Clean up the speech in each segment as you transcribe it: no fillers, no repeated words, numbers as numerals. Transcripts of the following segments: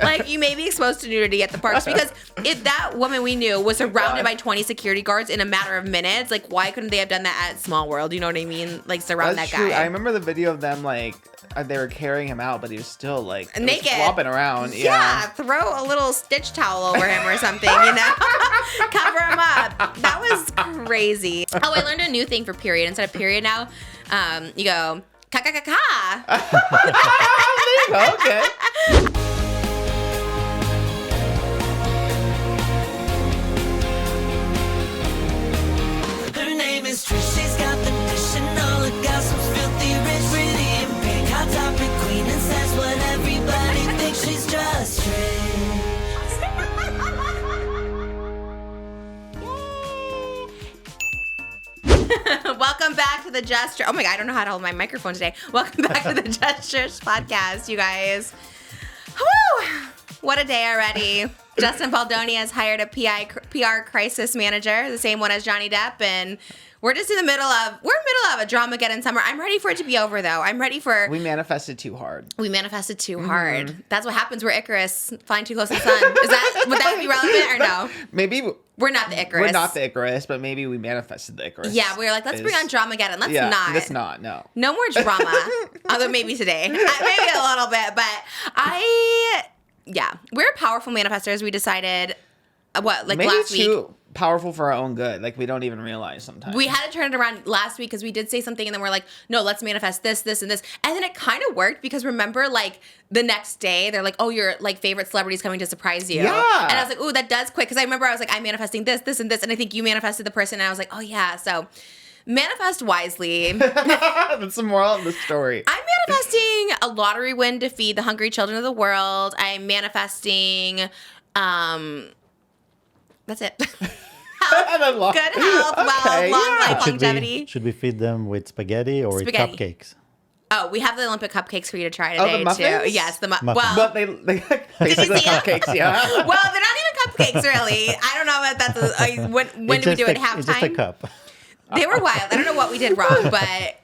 Like, you may be exposed to nudity at the parks because if that woman we knew was surrounded by 20 security guards in a matter of minutes, like, why couldn't they have done that at Small World? You know what I mean? Like, surround That's that true. guy. I remember the video of them, like, they were carrying him out, but he was still, like, naked, flopping around. Yeah, throw a little stitch towel over him or something, you know? Cover him up. That was crazy. Oh, I learned a new thing for period. Instead of period now, you go, ka-ka-ka-ka. Okay. Her name is Trish, she's got the dish and all the gossip's filthy rich, pretty and pink, hot topic queen, and says what everybody thinks. She's just Trish. Welcome back to the Gesture. Oh my God, I don't know how to hold my microphone today. Welcome back to the Gestures podcast, you guys. Whew, what a day already. Justin Baldoni has hired a PR crisis manager, the same one as Johnny Depp, and we're just in the middle of a drama-geddon summer. I'm ready for it to be over, though. I'm ready for... We manifested too hard. We manifested too hard. That's what happens. We're Icarus, flying too close to the sun. Would that be relevant or no? Maybe... We're not the Icarus. We're not the Icarus, but maybe we manifested the Icarus. Yeah, we were like, let's bring on Dramageddon. Let's not. No. No more drama. Although maybe today. Maybe a little bit. But we're powerful manifestors. We decided, Maybe last week. too powerful for our own good. Like, we don't even realize sometimes. We had to turn it around last week because we did say something and then we're like, no, let's manifest this, this, and this. And then it kind of worked because remember, like, the next day, they're like, oh, your, like, favorite celebrity's coming to surprise you. Yeah. And I was like, ooh, that does quick. Because I remember I was like, I'm manifesting this, this, and this. And I think you manifested the person. And I was like, oh, yeah. So manifest wisely. That's the moral of the story. I'm manifesting a lottery win to feed the hungry children of the world. I'm manifesting, that's it. Health, good health, long life, longevity. Should we feed them with spaghetti or with cupcakes? Oh, we have the Olympic cupcakes for you to try Oh, today, the muffins? too. Yes, the muffins. Muffins. Well, But they basically see 'em? cupcakes, yeah. well, they're not even cupcakes, really. I don't know if that's when do we do it? Halftime? It's just a cup. They were wild. I don't know what we did wrong, but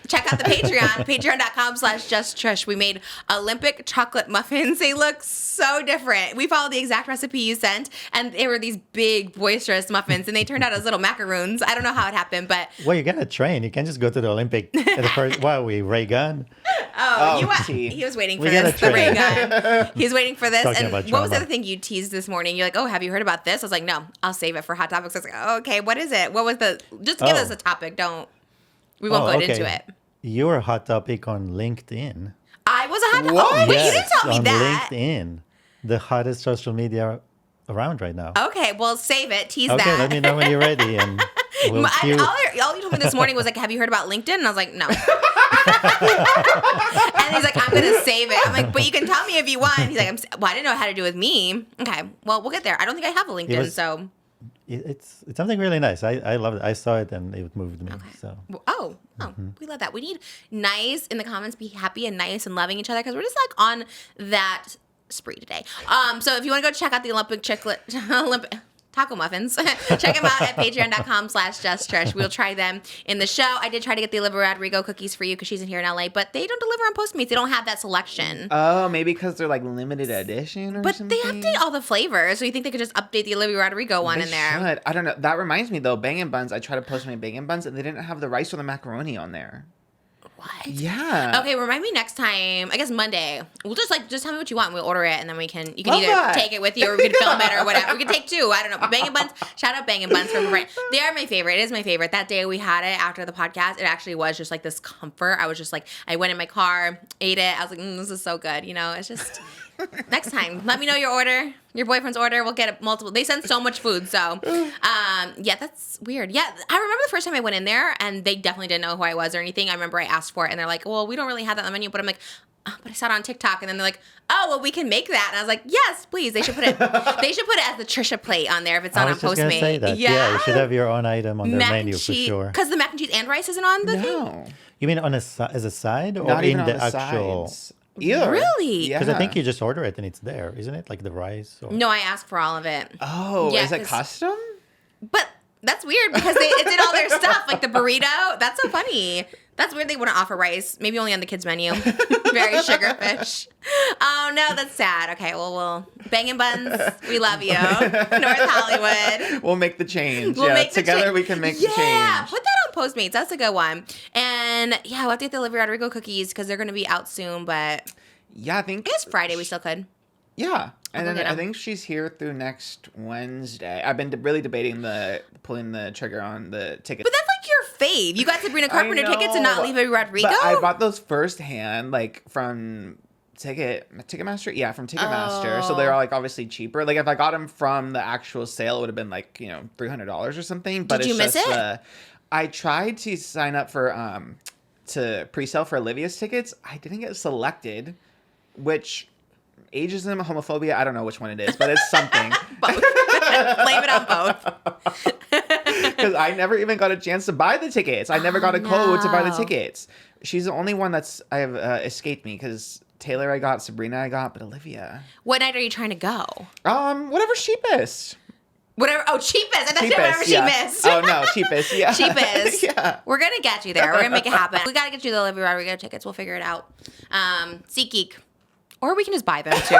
check out the Patreon, patreon.com/justtrish. We made Olympic chocolate muffins. They look so different. We followed the exact recipe you sent, and they were these big, boisterous muffins, and they turned out as little macaroons. I don't know how it happened, but... Well, you gotta train. You can't just go to the Olympic at the first... Wow, we ray gun. He was waiting for this. The ray gun. He's waiting for this. Talking And about what was the drama. other thing you teased this morning? You're like, oh, have you heard about this? I was like, no, I'll save it for Hot Topics. I was like, oh, okay, what is it? What was the... Just give us a topic. We won't go into it. You're a hot topic on LinkedIn. I was a hot topic. What? Oh, but Yes, you didn't tell me on that. LinkedIn. The hottest social media around right now. Okay, well, save it. Tease Okay, that. let me know when you're ready. And we'll cue... All you told me this morning was like, have you heard about LinkedIn? And I was like, no. And he's like, I'm going to save it. I'm like, but you can tell me if you want. He's like, well, I didn't know it had to do with me. Okay, well, we'll get there. I don't think I have a LinkedIn, so. It's something really nice. I love it. I saw it and it moved me. Okay. So We love that. We need nice in the comments, be happy and nice and loving each other because we're just like on that spree today. So if you want to go check out the Olympic taco muffins, check them out at patreon.com/justtrish. We'll try them in the show. I did try to get the Olivia Rodrigo cookies for you because she's in here in LA, but they don't deliver on Postmates. They don't have that selection. Oh, maybe because they're like limited edition or something? But they update all the flavors, so you think they could just update the Olivia Rodrigo one in there? Should. I don't know. That reminds me though, bangin' buns. I tried to post my bangin' buns and they didn't have the rice or the macaroni on there. What? Yeah. Okay, remind me next time. I guess Monday. We'll just tell me what you want. And we'll order it, and then you can Love either that. take it with you or we can film it or whatever. We can take two. I don't know. Bangin' buns. Shout out Bangin' buns from Brand. They are my favorite. It is my favorite. That day we had it after the podcast. It actually was just like this comfort. I was just like, I went in my car, ate it. I was like, this is so good. You know, it's just. Next time, let me know your order, your boyfriend's order. We'll get it multiple. They send so much food, so yeah, that's weird. Yeah, I remember the first time I went in there, and they definitely didn't know who I was or anything. I remember I asked for it, and they're like, "Well, we don't really have that on the menu," but I'm like, oh, "But I saw it on TikTok," and then they're like, "Oh, well, we can make that," and I was like, "Yes, please." They should put it. They should put it as the Trisha plate on there if it's not I on was just gonna Postmate. say that. Yeah, you should have your own item on their mac menu and for cheese, sure. because the mac and cheese and rice isn't on the thing. No. You mean on as a side or Not in even the on the actual? sides. Either. Really? Yeah. Because I think you just order it and it's there, isn't it? Like the rice. Or... No, I asked for all of it. Oh, Yeah, is it 'cause- custom? But that's weird because it did all their stuff, like the burrito. That's so funny. That's weird they wouldn't offer rice. Maybe only on the kids' menu. Very sugarfish. Oh, no, that's sad. Okay, well, Bangin' Buns, we love you. North Hollywood. We'll make the change. We'll make the together change. we can make the Yeah, change. put that on Postmates. That's a good one. And, yeah, we'll have to get the Olivia Rodrigo cookies because they're going to be out soon, but Yeah, I think. I guess Friday we still could. Yeah. And go then get I 'em. think she's here through next Wednesday. I've been really debating pulling the trigger on the ticket. But that's like your fave. You got Sabrina Carpenter tickets and not Olivia Rodrigo? But I bought those firsthand, like from Ticketmaster. Yeah, from Ticketmaster. So they're like obviously cheaper. Like if I got them from the actual sale, it would have been like $300 or something. But Did you miss it? I tried to sign up for to pre-sale for Olivia's tickets. I didn't get selected, which ageism, homophobia, I don't know which one it is, but it's something. Both. Blame it on both. Because I never even got a chance to buy the tickets. I never got a code to buy the no. tickets. She's the only one that's escaped me because Taylor I got, Sabrina I got, but Olivia. What night are you trying to go? Whatever's cheapest. Whatever. Oh, cheapest. I thought you said whatever cheapest. Oh no, cheapest. Yeah. Cheapest. Yeah. We're going to get you there. We're going to make it happen. We got to get you the Olivia Rodrigo tickets. We'll figure it out. SeatGeek. Or we can just buy them too.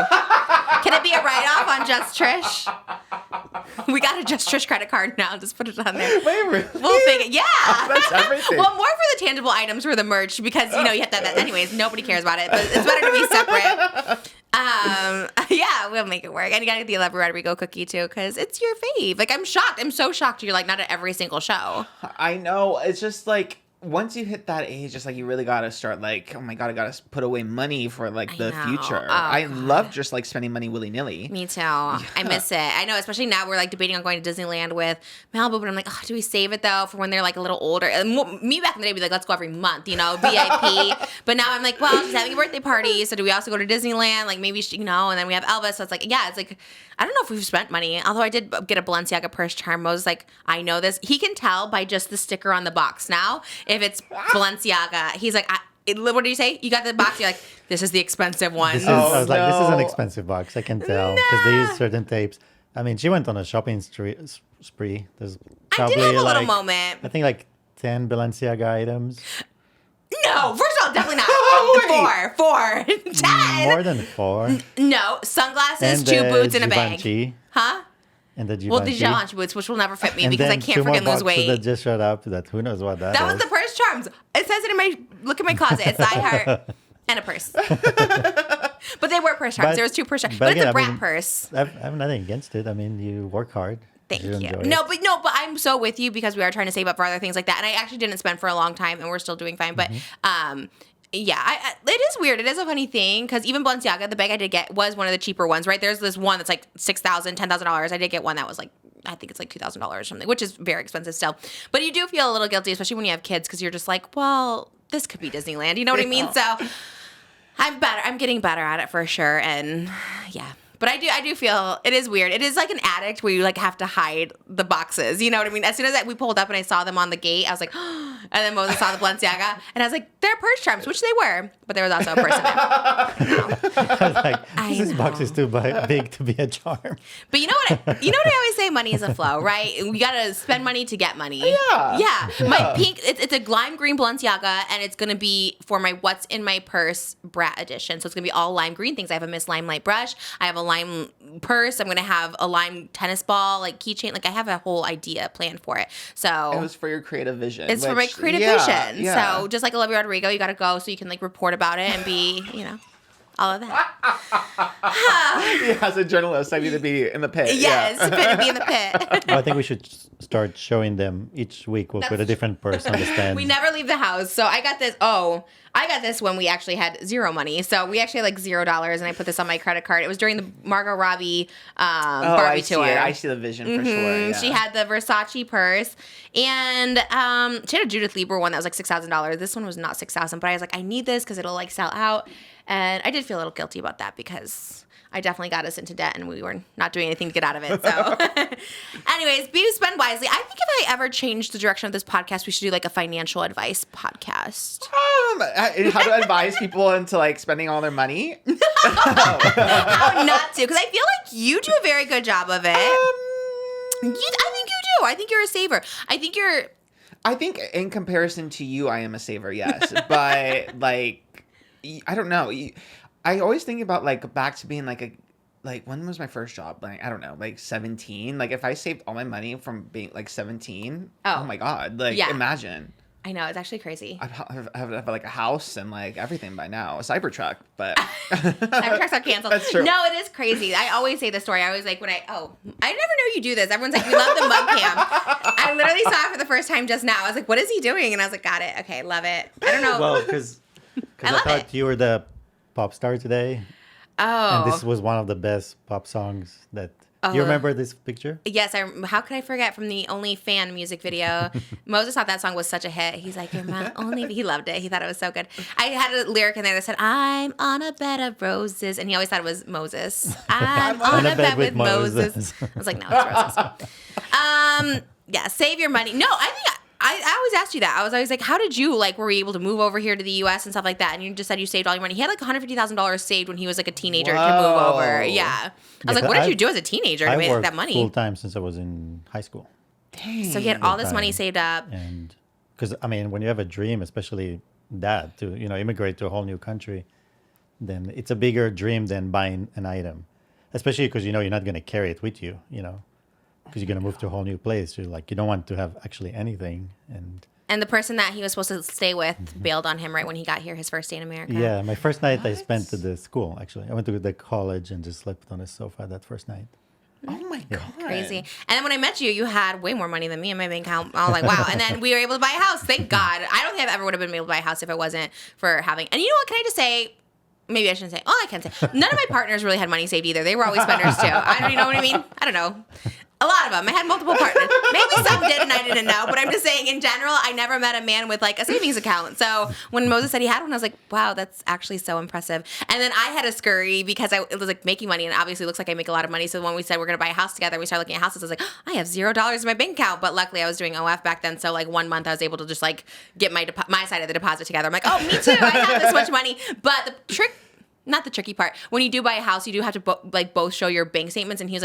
Can it be a write-off on Just Trish? We got a Just Trish credit card now. Just put it on there. Wait, really? We'll figure. Yeah. That's everything. Well, more for the tangible items for the merch because you have to have that. Anyways, nobody cares about it, but it's better to be separate. Yeah, we'll make it work. And you gotta get the Olivia Rodrigo cookie too because it's your fave. Like I'm shocked. I'm so shocked. You're like not at every single show. I know. It's just like once you hit that age, it's like you really gotta start like, oh my god, I gotta put away money for like the know. future. Oh, I God. love just like spending money willy nilly. Me too. I miss it. I know, especially now we're like debating on going to Disneyland with Malibu, but I'm like, oh, do we save it though for when they're like a little older? And me back in the day, would be like, let's go every month, VIP. But now I'm like, well, she's having a birthday party, so do we also go to Disneyland? Like maybe and then we have Elvis. So it's like, yeah, it's like I don't know if we've spent money. Although I did get a Balenciaga purse charm. I was like, I know this. He can tell by just the sticker on the box now if it's Balenciaga. He's like, what did you say? You got the box. You're like, this is the expensive one. I was like, this is an no. expensive box. I can tell because they use certain tapes. I mean, she went on a shopping spree. There's I probably did have a little like, moment. I think like 10 Balenciaga items. No, first of all, definitely not. Wait. Four. 10. More than 4. No, sunglasses, And 2 the boots, and a bag. Givenchy. Huh? And the Givenchy. Well, the Givenchy boots, which will never fit me And because I then can't 2 more freaking lose boxes weight. that just showed up. That who knows what That was is. the purse charms. It says it in my look at my closet. It's I heart and a purse. But they were purse charms. But- There was 2 purse charms. but But it's again, a I brat mean, purse. I have nothing against it. I mean, you work hard. Thank you. enjoy it. No, but I'm so with you because we are trying to save up for other things like that. And I actually didn't spend for a long time, and we're still doing fine. But yeah, it is weird. It is a funny thing because even Balenciaga, the bag I did get was one of the cheaper ones, right? There's this one that's like $6,000, $10,000. I did get one that was like, I think it's like $2,000 or something, which is very expensive still. But you do feel a little guilty, especially when you have kids, because you're just like, well, this could be Disneyland. You know what I mean? So I'm better. I'm getting better at it for sure. And yeah. But I do feel it is weird. It is like an addict where you like have to hide the boxes. You know what I mean? As soon as we pulled up and I saw them on the gate, I was like, and then Moses saw the Balenciaga, and I was like, they're purse charms, which they were, but there was also a person there. I was like, I this box know. is too big to be a charm. But you know what I always say, money is a flow, right? You gotta spend money to get money. Yeah. My pink, it's a lime green Balenciaga, and it's gonna be for my What's in My Purse Brat edition. So it's gonna be all lime green things. I have a Miss Limelight brush. I have a lime purse. I'm gonna have a lime tennis ball, like keychain. Like I have a whole idea planned for it. So It was for your creative vision. it's for my creative vision. So just like Olivia Rodrigo, you gotta go so you can like report about it and be, all of that. Yeah, as a journalist, I need to be in the pit. Yes, Yeah. to be in the pit. Well, I think we should start showing them each week. We'll put a different purse on the stand. We never leave the house. So I got this. I got this when we actually had zero money. So we actually had like $0, and I put this on my credit card. It was during the Margot Robbie Barbie I see tour. it. I see the vision for sure. Yeah. She had the Versace purse, and she had a Judith Lieber one that was like $6,000. This one was not $6,000, but I was like, I need this because it'll like sell out. And I did feel a little guilty about that because I definitely got us into debt and we were not doing anything to get out of it. So anyways, be spend wisely. I think if I ever change the direction of this podcast, we should do like a financial advice podcast. How to advise people into like spending all their money? How not to? Because I feel like you do a very good job of it. I think you do. I think you're a saver. I think you're... I think in comparison to you, I am a saver, yes. But like, I don't know. I always think about like back to being like when was my first job? Like I don't know, like 17. Like if I saved all my money from being like 17, oh my god, like imagine. I know, it's actually crazy. I have like a house and like everything by now, a Cybertruck, but Cybertrucks are canceled. That's true. No, it is crazy. I always say the story. I always like when I never know you do this. Everyone's like, we love the mug cam. I literally saw it for the first time just now. I was like, what is he doing? And I was like, got it. Okay, love it. I don't know. Well, because I thought you were the pop star today. Oh. And this was one of the best pop songs that... You remember this picture? Yes. How could I forget from the Only Fan music video? Moses thought that song was such a hit. He's like, you're my only... He loved it. He thought it was so good. I had a lyric in there that said, I'm on a bed of roses. And he always thought it was Moses. I'm on a bed with Moses. I was like, no, it's roses. Yeah, save your money. No, I think... I always asked you that. I was always like, how did you, like, were you able to move over here to the U.S. and stuff like that? And you just said you saved all your money. He had, like, $150,000 saved when he was, like, a teenager to move over. Yeah. I was like, what did you do as a teenager to make that money? I worked full-time since I was in high school. Dang. So he had all this money saved up. And, because, I mean, when you have a dream, especially that, to, you know, immigrate to a whole new country, then it's a bigger dream than buying an item. Especially because, you know, you're not going to carry it with you, you know. Because you're going to move to a whole new place. You're like, you don't want to have actually anything. And the person that he was supposed to stay with bailed on him right when he got here, his first day in America. Yeah, my first night I spent at the school, actually. I went to the college and just slept on a sofa that first night. Oh my God. Crazy. And then when I met you, you had way more money than me in my bank account. I was like, wow. And then we were able to buy a house. Thank God. I don't think I ever would have been able to buy a house if it wasn't for having... And you know what? Can I just say... Maybe I shouldn't say... Oh, I can say. None of my partners really had money saved either. They were always spenders too. You know what I mean? I don't know. A lot of them. I had multiple partners. Maybe some did and I didn't know. But I'm just saying, in general, I never met a man with like a savings account. So when Moses said he had one, I was like, wow, that's actually so impressive. And then I had a scurry because it was like making money and obviously it looks like I make a lot of money. So when we said we're going to buy a house together, we started looking at houses. I was like, I have $0 in my bank account. But luckily I was doing OF back then. So like 1 month I was able to just like get my side of the deposit together. I'm like, oh, me too. I have this much money. But the trick... Not the tricky part. When you do buy a house, you do have to both show your bank statements. And he was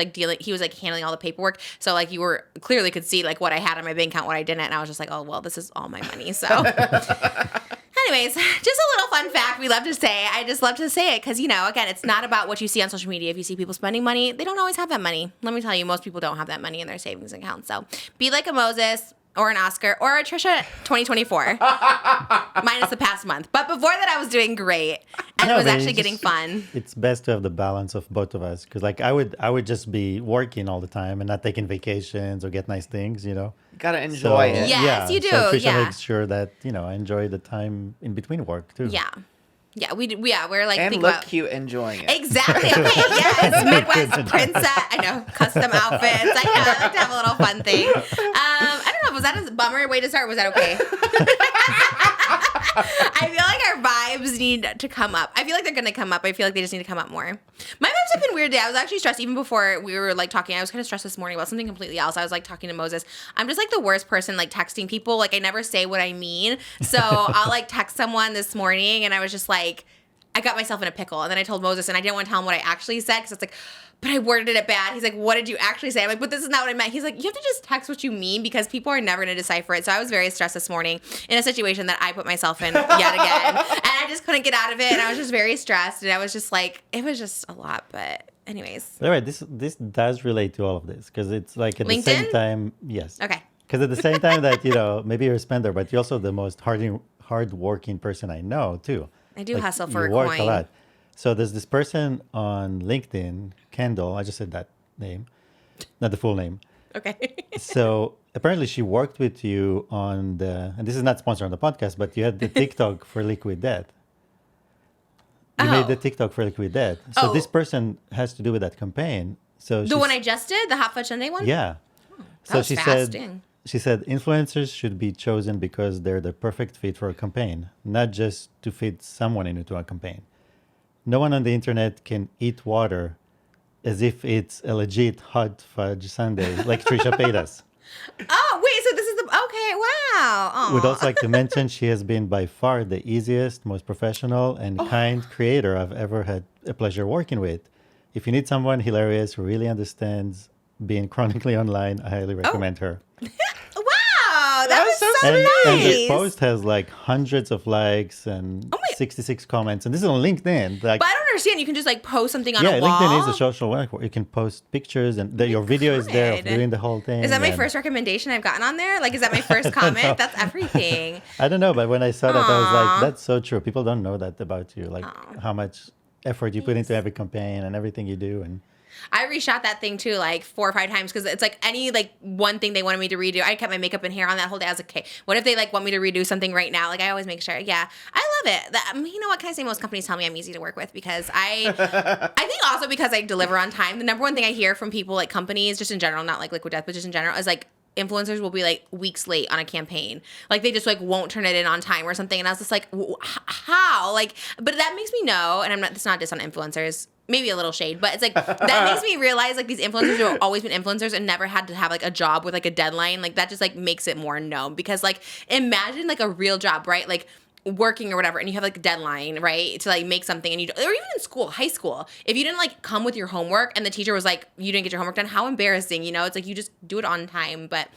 like handling all the paperwork. So like you were clearly could see like what I had on my bank account, what I didn't. And I was just like, oh well, this is all my money. So, anyways, just a little fun fact we love to say. I just love to say it because again, it's not about what you see on social media. If you see people spending money, they don't always have that money. Let me tell you, most people don't have that money in their savings account. So be like a Moses. Or an Oscar, or a Trisha 2024, minus the past month. But before that, I was doing great, and it was actually getting fun. It's best to have the balance of both of us, because like I would just be working all the time and not taking vacations or get nice things, You gotta enjoy it. Yes, you do. So Trisha makes sure that I enjoy the time in between work too. Yeah. Yeah, we do. Yeah, we're like and look cute enjoying it. Exactly. Okay. Yes, Midwest princess. I know, custom outfits. I know. I like to have a little fun thing. I don't know. Was that a bummer way to start? Was that okay? I feel like our vibes need to come up. I feel like they're gonna come up. I feel like they just need to come up more. My vibes have been weird today. I was actually stressed even before we were like talking. I was kind of stressed this morning about something completely else. I was like talking to Moses. I'm just like the worst person like texting people. Like I never say what I mean. So I'll like text someone this morning and I was just like, I got myself in a pickle. And then I told Moses and I didn't want to tell him what I actually said because it's like, but I worded it bad. He's like, what did you actually say? I'm like, but this is not what I meant. He's like, you have to just text what you mean because people are never going to decipher it. So I was very stressed this morning in a situation that I put myself in yet again. And I just couldn't get out of it. And I was just very stressed. And I was just like, it was just a lot. But anyways. All right. This does relate to all of this because it's like at LinkedIn? The same time. Yes. Okay. Because at the same time that, maybe you're a spender, but you're also the most hardworking person I know too. I do hustle for a coin. You coin. work a lot. So there's this person on LinkedIn, Kendall. I just said that name, not the full name. Okay. So apparently she worked with you on and this is not sponsored on the podcast, but you had the TikTok for Liquid Death. You made the TikTok for Liquid Death. So this person has to do with that campaign. So the one I just did, the Hot Fudge Sundae one? Yeah. That was she said influencers should be chosen because they're the perfect fit for a campaign, not just to fit someone into a campaign. No one on the internet can eat water as if it's a legit hot fudge sundae like Trisha paid us. Oh, wait, so this is okay, wow. Aww. Would also like to mention she has been by far the easiest, most professional, and kind creator I've ever had a pleasure working with. If you need someone hilarious who really understands being chronically online, I highly recommend her. Wow, that was so And nice. the post has like hundreds of likes and 66 comments. And this is on LinkedIn. Like, But I don't understand. You can just like post something on yeah, a wall. LinkedIn is a social network where you can post pictures and your video is there of God. doing the whole thing. Is that my and- first recommendation I've gotten on there? Like, is that my first comment? That's everything. I don't know, but when I saw that, I was Aw. like, that's so true. People don't know that about you, like how much effort you put into every campaign and everything you do. And I reshot that thing too, like 4 or 5 times because it's like any like one thing they wanted me to redo. I kept my makeup and hair on that whole day. I was like, okay, what if they like want me to redo something right now? Like I always make sure. Yeah, I love it. You know what? Can I say most companies tell me I'm easy to work with because I think also because I deliver on time. The number one thing I hear from people like companies, just in general, not like Liquid Death, but just in general, is like influencers will be like weeks late on a campaign. Like they just like won't turn it in on time or something. And I was just like, how? Like, but that makes me know, and I'm not, it's not just on influencers, maybe a little shade, but it's like, that makes me realize like these influencers who have always been influencers and never had to have like a job with like a deadline. Like that just like makes it more known because like imagine like a real job, right? Like working or whatever, and you have like a deadline, right, to like make something, and you, or even in school, high school, if you didn't like come with your homework and the teacher was like, you didn't get your homework done, how embarrassing, you know? It's like you just do it on time. But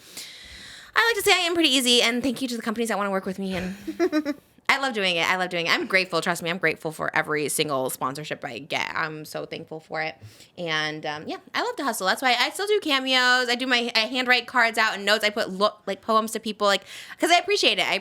I like to say I am pretty easy, and thank you to the companies that want to work with me. And I love doing it. I'm grateful. Trust me, I'm grateful for every single sponsorship I get. I'm so thankful for it. And yeah, I love to hustle. That's why I still do cameos. I handwrite cards out and notes. I put like poems to people, like, because I appreciate it. I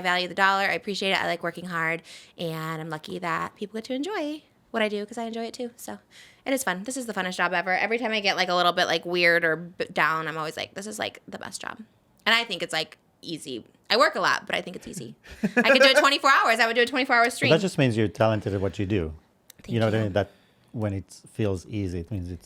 value the dollar. I appreciate it. I like working hard, and I'm lucky that people get to enjoy what I do because I enjoy it too. So it is fun. This is the funnest job ever. Every time I get like a little bit like weird or down, I'm always like, this is like the best job. And I think it's like easy. I work a lot, but I think it's easy. I could do it 24 hours. I would do a 24-hour stream. that just means you're talented at what you do. Thank you know what I you. mean? That when it feels easy, it means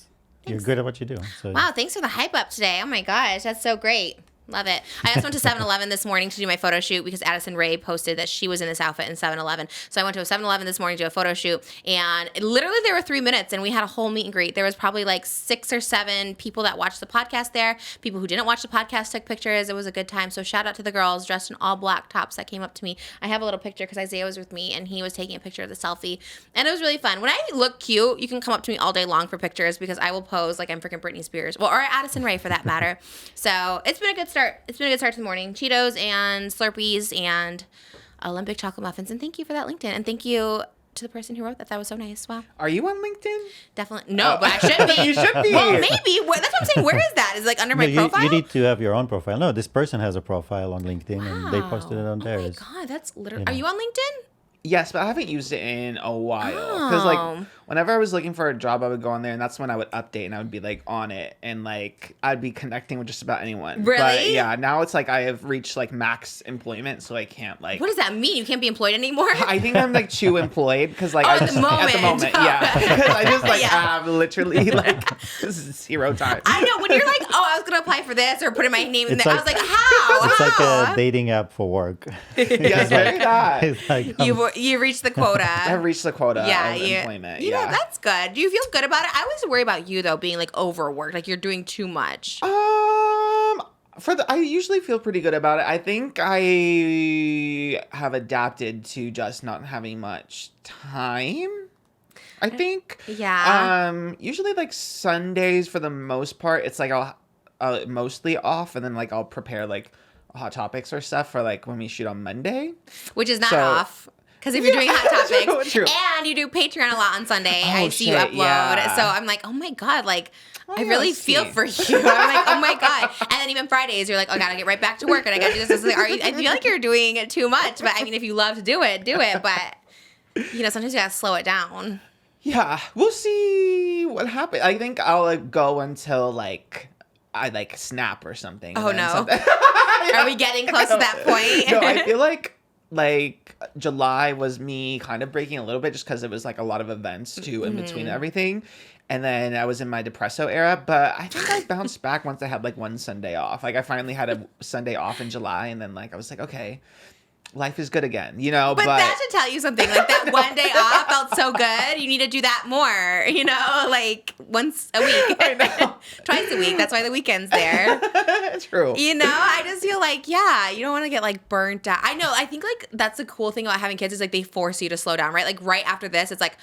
you're good at what you do. So Wow, thanks for the hype up today. Oh my gosh, that's so great. Love it. I also went to 7-Eleven this morning to do my photo shoot because Addison Rae posted that she was in this outfit in 7-Eleven. So I went to a 7-Eleven this morning to do a photo shoot, and literally there were 3 minutes, and we had a whole meet and greet. There was probably like 6 or 7 people that watched the podcast there. People who didn't watch the podcast took pictures. It was a good time. So shout out to the girls dressed in all black tops that came up to me. I have a little picture because Isaiah was with me, and he was taking a picture of the selfie, and it was really fun. When I look cute, you can come up to me all day long for pictures because I will pose like I'm freaking Britney Spears, well, or Addison Rae for that matter. So it's been a good start. It's been a good start to the morning. Cheetos and Slurpees and Olympic chocolate muffins. And thank you for that LinkedIn. And thank you to the person who wrote that. That was so nice. Wow. Are you on LinkedIn? Definitely. No, but I should be. You should be. Well, maybe. That's what I'm saying. Where is that? Is it like under my profile? You need to have your own profile. No, this person has a profile on LinkedIn and they posted it on Oh theirs. my God. That's literally. You know. Are you on LinkedIn? Yes, but I haven't used it in a while. Because, like, whenever I was looking for a job, I would go on there, and that's when I would update, and I would be, like, on it. And, like, I'd be connecting with just about anyone. Really? But, yeah, now it's, like, I have reached, like, max employment, so I can't, like... What does that mean? You can't be employed anymore? I think I'm, like, too employed, because, like, Oh, I at the just... At the moment. moment, yeah. Because I just, like, Yeah. have literally, like, this is 0 time. I know. When you're like, oh, I was going to apply for this or put in my name in It's there. I like- was like, how? It's like How? a dating app for work. Yes, very that. It's like, You reached the quota. I've reached the quota Yeah, of employment, you know, yeah. that's good. Do you feel good about it? I always worry about you though, being like overworked, like you're doing too much. I usually feel pretty good about it. I think I have adapted to just not having much time. I think. Yeah. Usually like Sundays for the most part, it's like I'll mostly off, and then like I'll prepare like hot topics or stuff for like when we shoot on Monday. Which is not so- off. Because if you're doing hot topics, True. and you do Patreon a lot on Sunday, Oh, I see you shit, upload. yeah. So I'm like, oh my God, like, I yeah, really let's feel see. for you. I'm like, oh my God. And then even Fridays, you're like, oh, I gotta get right back to work, and I gotta do this. Like, I feel like you're doing it too much. But I mean, if you love to do it, do it. But, you know, sometimes you gotta slow it down. Yeah, we'll see what happens. I think I'll like go until like I like snap or something. Oh, and then no. something- Are we getting close to that point? No, I feel like July was me kind of breaking a little bit just because it was like a lot of events too in between everything. And then I was in my depresso era, but I think I bounced back once I had like one Sunday off. Like I finally had a Sunday off in July, and then like I was like, okay, life is good again, you know. But that should tell you something. Like that one day off felt so good. You need to do that more, you know, like once a week. I know. Twice a week. That's why the weekend's there. True. You know, I just feel like, yeah, you don't want to get like burnt out. I know. I think like that's the cool thing about having kids is like they force you to slow down, right? Like right after this, it's like,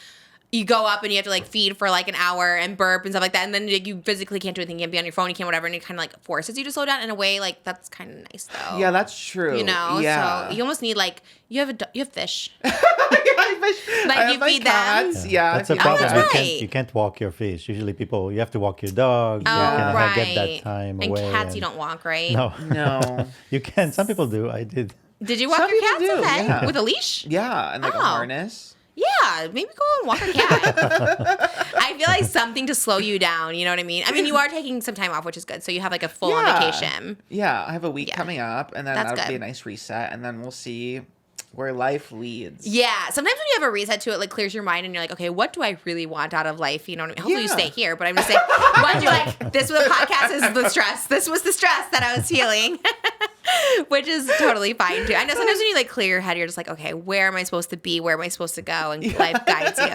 you go up and you have to like feed for like an hour and burp and stuff like that, and then like, you physically can't do anything. You can't be on your phone. You can't whatever, and it kind of like forces you to slow down in a way. Like that's kind of nice though. Yeah, that's true. You know, Yeah. so you almost need like you have fish. I Like you have feed cats. them. Yeah, That's a I feed problem. cats. that's right. You can't walk your fish. Usually people, you have to walk your dog. Oh, you cannot right. get that time And away. cats, you don't walk, right? No. No. You can. Some people do. I did. Did you walk Some your people cats? do, Okay, yeah. with a leash. Yeah, and like a Oh. harness. Yeah, maybe go and walk a cat. I feel like something to slow you down. You know what I mean? I mean, you are taking some time off, which is good. So you have like a full on vacation. Yeah, I have a week Yeah. coming up, and then That's that'll be a good. nice reset, and then we'll see where life leads. Yeah, sometimes when you have a reset to it, like clears your mind, and you're like, okay, what do I really want out of life? You know what I mean? Hopefully you Yeah. stay here, but I'm just saying, what do you like? This was the podcast is the stress. This was the stress that I was feeling, which is totally fine too. I know sometimes when you like clear your head, you're just like, okay, where am I supposed to be? Where am I supposed to go? And life guides you.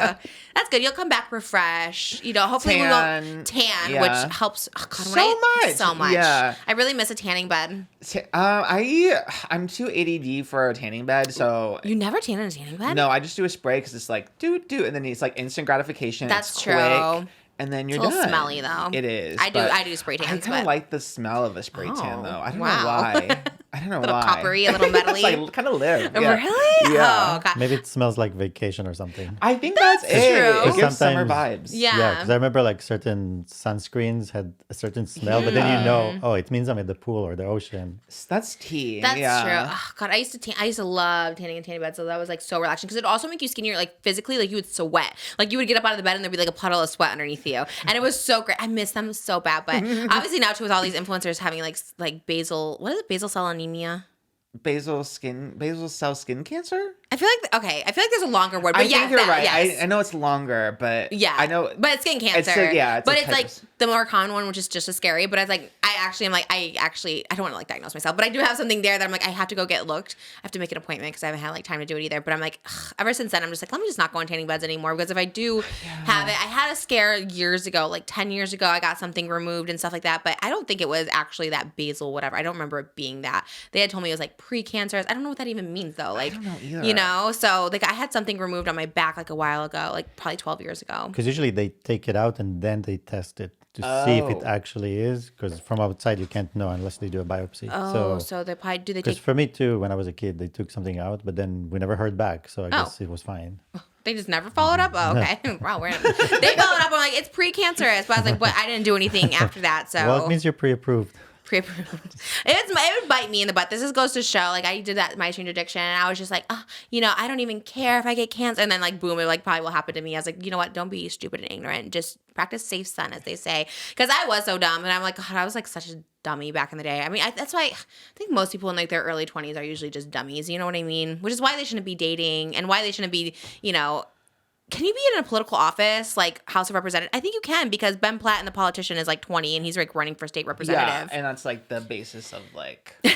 That's good. You'll come back refreshed. You know, hopefully we Tan. won't tan, Yeah. which helps. Oh God, when So much. so much. Yeah. I really miss a tanning bed. I'm too ADD for a tanning bed, so You never tan in a tanning bed? no, I just do a spray because it's like do, and then it's like instant gratification. That's it's true. quick, and then you're a little done. smelly, though. It is. I but do spray I tans, kind of but like the smell of a spray tan, Oh, though. I don't know wow. why. I don't know a little why. coppery, a little metally. It's like kind of live. Yeah. Really? Yeah. Oh God. Maybe it smells like vacation or something. I think that's, That's it. true. It gives summer Sometimes- vibes. Yeah. Yeah, because I remember like certain sunscreens had a certain smell, but then you know, oh, it means I'm at the pool or the ocean. That's tea. That's yeah. true. Oh, God, I used to love tanning in tanning bed, so that was like so relaxing because it also make you skinnier, like physically, like you would sweat, like you would get up out of the bed and there'd be like a puddle of sweat underneath you, and it was so great. I miss them so bad, but obviously now too with all these influencers having like basal cell anemia. Basal cell skin cancer? I feel like there's a longer word, but I yeah, think you're right. Yes. I know it's longer, but Yeah, I know. but it's skin cancer. It's but a it's type like of- the more common one, which is just as scary. But I don't want to like diagnose myself, but I do have something there that I'm like I have to go get looked. I have to make an appointment because I haven't had like time to do it either. But I'm like, ever since then, I'm just like, let me just not go on tanning beds anymore because if I do have it, I had a scare years ago, like 10 years ago, I got something removed and stuff like that. But I don't think it was actually that basal whatever. I don't remember it being that. They had told me it was like precancerous. I don't know what that even means though. Like, don't know either. you know, so like I had something removed on my back like a while ago, like probably 12 years ago. Because usually they take it out and then they test it to see if it Oh. actually is. Because from outside you can't know unless they do a biopsy. Oh, so they probably do they Because take? for me too, when I was a kid, they took something out, but then we never heard back. So I guess it was fine. They just never followed up. Oh, okay. Wow, they followed up. I'm like, it's precancerous, but I was like, but I didn't do anything after that. So Well, it means you're pre-approved. pre-approved. It would bite me in the butt. This just goes to show, like, I did that My Strange Addiction, and I was just like, oh, you know, I don't even care if I get cancer. And then, like, boom, it like probably will happen to me. I was like, you know what? Don't be stupid and ignorant. Just practice safe, son, as they say. Because I was so dumb, and I'm like, God, I was like such a dummy back in the day. I mean, that's why I think most people in like their early 20s are usually just dummies. You know what I mean? Which is why they shouldn't be dating, and why they shouldn't be, you know. Can you be in a political office, like House of Representatives? I think you can because Ben Platt and the politician is like 20 and he's like running for state Yeah, representative. and that's like the basis of like. But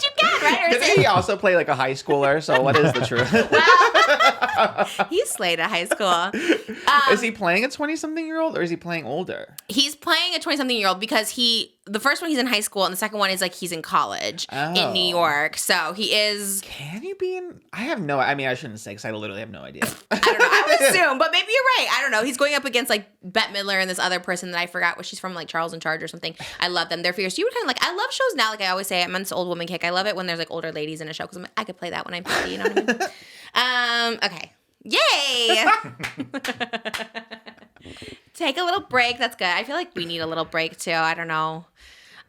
you can, right? Or is Didn't he also play like a high schooler? So what is the truth? He slayed at high school. Is he playing a 20-something-year-old or is he playing older? He's playing a 20-something-year-old because the first one he's in high school and the second one is like he's in college in New York. So he is. Can you be in? I mean, I shouldn't say because I literally have no idea. I don't know. I would assume, but maybe you're right. I don't know. He's going up against like Bette Midler and this other person that I forgot what she's from, like Charles in Charge or something. I love them. They're fierce. You would kind of like. I love shows now. Like I always say, I'm on this old woman kick. I love it when there's like older ladies in a show because I could play that when I'm 50. You know what I mean? Okay. Yay! Take a little break. That's good. I feel like we need a little break too. I don't know.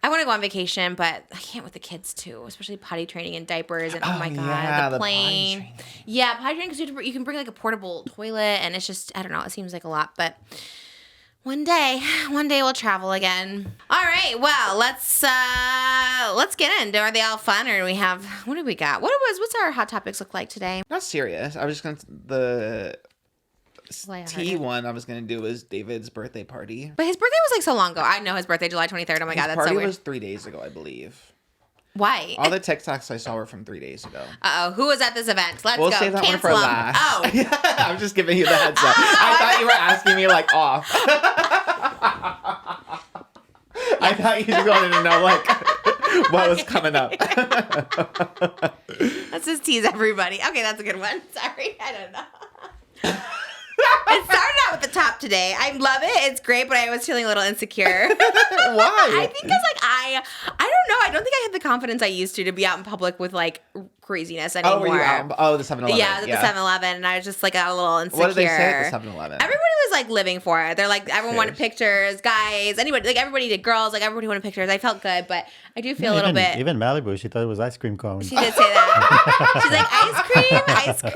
I want to go on vacation, but I can't with the kids too, especially potty training and diapers and oh my god, yeah, the the potty plane. training. Yeah, potty training because you can bring like a portable toilet, and it's just I don't know. It seems like a lot, but one day we'll travel again. All right, well let's get in. Are they all fun, or do we have what do we got? What's our hot topics look like today? Not serious. I was just gonna the Lighthearted. T one I was gonna do was David's birthday party. But his birthday was like so long ago. I know his birthday, July 23rd. Oh my god, His that's party so weird. was 3 days ago, I believe. Why? All the TikToks I saw were from 3 days ago. Uh-oh, who was at this event? Let's We'll go. save that Cancel one for them. last. Oh. Yeah, I'm just giving you the heads up. I thought you were asking me like off. I thought you wanted to know like what was coming up. Let's just tease everybody. Okay, that's a good one. Sorry, I don't know. It started out with the top today. I love it. It's great, but I was feeling a little insecure. Why? I think because like I don't know. I don't think I have the confidence I used to be out in public with like craziness anymore. Oh, were you out? Oh, the 7-Eleven. Yeah, I was at the 7-Eleven, and I was just like a little insecure. What did they say at the 7-Eleven? Everybody was like living for it. They're like everyone wanted pictures, guys, anybody, like everybody did, girls, like everybody wanted pictures. I felt good, but I do feel a little bit. Even Malibu, she thought it was ice cream cone. She did say that. She's like ice cream.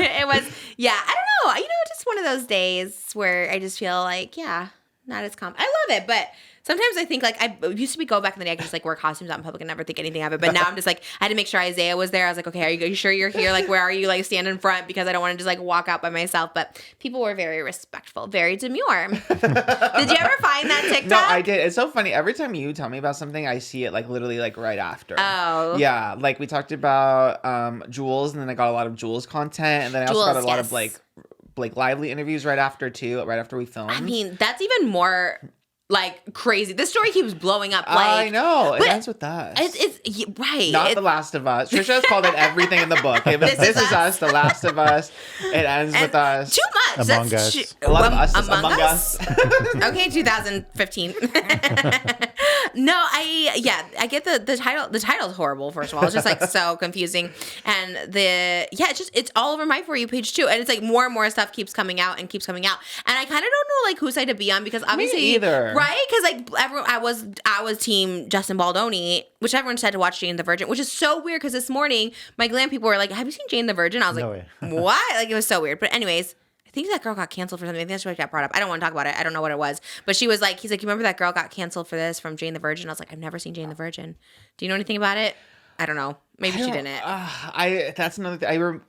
It was I don't know. Just one of those days where I just feel like not as calm. I love it, but sometimes I think like I used to go back in the day, I could just like wear costumes out in public and never think anything of it. But now I'm just like, I had to make sure Isaiah was there. I was like, okay, are you sure you're here? Like, where are you? Like, stand in front because I don't want to just like walk out by myself. But people were very respectful, very demure. Did you ever find that TikTok? No, I did. It's so funny. Every time you tell me about something, I see it like literally like right after. Oh. Yeah. Like we talked about Jules, and then I got a lot of Jules content. And then I also got a lot of like Blake Lively interviews right after too, right after we filmed. I mean, that's even more like crazy. This story keeps blowing up. Like, I know. It ends with us. It's right. Not The Last of Us. Trisha has called it everything in the book. This is us. The Last of Us. It ends with us. Too much. Among Us. Among Us. Okay, 2015. No, I get the title. The title's horrible. First of all, it's just like so confusing, and it's all over my For You page too, and it's like more and more stuff keeps coming out, and I kind of don't know like whose side to be on because obviously Me either. Right? Because like everyone, I was team Justin Baldoni, which everyone said to watch Jane the Virgin, which is so weird because this morning my glam people were like, "Have you seen Jane the Virgin?" I was No like, way. "What?" Like it was so weird. But anyways, I think that girl got canceled for something. I think that's what got brought up. I don't want to talk about it. I don't know what it was. But she was like, he's like, you remember that girl got canceled for this from Jane the Virgin? I was like, I've never seen Jane the Virgin. Do you know anything about it? I don't know. Maybe she didn't. That's another thing.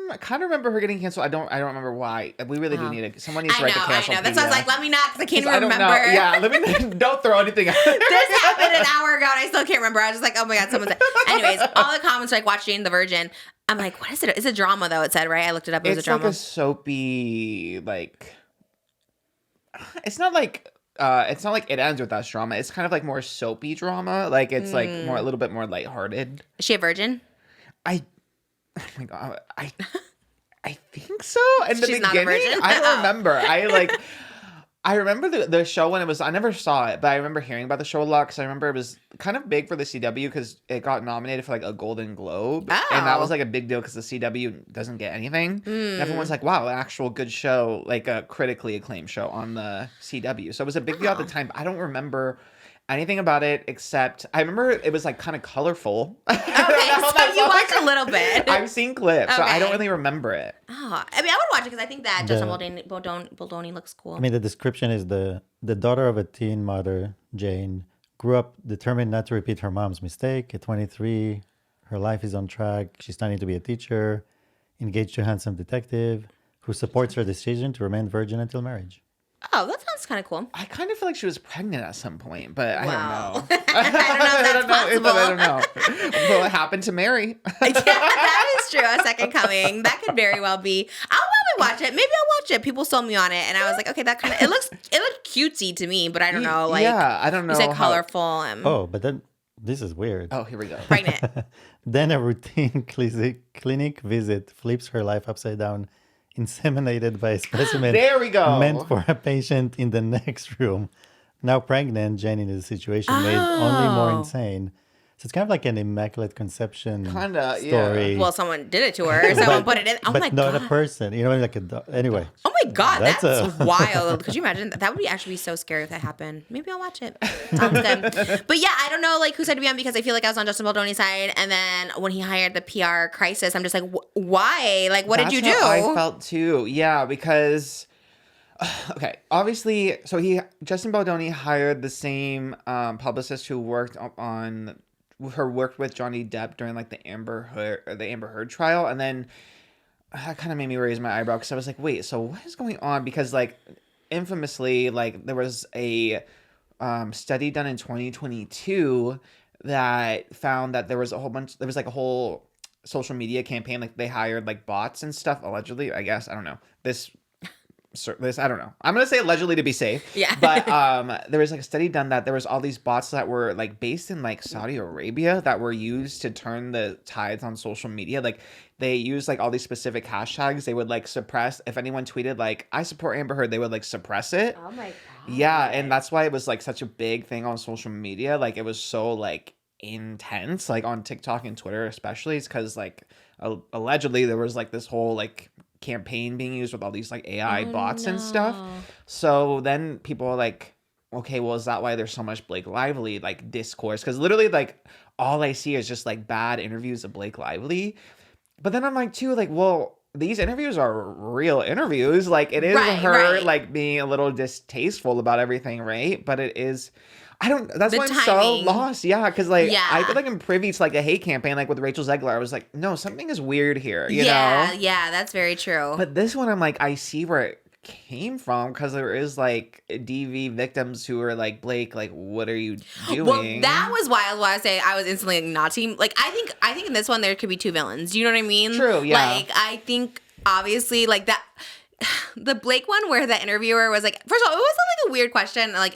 I kind of remember her getting canceled. I don't remember why. We really do need it. Someone needs to write the cancel. I know. That's why I was like, let me not, because I can't I even don't remember. know. Yeah, let me don't throw anything out. This happened an hour ago and I still can't remember. I was just like, oh my God, someone said. Anyways, all the comments are like, watch Jane the Virgin. I'm like, what is it? It's a drama though, it said, right? I looked it up. It was a drama. It's like a soapy, like, it's not like it ends with us drama. It's kind of like more soapy drama. Like it's like a little bit more lighthearted. Is she a virgin? Oh my God. I think so. In the She's not a beginning, virgin? I don't remember. I remember the show when it was. I never saw it, but I remember hearing about the show a lot because I remember it was kind of big for the CW because it got nominated for like a Golden Globe, and that was like a big deal because the CW doesn't get anything. And everyone's like, "Wow, an actual good show, like a critically acclaimed show on the CW." So it was a big deal at the time. But I don't remember anything about it except I remember it was like kind of colorful. Okay, so you watched a little bit. I've seen clips, so I Okay. don't really remember it. Oh, I mean, I would watch it because I think that Justin Baldoni looks cool. I mean, the description is the daughter of a teen mother, Jane, grew up determined not to repeat her mom's mistake. At 23, her life is on track. She's studying to be a teacher, engaged to a handsome detective who supports her decision to remain virgin until marriage. Oh, that sounds kind of cool. I kind of feel like she was pregnant at some point, but I Wow. don't know. I don't know if that's I don't know. Well, it happened to Mary. Yeah, that is true. A second coming. That could very well be. I'll probably watch it. Maybe I'll watch it. People sold me on it, and I was like, okay, that kind of it looked cutesy to me, but I don't know. Like, yeah, I don't know. You said colorful. And Oh, but then this is weird. Oh, here we go. pregnant. Then a routine clinic visit flips her life upside down, inseminated by a specimen There we go. meant for a patient in the next room. Now pregnant, Jane in the situation made only more insane. So it's kind of like an immaculate conception Kinda, yeah. story. Well, someone did it to her. Someone put it in. Oh but my not God. a person. You know, like anyway. Oh my God, That's that's a- wild. Could you imagine? That would actually be so scary if that happened. Maybe I'll watch it. Sounds good. But yeah, I don't know like whose side to be on because I feel like I was on Justin Baldoni's side, and then when he hired the PR crisis, I'm just like, why? Like, what did you do? How I felt too. Yeah, because okay, obviously, so Justin Baldoni hired the same publicist who worked with Johnny Depp during like the Amber Heard trial, and then that kind of made me raise my eyebrow because I was like, wait, so what is going on? Because like infamously, like there was a study done in 2022 that found that there was like a whole social media campaign, like they hired like bots and stuff allegedly. I guess I don't know. This this, I don't know. I'm gonna say allegedly to be safe. Yeah. But there was like a study done that there was all these bots that were like based in like Saudi Arabia that were used to turn the tides on social media. Like they used like all these specific hashtags. They would like suppress if anyone tweeted like I support Amber Heard, they would like suppress it. Oh my god. Yeah, and that's why it was like such a big thing on social media. Like it was so like intense, like on TikTok and Twitter especially. It's because like allegedly there was like this whole like campaign being used with all these like AI bots and stuff. So then people are like, okay, well, is that why there's so much Blake Lively like discourse? Because literally like all I see is just like bad interviews of Blake Lively. But then I'm like too like, well, these interviews are real interviews. Like it is her like being a little distasteful about everything, right? But it is. I don't. That's why I'm so lost. Yeah, because like I feel like I'm privy to like a hate campaign, like with Rachel Zegler. I was like, no, something is weird here. You know? Yeah, that's very true. But this one, I'm like, I see where it came from because there is like DV victims who are like, Blake, like, what are you doing? Well, that was wild. Why I say I was instantly not team. Like, I think in this one there could be two villains. You know what I mean? True. Yeah. Like, I think obviously like that. The Blake one where the interviewer was like, first of all, it was like a weird question, like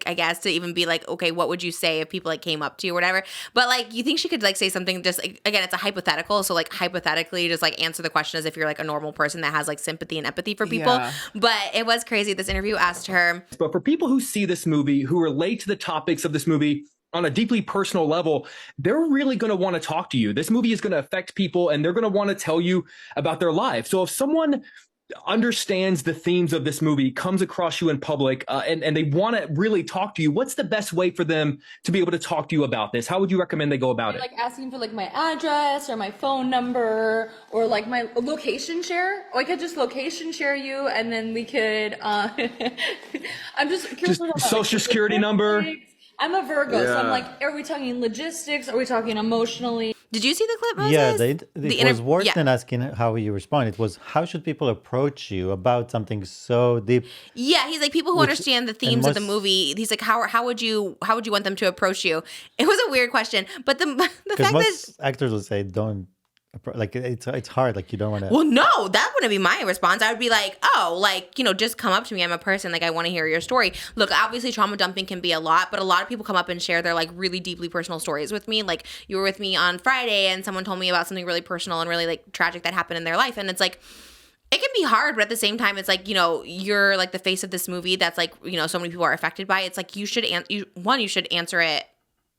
I guess to even be like, okay, what would you say if people like came up to you or whatever? But like, you think she could like say something just like, again, it's a hypothetical, so like hypothetically, just like answer the question as if you're like a normal person that has like sympathy and empathy for people. Yeah. But it was crazy. This interview asked her, but for people who see this movie, who relate to the topics of this movie on a deeply personal level, they're really going to want to talk to you. This movie is going to affect people, and they're going to want to tell you about their life. So if someone understands the themes of this movie, comes across you in public, and they want to really talk to you, what's the best way for them to be able to talk to you about this? How would you recommend they go about it? Like asking for like my address or my phone number or like my location share. Or I could just location share you, and then we could I'm just curious Just about social security number. I'm a Virgo, so I'm Yeah. like, are we talking logistics? Are we talking emotionally? did you see the clip, Moses? Yeah, it was worse than asking how you respond. It was how should people approach you about something so deep. Yeah, he's like people who understand the themes of the movie. He's like, how would you want them to approach you? It was a weird question, but the fact most that actors will say don't like it's hard, like you don't want to. well, no, that wouldn't be my response. I would be like, oh, like, you know, just come up to me. I'm a person. Like, I want to hear your story. Look, obviously trauma dumping can be a lot, but a lot of people come up and share their like really deeply personal stories with me. Like you were with me on Friday and someone told me about something really personal and really like tragic that happened in their life. And it's like, it can be hard, but at the same time, it's like, you know, you're like the face of this movie that's like, you know, so many people are affected by it. It's like you should answer it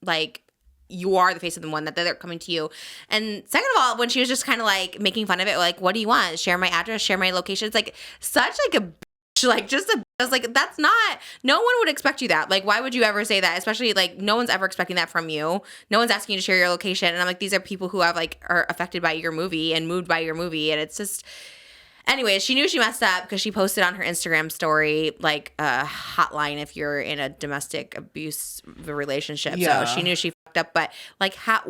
like, you are the face of the one that they're coming to you. And second of all, when she was just kind of like making fun of it, like, what do you want? Share my address, share my location. It's like such like a bitch, like just a, I was like, that's not, no one would expect you that. Like, why would you ever say that? Especially like no one's ever expecting that from you. No one's asking you to share your location. And I'm like, these are people who have like, are affected by your movie and moved by your movie. And it's just, anyways, she knew she messed up because she posted on her Instagram story like a hotline if you're in a domestic abuse relationship. Yeah. So she knew she fucked up. But like how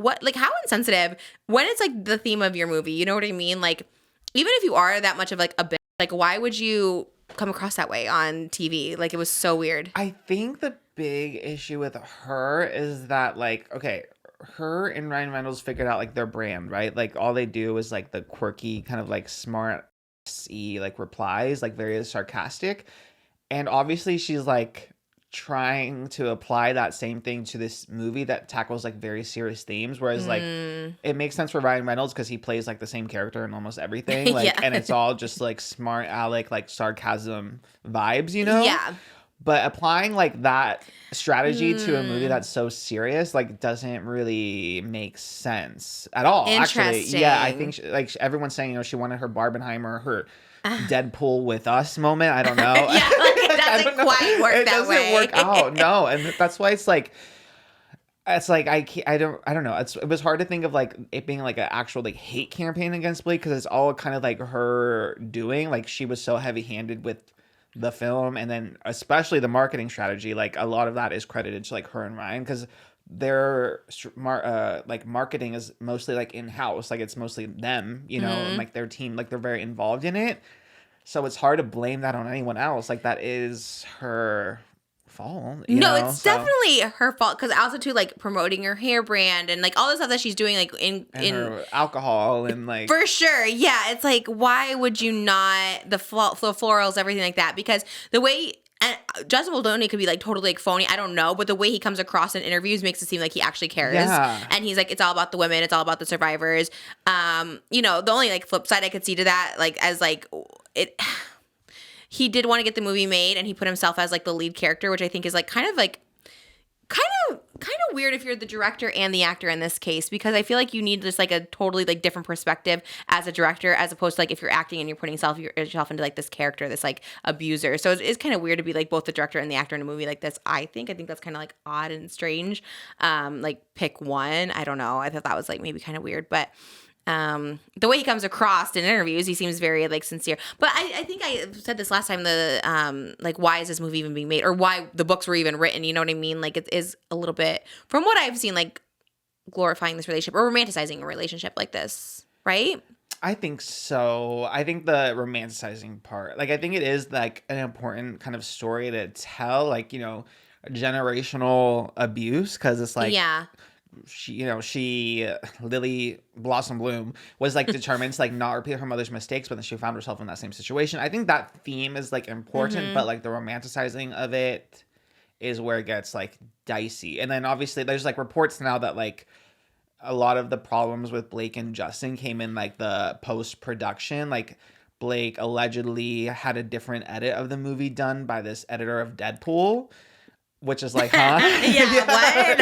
insensitive when it's like the theme of your movie. You know what I mean? Like even if you are that much of like a bitch, like why would you come across that way on TV? Like it was so weird. I think the big issue with her is that like, okay, her and Ryan Reynolds figured out like their brand, right? Like all they do is like the quirky kind of like smart like replies, like very sarcastic, and obviously she's like trying to apply that same thing to this movie that tackles like very serious themes, whereas like it makes sense for Ryan Reynolds because he plays like the same character in almost everything, like Yeah. and it's all just like smart aleck like sarcasm vibes, you know? Yeah. But applying like that strategy to a movie that's so serious like doesn't really make sense at all. Actually, yeah, I think like everyone's saying, you know, she wanted her Barbenheimer, her Deadpool with us moment. I don't know. Yeah, like it doesn't quite work it that doesn't way. work out. No, and that's why it's like I don't know. It was hard to think of like it being like an actual like hate campaign against Blake because it's all kind of like her doing. Like she was so heavy handed with the film, and then especially the marketing strategy, like a lot of that is credited to like her and Ryan because their like marketing is mostly like in-house, like it's mostly them, you know, and like their team, like they're very involved in it, so it's hard to blame that on anyone else. Like that is her fault. It's definitely her fault because also too like promoting her hair brand and like all the stuff that she's doing like in her alcohol and like for sure. Yeah, it's like why would you not the florals, everything like that? Because the way and Justin Baldoni could be like totally like phony. I don't know, but the way he comes across in interviews makes it seem like he actually cares. Yeah. And he's like, it's all about the women, it's all about the survivors. The only like flip side I could see to that, like as like it. He did want to get the movie made, and he put himself as like the lead character, which I think is like kind of weird if you're the director and the actor in this case, because I feel like you need just like a totally like different perspective as a director as opposed to like if you're acting and you're putting yourself into like this character, this like abuser. So it's kind of weird to be like both the director and the actor in a movie like this. I think that's kind of like odd and strange. Like pick one. I don't know. I thought that was like maybe kind of weird, but. The way he comes across in interviews, he seems very like sincere. But I think I said this last time, like why is this movie even being made or why the books were even written, you know what I mean? Like it is a little bit, from what I've seen, like glorifying this relationship or romanticizing a relationship like this, right? I think so. I think the romanticizing part, like I think it is like an important kind of story to tell, like, generational abuse, because it's like she Lily Blossom Bloom was like determined to like not repeat her mother's mistakes, but then she found herself in that same situation. I think that theme is like important, but like the romanticizing of it is where it gets like dicey. And then obviously there's like reports now that like a lot of the problems with Blake and Justin came in like the post-production. Like Blake allegedly had a different edit of the movie done by this editor of Deadpool, which is like, huh?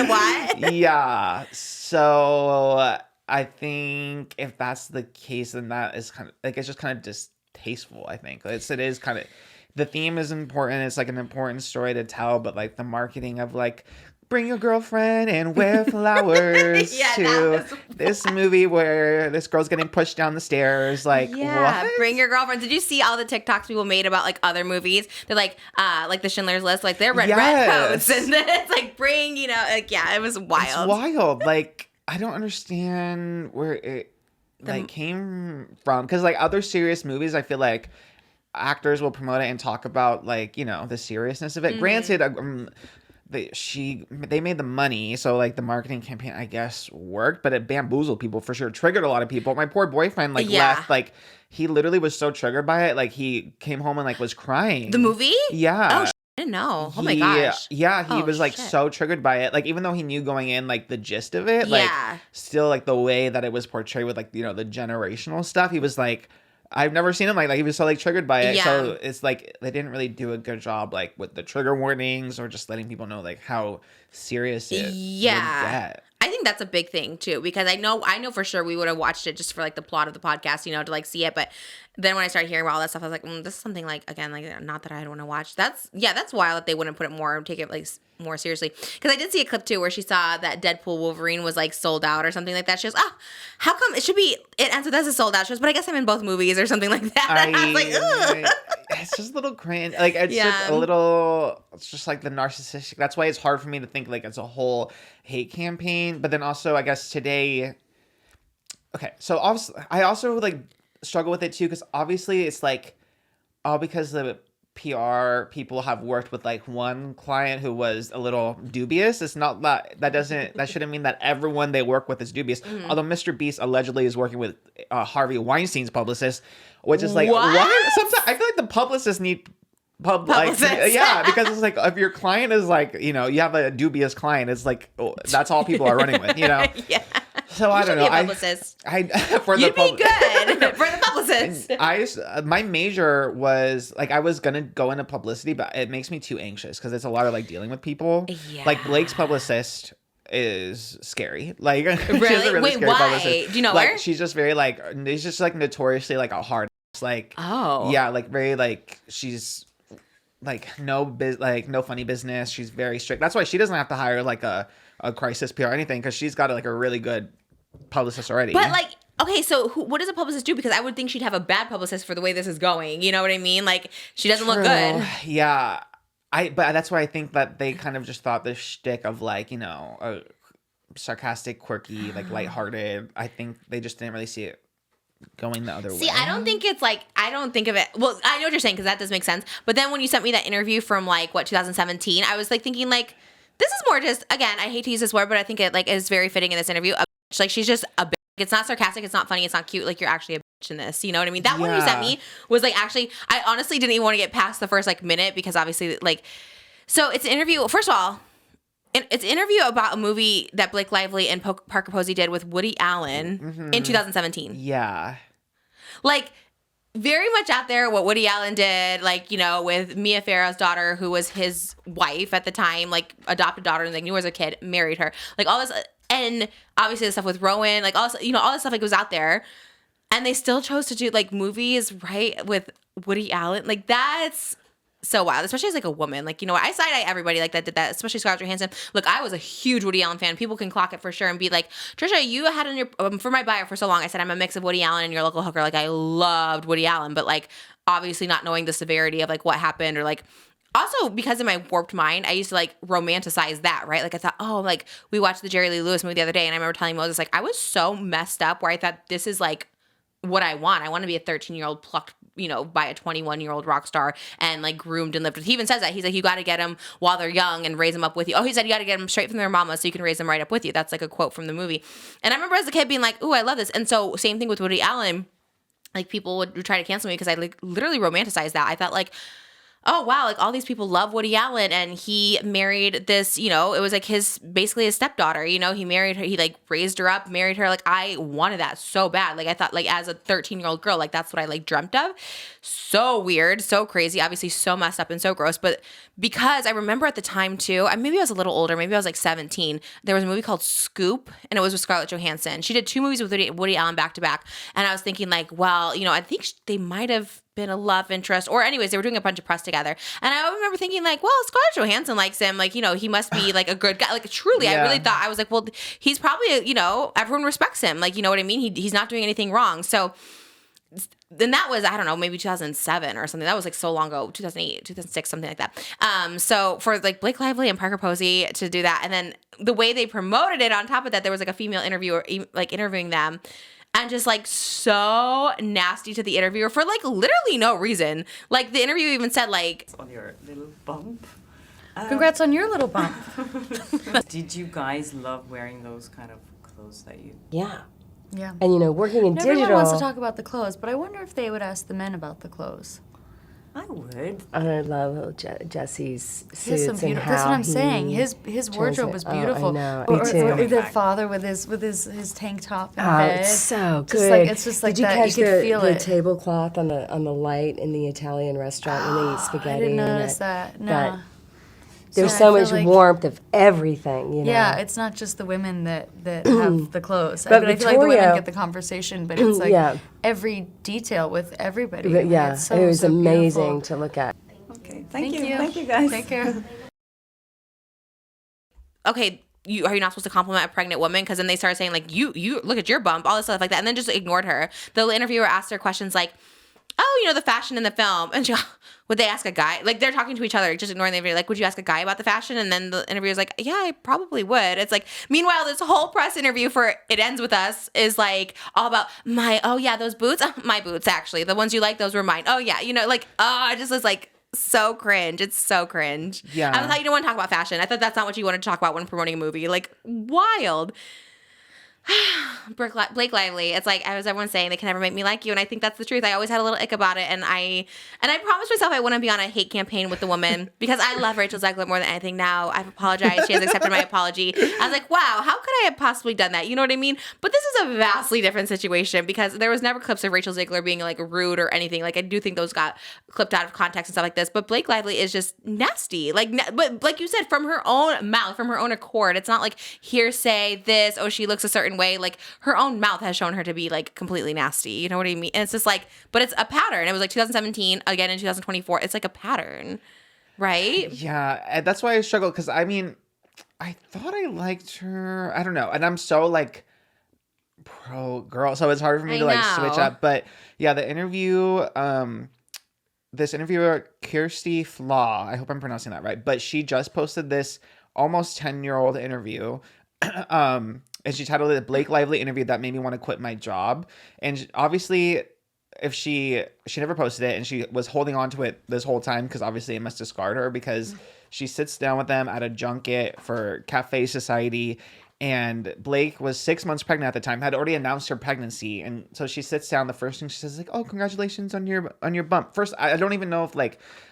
What? Yeah. So I think if that's the case, then that is kind of like, it's just kind of distasteful, I think. It is kind of, the theme is important. It's like an important story to tell, but like the marketing of like, bring your girlfriend and wear flowers to this movie where this girl's getting pushed down the stairs. Like, what? Bring your girlfriend. Did you see all the TikToks people made about like other movies? They're like the Schindler's List, like they're red coats, and then it's like bring, it was wild. It's wild. Like, I don't understand where it came from, because like other serious movies, I feel like actors will promote it and talk about like the seriousness of it. Granted. They made the money, so like the marketing campaign I guess worked, but it bamboozled people for sure, triggered a lot of people. My poor boyfriend left, like he literally was so triggered by it, like he came home and like was crying. The movie? Yeah. Oh, I didn't know. Oh my gosh. Yeah, he was like so triggered by it, like even though he knew going in like the gist of it, like still like the way that it was portrayed with like the generational stuff, he was like, I've never seen him like he was so like triggered by it. So it's like they didn't really do a good job like with the trigger warnings or just letting people know like how serious it would get. I think that's a big thing too, because I know for sure we would have watched it just for like the plot of the podcast, to like see it. But then when I started hearing about all that stuff, I was like, this is something like, again, like not that I don't want to watch. That's wild that they wouldn't put it more, take it like more seriously. Because I did see a clip too where she saw that Deadpool Wolverine was like sold out or something like that. She goes, how come it ends with as a sold out? She goes, but I guess I'm in both movies or something like that. And I was like, ugh. It's just a little cringe. Like it's just a little. It's just like the narcissistic. That's why it's hard for me to think like it's a whole hate campaign. But then also, I guess today. Okay, so obviously, I also like struggle with it too, because obviously it's like all because the PR people have worked with like one client who was a little dubious. It's not that shouldn't mean that everyone they work with is dubious. Although Mr. Beast allegedly is working with Harvey Weinstein's publicist, which is like what? Sometimes I feel like the publicists need because it's like if your client is like you have a dubious client, it's like that's all people are running with, So I don't know. Publicist. You'd be good for the publicist. My major was like I was gonna go into publicity, but it makes me too anxious because it's a lot of like dealing with people. Yeah. Like Blake's publicist is scary. Like really? She's a really scary why? publicist. Do you know like, her? She's just very like she's just like notoriously like a hard like very like she's like no funny business. She's very strict. That's why she doesn't have to hire like a crisis PR or anything, because she's got like a really good publicist already. But like, okay, so what does a publicist do? Because I would think she'd have a bad publicist for the way this is going. You know what I mean? Like she doesn't look good. Yeah, but that's why I think that they kind of just thought this shtick of like a sarcastic, quirky, like lighthearted. I think they just didn't really see it going the other way. See, I don't think it's like, I don't think of it. Well, I know what you're saying because that does make sense. But then when you sent me that interview from like, 2017, I was like thinking like, this is more just, again, I hate to use this word, but I think it like is very fitting in this interview. A bitch. Like, she's just a bitch. It's not sarcastic. It's not funny. It's not cute. Like, you're actually a bitch in this. You know what I mean? That one you sent me was like, actually, I honestly didn't even want to get past the first like minute because obviously like, so it's an interview. First of all, it's an interview about a movie that Blake Lively and Parker Posey did with Woody Allen in 2017. Yeah. Like, very much out there what Woody Allen did, like, you know, with Mia Farrow's daughter, who was his wife at the time, like, adopted daughter, and like knew her as a kid, married her. Like, all this, and obviously the stuff with Roan, like, all this, you know, all this stuff, like, was out there. And they still chose to do, like, movies, right, with Woody Allen. Like, that's so wild, especially as like a woman. Like, you know, I side-eye everybody like that did that, especially Scarlett Johansson. Look, I was a huge Woody Allen fan. People can clock it for sure and be like, Trisha, you had in your for my bio for so long, I said I'm a mix of Woody Allen and Your Local Hooker. Like, I loved Woody Allen, but like obviously not knowing the severity of like what happened, or like also because of my warped mind, I used to like romanticize that, right? Like I thought, oh, like we watched the Jerry Lee Lewis movie the other day, and I remember telling Moses, like, I was so messed up where I thought this is like what I want. I want to be a 13-year-old plucked, you know, by a 21-year-old rock star and like groomed and lived with. He even says that. He's like, you got to get them while they're young and raise them up with you. Oh, he said you got to get them straight from their mama so you can raise them right up with you. That's like a quote from the movie. And I remember as a kid being like, ooh, I love this. And so same thing with Woody Allen. Like, people would try to cancel me because I like literally romanticized that. I thought like, oh wow, like all these people love Woody Allen, and he married this, you know, it was like basically his stepdaughter, you know, he married her, he like raised her up, married her. Like, I wanted that so bad. Like, I thought like as a 13-year-old girl, like that's what I like dreamt of. So weird, so crazy, obviously so messed up and so gross. But because I remember at the time too, maybe I was a little older, maybe I was like 17, there was a movie called Scoop, and it was with Scarlett Johansson. She did 2 movies with Woody Allen back to back. And I was thinking like, well, you know, I think they might have been a love interest, or anyways, they were doing a bunch of press together. And I remember thinking like, well, Scarlett Johansson likes him, like, you know, he must be like a good guy. Like, truly, I really thought, I was like, well, he's probably, you know, everyone respects him, like, you know what I mean, he's not doing anything wrong. So then that was, I don't know, maybe 2007 or something. That was like so long ago, 2008, 2006, something like that. So for like Blake Lively and Parker Posey to do that, and then the way they promoted it on top of that, there was like a female interviewer like interviewing them, and just like so nasty to the interviewer for like literally no reason. Like, the interview even said like, on your little bump. Congrats on your little bump. Did you guys love wearing those kind of clothes that you... Yeah. Yeah. And, you know, working in digital... Everyone wants to talk about the clothes, but I wonder if they would ask the men about the clothes. I would. I love Jesse's suits and how That's what I'm saying. he His wardrobe was beautiful. Oh, I know. Or, Me too. or the father with his tank top in bed. It's so Just good. like, it's just like Did you that. catch You could feel the it. tablecloth on the light in the Italian restaurant when they eat spaghetti? I didn't and notice that. No. There's So so I feel much like- warmth of everything, you know. Yeah, it's not just the women that have the clothes. I feel like the women Victoria- get the conversation, but it's like Yeah. every detail with everybody. But yeah, It's so, it was so amazing beautiful. to look at. Okay, Thank you. Thank you, guys. Take care. okay, are you not supposed to compliment a pregnant woman? Because then they started saying like, you look at your bump, all this stuff like that, and then just ignored her. The interviewer asked her questions like, oh, you know, the fashion in the film, and she, would they ask a guy? Like, they're talking to each other, just ignoring the interview. Like, would you ask a guy about the fashion? And then the interviewer's like, yeah, I probably would. It's like, meanwhile, this whole press interview for It Ends With Us is like all about oh yeah, those boots, my boots actually, the ones you like, those were mine. Oh yeah, you know, like, it just was like so cringe. It's so cringe. Yeah. I thought you didn't want to talk about fashion. I thought that's not what you wanted to talk about when promoting a movie. Like, wild. Blake Lively, it's like, as everyone's saying, they can never make me like you, and I think that's the truth. I always had a little ick about it, and I promised myself I wouldn't be on a hate campaign with the woman because I love Rachel Zegler more than anything. Now I've apologized. She has accepted my apology. I was like, wow, how could I have possibly done that? You know what I mean? But this is a vastly different situation because there was never clips of Rachel Zegler being like rude or anything. Like, I do think those got clipped out of context and stuff like this. But Blake Lively is just nasty. Like, but like you said, from her own mouth, from her own accord. It's not like hearsay. This, oh, she looks a certain way. Like, her own mouth has shown her to be like completely nasty. You know what I mean? And it's just like, but it's a pattern. It was like 2017, again in 2024. It's like a pattern, right? Yeah, and that's why I struggle because I mean, I thought I liked her. I don't know, and I'm so like pro girl, so it's hard for me to like switch up. But yeah, the interview, this interviewer Kirsty Flaw, I hope I'm pronouncing that right, but she just posted this almost 10-year-old interview. and she titled it "Blake Lively Interview That Made Me Want to Quit My Job." And obviously, if she never posted it, and she was holding on to it this whole time because obviously it must have scarred her, because she sits down with them at a junket for Cafe Society. And Blake was 6 months pregnant at the time, had already announced her pregnancy. And so she sits down. The first thing she says is like, "Oh, congratulations on your bump." First, I don't even know if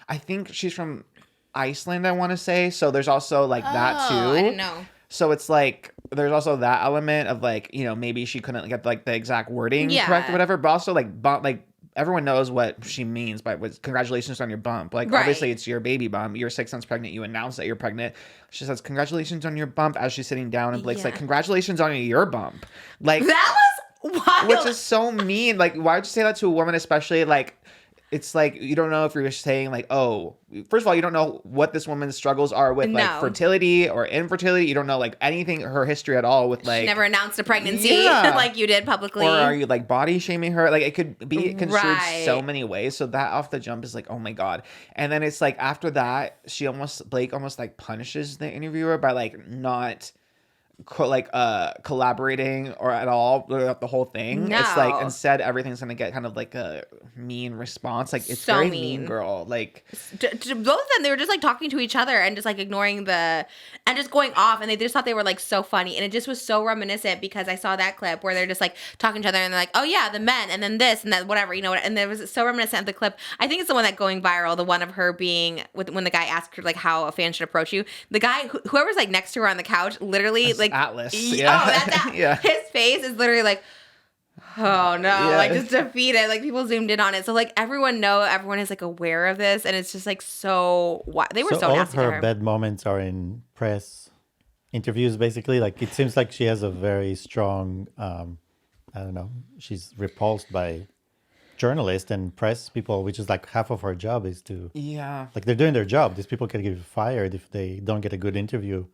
I think she's from Iceland, I want to say. So there's also that too. I didn't know. So it's there's also that element of maybe she couldn't get the exact wording correct or whatever. But also everyone knows what she means by congratulations on your bump. Obviously it's your baby bump. You're 6 months pregnant. You announce that you're pregnant. She says, "Congratulations on your bump," as she's sitting down, and Blake's like, "Congratulations on your bump." That was wild. Which is so mean. Why would you say that to a woman, especially it's you don't know if you're saying first of all, you don't know what this woman's struggles are with fertility or infertility. You don't know anything, her history at all with she never announced a pregnancy like you did publicly. Or are you body shaming her? It could be construed so many ways. So that off the jump is oh my God. And then it's after that, Blake almost punishes the interviewer by not collaborating or at all throughout the whole thing. No. It's instead everything's gonna get kind of a mean response. It's so very mean girl. To both of them, they were just talking to each other and just ignoring and just going off, and they just thought they were so funny, and it just was so reminiscent because I saw that clip where they're just talking to each other and they're "Oh yeah, the men," and then this and that, whatever, and there was so reminiscent of the clip. I think it's the one that's going viral, the one of her being when the guy asked her how a fan should approach you. The guy, whoever's next to her on the couch, literally Atlas. Yeah. Oh, that's yeah. His face is literally oh no, yeah. Just defeated. People zoomed in on it, so everyone is aware of this, and it's just so they were so all nasty of to her her. bad moments are in press interviews, basically. It seems like she has a very strong I don't know, she's repulsed by journalists and press people, which is half of her job is to they're doing their job. These people can get fired if they don't get a good interview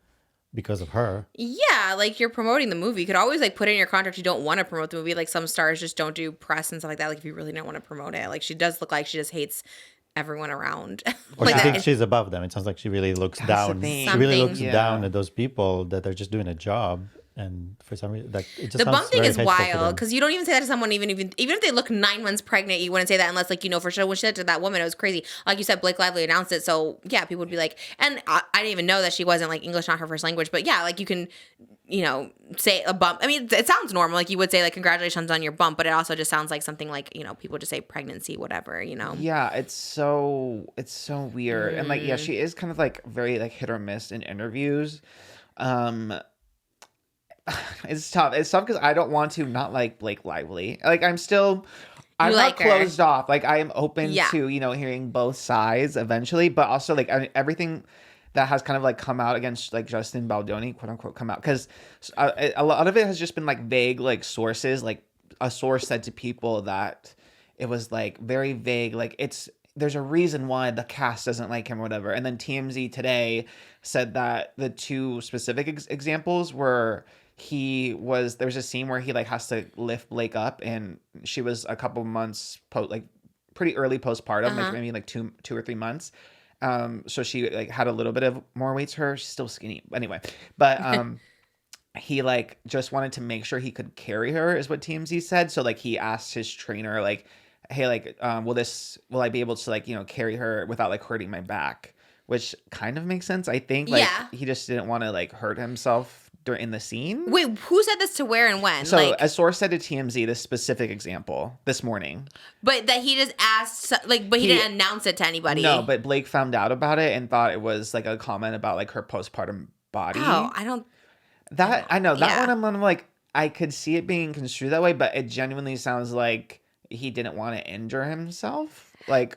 because of her. Yeah, you're promoting the movie. You could always put in your contract you don't want to promote the movie. Some stars just don't do press and stuff like that. If you really don't want to promote it. She does look like she just hates everyone around. Or she thinks she's above them. It sounds like she really looks down. She really looks down at those people that are just doing a job. And for some reason, it just the bump thing is hateful wild because you don't even say that to someone even if they look 9 months pregnant. You wouldn't say that unless for sure when she said to that woman, it was crazy. Like you said, Blake Lively announced it, so yeah, people would be and I didn't even know that she wasn't English not her first language, but yeah, you can say a bump. I mean, it sounds normal, you would say congratulations on your bump, but it also just sounds like something people just say pregnancy, whatever, Yeah, it's so weird. And she is kind of very hit or miss in interviews. It's tough because I don't want to not like Blake Lively. I'm not closed off. I am open to hearing both sides eventually, but also everything that has kind of come out against Justin Baldoni, quote unquote, come out, because a lot of it has just been vague sources. A source said to people that it was very vague, there's a reason why the cast doesn't like him or whatever. And then TMZ today said that the two specific examples were there's a scene where he has to lift Blake up, and she was a couple months pretty early postpartum, maybe 2 or 3 months. So she had a little bit of more weight to her. She's still skinny anyway, but he just wanted to make sure he could carry her, is what TMZ said. So he asked his trainer hey, will I be able to carry her without hurting my back, which kind of makes sense, I think. He just didn't want to hurt himself during the scene. Wait, who said this to where and when? So a source said to TMZ this specific example this morning. But that he just asked, but he didn't announce it to anybody. No, but Blake found out about it and thought it was a comment about her postpartum body. Oh, I know that one. I'm I could see it being construed that way, but it genuinely sounds like he didn't want to injure himself, on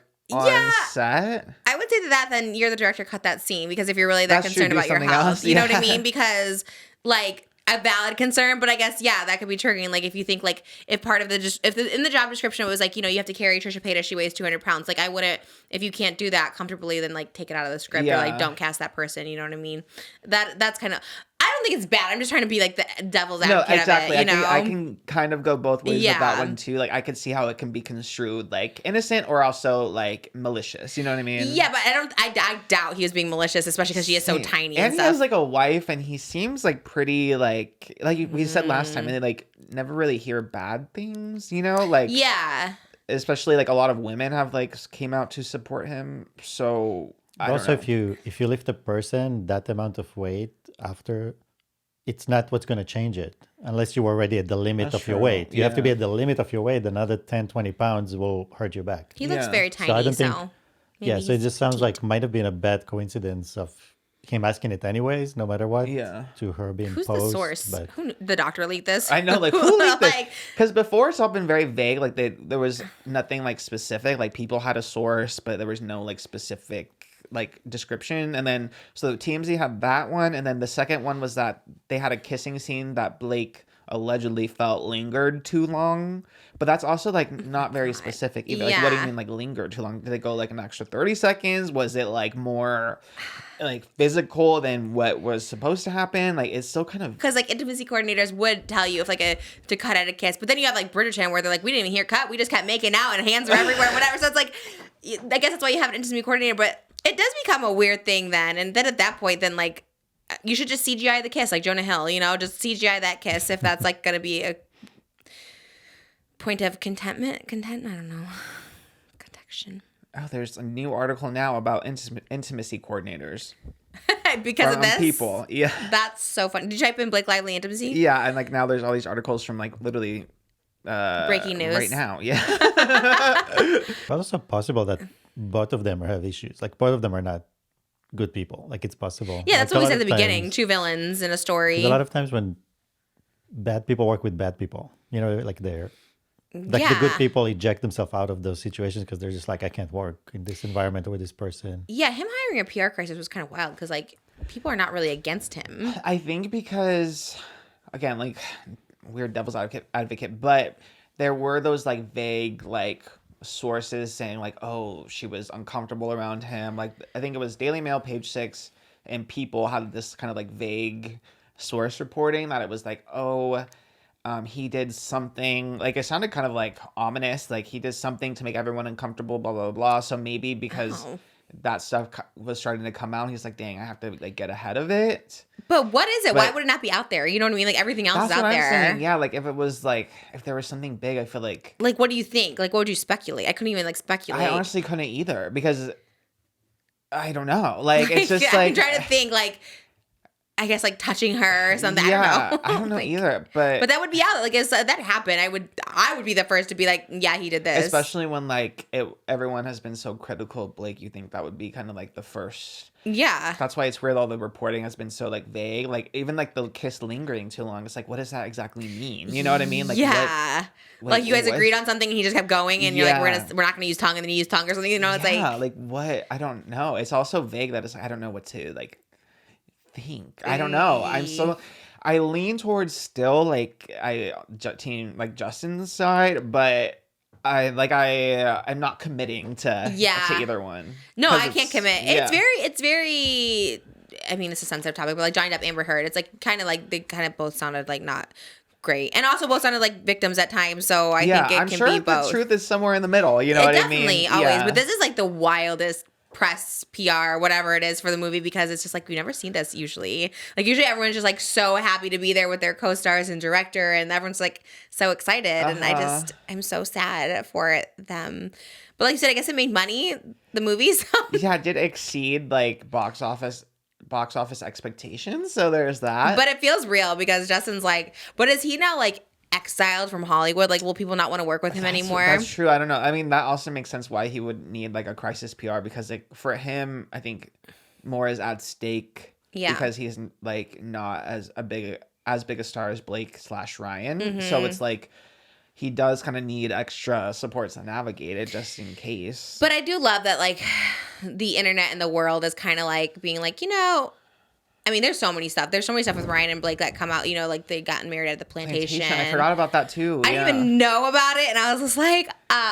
set. I would say that then you're the director, cut that scene, because if you're really that concerned about your health, you know what I mean? Because a valid concern, but I guess that could be triggering. If you think if part of in the job description it was you have to carry Trisha Paytas, she weighs 200 pounds. I wouldn't, if you can't do that comfortably, then take it out of the script or don't cast that person. You know what I mean? That's kind of, I don't think it's bad. I'm just trying to be like the devil's No, advocate exactly. of it, you know? I can kind of go both ways with that Yeah. one too. Like I could see how it can be construed like innocent or also like malicious. You know what I mean? Yeah, but I doubt he was being malicious, especially because she is so Same. tiny and and he stuff. has like a wife, and he seems like pretty like we said last time, and they like never really hear bad things. You know, like yeah. especially like a lot of women have like came out to support him. So I don't Also, know. if you lift a person that amount of weight after, it's not what's going to change it unless you're already at the limit That's of your true, weight. You have to be yeah. at the limit of your weight. Another 10, 20 pounds will hurt you back. He looks Yeah. very So I tiny, don't think- maybe Yeah, so it he's just sounds petite. like might have been a bad coincidence of him asking it anyways, no matter what. Yeah. To her being Who's posed. the source? But Who, the doctor leaked this? I know, like who leaked this? Like, Because before it's all been very vague. Like there was nothing like specific. Like people had a source, but there was no like specific like description. And then so TMZ had that one, and then the second one was that they had a kissing scene that Blake allegedly felt lingered too long. But that's also like not very specific either. Like what do you Yeah. mean like lingered too long? Did it go like an extra 30 seconds? Was it like more like physical than what was supposed to happen? Like it's still kind of because like intimacy coordinators would tell you if like to cut out a kiss, but then you have like Bridgerton where they're like, we didn't even hear cut, we just kept making out and hands were everywhere, whatever. So it's like, I guess that's why you have an intimacy coordinator, but it does become a weird thing then. And then at that point, then like you should just CGI the kiss, like Jonah Hill, you know, just CGI that kiss if that's like gonna be a point of content. I don't know, connection. oh, there's a new article now about intimacy coordinators. Because of on this, people. Yeah. That's so funny. Did you type in Blake Lively intimacy? Yeah, and like now there's all these articles from like literally Breaking news right now. Yeah. But also possible that both of them have issues. Like both of them are not good people. Like it's possible. Yeah, that's Like, what we a said lot at the of beginning. times- Two villains in a story. 'cause a lot of times when bad people work with bad people, you know, like the good people eject themselves out of those situations because they're just like, I can't work in this environment with this person. Yeah, him hiring a PR crisis was kind of wild because like people are not really against him. I think because again, like weird devil's advocate, but there were those like vague like sources saying like, oh, she was uncomfortable around him. Like I think it was Daily Mail, Page 6, and People had this kind of like vague source reporting that it was like, oh, he did something, like it sounded kind of like ominous, like he did something to make everyone uncomfortable, blah blah blah. So maybe because that stuff was starting to come out, he's like, dang, I have to like get ahead of it. But what is it? Why But- would it not be out there? You know what I mean? Like everything else That's is out what I'm there. saying. Yeah, like if it was like if there was something big, I feel like Like what do you think? Like what would you speculate? I couldn't even like speculate. I honestly couldn't either because I don't know. Like it's just I'm like trying to think like I guess like touching her or something. Yeah, I don't know. I don't know either. But But that would be out. Like if that happened, I would be the first to be like, yeah, he did this. especially when like everyone has been so critical of Blake, you think that would be kind of like the first. Yeah. That's why it's weird. All the reporting has been so like vague. Like even like the kiss lingering too long. It's like, what does that exactly mean? You know what I mean? Like yeah. what- like you guys what- agreed on something and he just kept going and you're Yeah. like, we're not gonna use tongue and then you use tongue or something. You know, it's yeah, like what? I don't know. It's also vague that it's like I don't know what to like think. I don't know. I lean towards still like team like Justin's side, but I'm not committing to either one. No, 'Cause I can't it's- commit. yeah. It's very I mean, it's a sensitive topic, but like Johnny Depp, Amber Heard, it's like kind of like they kind of both sounded like not great. And also both sounded like victims at times, so I think it I'm can sure be the both. truth is somewhere in the middle. You know what I mean? Definitely, always. Yeah. But this is like the wildest press, PR, whatever it is for the movie because it's just like we've never seen this usually. Like usually everyone's just like so happy to be there with their co-stars and director and everyone's like so excited and I'm so sad for them. But like you said, I guess it made money, the movie. So. Yeah, it did exceed like box office expectations, so there's that. But it feels real because Justin's like, but is he now like exiled from Hollywood? Like, will people not want to work with him anymore? That's true. I don't know. I mean, that also makes sense why he would need like a crisis PR because like for him, I think more is at stake. Yeah. Because he's like not as big a star as Blake / Ryan. Mm-hmm. So it's like he does kind of need extra support to navigate it just in case. But I do love that like the internet and the world is kind of like being like, you know, I mean, there's so many stuff. There's so many stuff with Ryan and Blake that come out, you know, like they gotten married at the plantation. I forgot about that too. I didn't even know about it. And I was just like,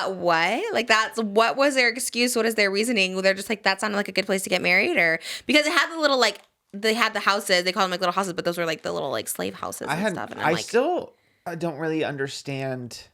what? Like what was their excuse? What is their reasoning? They're just like, that sounded like a good place to get married or because it had the little like they had the houses. They call them like little houses, but those were like the little like slave houses and stuff. And I'm like, still don't really understand.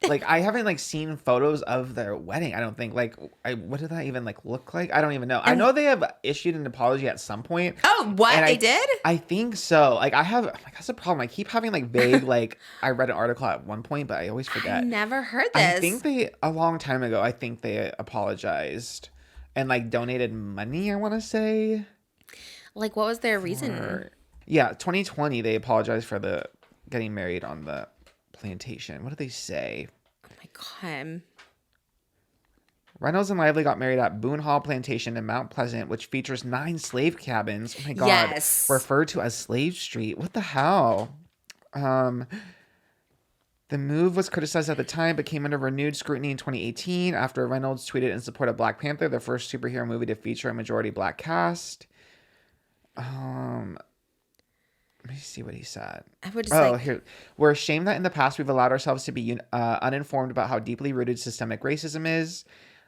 Like, I haven't like seen photos of their wedding. I don't think what did that even like look like? I don't even know. I know they have issued an apology at some point. Oh, what they did? I think so. Like, that's the problem. I keep having like vague like I read an article at one point, but I always forget. I never heard this. I think a long time ago. I think they apologized and like donated money. I want to say. Like, what was their reason? 2020 they apologized for the getting married on the plantation. What did they say? Oh my god. Reynolds and Lively got married at Boone Hall Plantation in Mount Pleasant, which features 9 slave cabins. Oh my god. Yes. Referred to as Slave Street. What the hell? The move was criticized at the time, but came under renewed scrutiny in 2018 after Reynolds tweeted in support of Black Panther, the first superhero movie to feature a majority black cast. Let me see what he said. I would just here. We're ashamed that in the past we've allowed ourselves to be uninformed about how deeply rooted systemic racism is.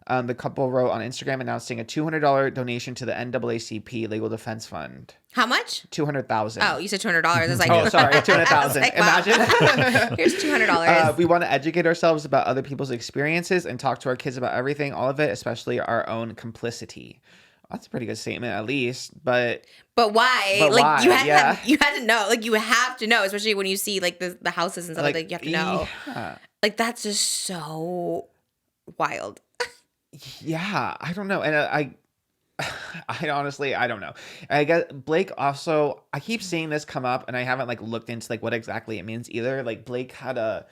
The couple wrote on Instagram announcing a $200 donation to the NAACP Legal Defense Fund. How much? $200,000. Oh, you said $200. I was like, oh, sorry, $200,000. Like, wow. Imagine. Here's $200. We want to educate ourselves about other people's experiences and talk to our kids about everything, all of it, especially our own complicity. That's a pretty good statement, at least. But why? But like why? you had to know. Like you have to know, especially when you see like the houses and stuff. Like you have to know. Yeah. Like that's just so wild. Yeah, I don't know, and I honestly I don't know. I guess Blake also. I keep seeing this come up, and I haven't like looked into like what exactly it means either. Like Blake had a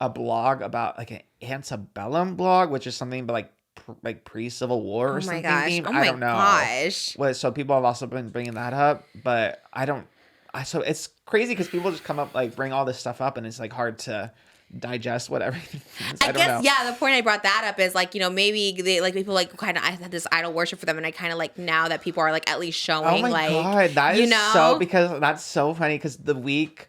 blog about like an antebellum blog, which is something but like pre-Civil War or something. Oh I don't know. Gosh. So people have also been bringing that up, but so it's crazy because people just come up like bring all this stuff up, and it's like hard to digest what everything means. I guess don't know. Yeah, the point I brought that up is like, you know, maybe they like people like kind of I had this idol worship for them, and I kind of like now that people are like at least showing God, that is so because that's so funny because the week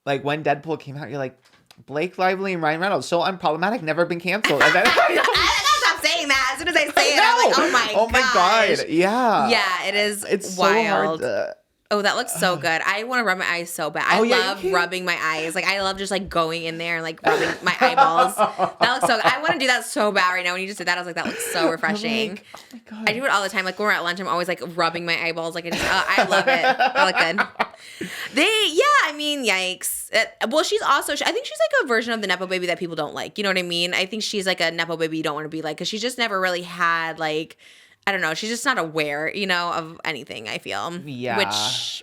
like when Deadpool came out, you're like Blake Lively and Ryan Reynolds so unproblematic, never been canceled. And then stop saying that. As soon as I say it, I'm like, oh my god. Yeah, it is. It's wild. So hard Oh, that looks so good. I want to rub my eyes so bad. I love rubbing my eyes. Like, I love just, like, going in there and, like, rubbing my eyeballs. That looks so good. I want to do that so bad right now. When you just did that, I was like, that looks so refreshing. Oh, my God. I do it all the time. Like, when we're at lunch, I'm always, like, rubbing my eyeballs. Like, I love it. I look good. I mean, yikes. Well, she's also, I think she's, like, a version of the Nepo baby that people don't like. You know what I mean? I think she's, like, a Nepo baby you don't want to be like, because she's just never really had, like, I don't know. She's just not aware, you know, of anything, I feel. Yeah. Which...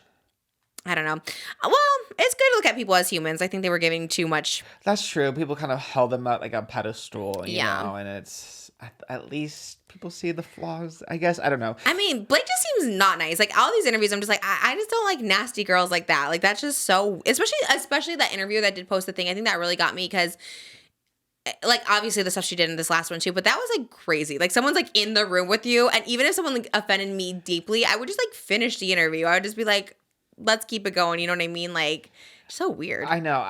I don't know. Well, it's good to look at people as humans. I think they were giving too much. That's true. People kind of held them at like a pedestal, you know, and it's at least people see the flaws, I guess. I don't know. I mean, Blake just seems not nice. Like all these interviews, I'm just like, I just don't like nasty girls like that. Like that's just so, especially that interview that did post the thing. I think that really got me because like obviously the stuff she did in this last one too, but that was like crazy. Like someone's like in the room with you, and even if someone like offended me deeply, I would just like finish the interview. I would just be like, let's keep it going. You know what I mean? Like, so weird. I know.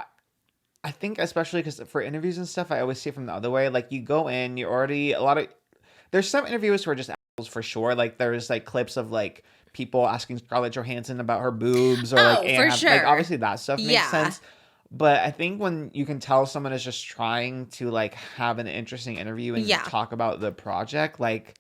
I think especially because for interviews and stuff, I always see it from the other way. Like you go in, you're already there's some interviewers who are just assholes for sure. Like there's like clips of like people asking Scarlett Johansson about her boobs or like, for sure. Like obviously that stuff makes sense. But I think when you can tell someone is just trying to like have an interesting interview and talk about the project, like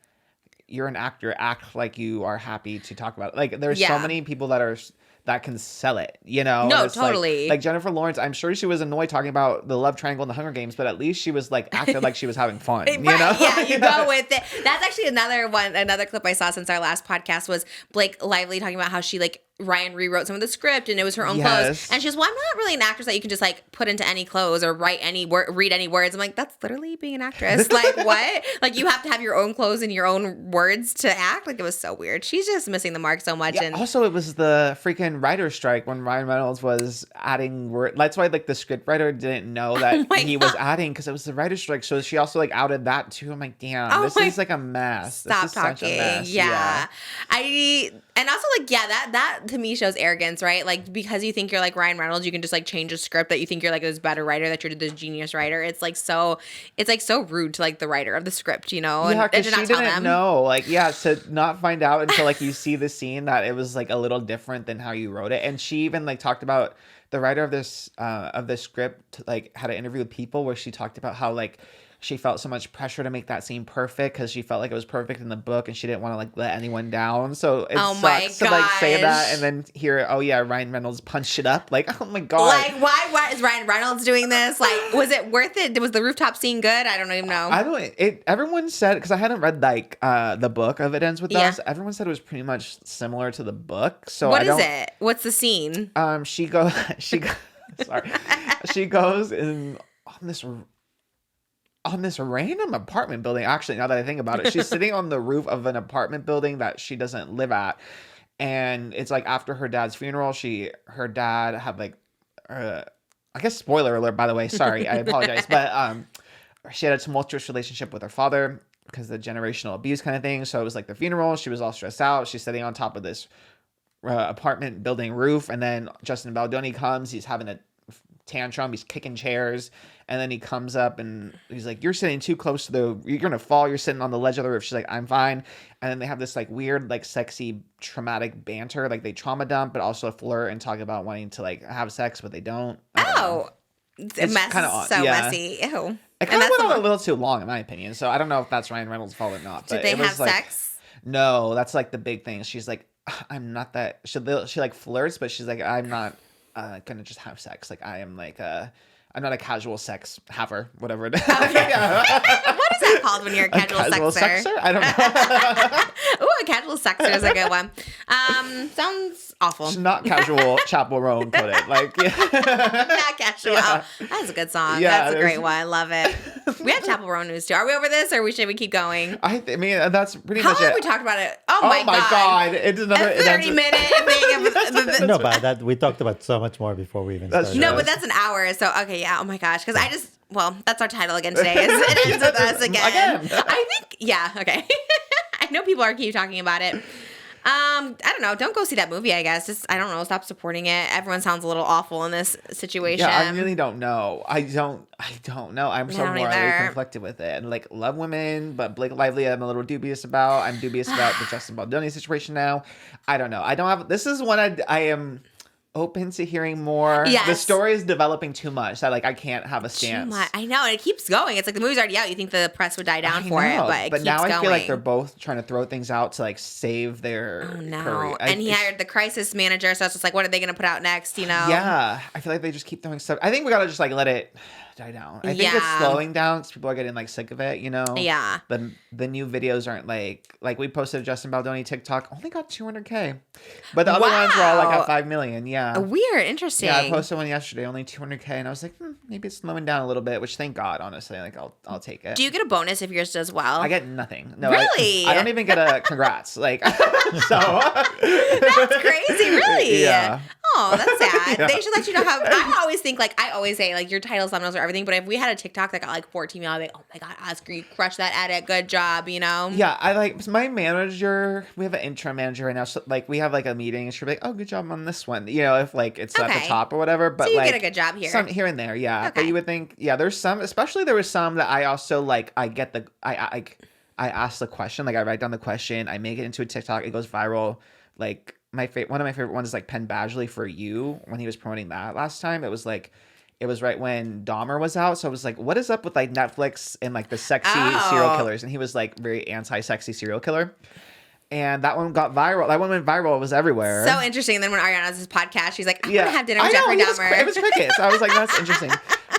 you're an actor, act like you are happy to talk about it. Like there's so many people that can sell it, you know? No, totally. Like Jennifer Lawrence, I'm sure she was annoyed talking about the love triangle in the Hunger Games, but at least she was like acted like she was having fun, you know? Yeah, you go with it. That's actually another clip I saw since our last podcast was Blake Lively talking about how she like Ryan rewrote some of the script and it was her own clothes. And she goes, well, I'm not really an actress that you can just like put into any clothes or read any words. I'm like, that's literally being an actress. Like what? Like you have to have your own clothes and your own words to act? Like it was so weird. She's just missing the mark so much. Yeah, and also it was the freaking in writer's strike when Ryan Reynolds was adding word. That's why like the scriptwriter didn't know that he was adding because it was the writer's strike. So she also like outed that too. I'm like, damn, this is like a mess. Stop this is talking. Such a mess. Yeah. And also like, yeah, that to me shows arrogance, right? Like because you think you're like Ryan Reynolds, you can just like change a script that you think you're like this better writer, that you're this genius writer. It's like so rude to like the writer of the script, you know? Yeah, and because she didn't know. Like, yeah, to not find out until like you see the scene that it was like a little different than how you wrote it. And she even like talked about the writer of this script, like had an interview with People where she talked about how like she felt so much pressure to make that scene perfect because she felt like it was perfect in the book and she didn't want to like let anyone down. So it sucks to like say that and then hear, oh yeah, Ryan Reynolds punched it up. Like, oh my God. Like, why is Ryan Reynolds doing this? Like, was it worth it? Was the rooftop scene good? I don't even know. Everyone said, because I hadn't read like the book of It Ends With Us. Everyone said it was pretty much similar to the book. So what is it? What's the scene? She goes in on this random apartment building. Actually, now that I think about it, she's sitting on the roof of an apartment building that she doesn't live at. And it's like after her dad's funeral, her dad had like, I guess spoiler alert, by the way, sorry, I apologize. But she had a tumultuous relationship with her father because of the generational abuse kind of thing. So it was like the funeral. She was all stressed out. She's sitting on top of this apartment building roof. And then Justin Baldoni comes. He's having a tantrum. He's kicking chairs. And then he comes up and he's like, you're sitting too close to you're going to fall. You're sitting on the ledge of the roof. She's like, I'm fine. And then they have this like weird, like sexy, traumatic banter. Like they trauma dump, but also flirt and talk about wanting to like have sex, but they don't. It's kind of messy. Ew. It kind of went on a little too long, in my opinion. So I don't know if that's Ryan Reynolds' fault or not. But Did they have sex? No, that's like the big thing. She's like, I'm not that. She like flirts, but she's like, I'm not gonna just have sex. Like I am like I'm not a casual sex haver, whatever it is. Okay. What is that called when you're a casual sexer? I don't know. Ooh, a casual sexer is a good one. Sounds awful. It's not casual. Chappell Roan put it. Like, yeah. Not casual. Yeah. That's a good song. Yeah, that's a great one. I love it. We have Chappell Roan news too. Are we over this, or should we keep going? I mean, that's pretty How much long it. have we talked about it? Oh my God. It's another 30-minute thing. No, but that we talked about so much more before we even started. No, but that's an hour. So okay, yeah. Oh my gosh, because that's our title again today. It ends with us again. I think, yeah. Okay. I know people keep talking about it. I don't know. Don't go see that movie, I guess. Just, I don't know. Stop supporting it. Everyone sounds a little awful in this situation. Yeah, I really don't know. I don't know. I'm so morally conflicted with it. And like, love women, but Blake Lively I'm a little dubious about. I'm dubious about the Justin Baldoni situation now. I don't know. This is one I am open to hearing more. Yes. The story is developing too much that like I can't have a stance. I know, and it keeps going. It's like the movie's already out. You think the press would die down for it, but it keeps now going. I feel like they're both trying to throw things out to like save their career. And he hired the crisis manager, so it's just like, what are they going to put out next? You know? Yeah, I feel like they just keep throwing stuff. I think we gotta just like let it die down. I think it's slowing down because people are getting like sick of it, you know? Yeah. The new videos aren't like we posted Justin Baldoni TikTok, only got 200K. But the other ones were all like at 5 million. Yeah. Weird. Interesting. Yeah, I posted one yesterday, only 200K. And I was like, maybe it's slowing down a little bit, which thank God, honestly. Like I'll take it. Do you get a bonus if yours does well? I get nothing. No, really? I don't even get a congrats. Like, so. That's crazy. Really? Yeah. Oh, that's sad. Yeah. They should let you know how. I always think, like, I always say, like, your title, thumbnails are everything. But if we had a TikTok that got like 14 million, I'd be like, oh my God, Oscar, you crushed that edit. Good job, you know? Yeah, I like my manager. We have an interim manager right now. So, like, we have like a meeting and she'll be like, oh, good job on this one. You know, if like it's at the top or whatever. But so you like, get a good job here. Some here and there, yeah. Okay. But you would think, yeah, there's some, especially there was some that I also like, I ask the question, like I write down the question, I make it into a TikTok, it goes viral. Like one of my favorite ones is like Penn Badgley for You when he was promoting that last time. It was right when Dahmer was out. So it was like, what is up with like Netflix and like the sexy serial killers? And he was like very anti-sexy serial killer. And that one got viral. That one went viral. It was everywhere. So interesting. And then when Ariana has his podcast, she's like, I'm going to have dinner with Jeffrey Dahmer. It was crickets. I was like, that's interesting.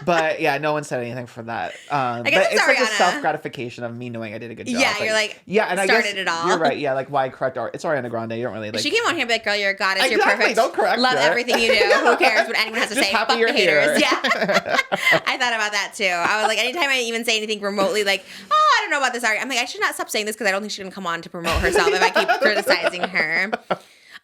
But yeah, no one said anything for that. I guess but it's Ariana. like a self-gratification of me knowing I did a good job. Yeah, you're like, and started I guess it all. You're right. Yeah, like why correct art? It's Ariana Grande. You don't really like. She came on here and be like, girl, you're a goddess. Exactly, You're perfect. Don't correct Love her. everything you do. Who cares what anyone has to Just say? happy Fuck you're the haters. here. Yeah. I thought about that too. I was like, anytime I even say anything remotely like, oh, I don't know about this art. I'm like, I should not stop saying this because I don't think she's going to come on to promote herself if I keep criticizing her.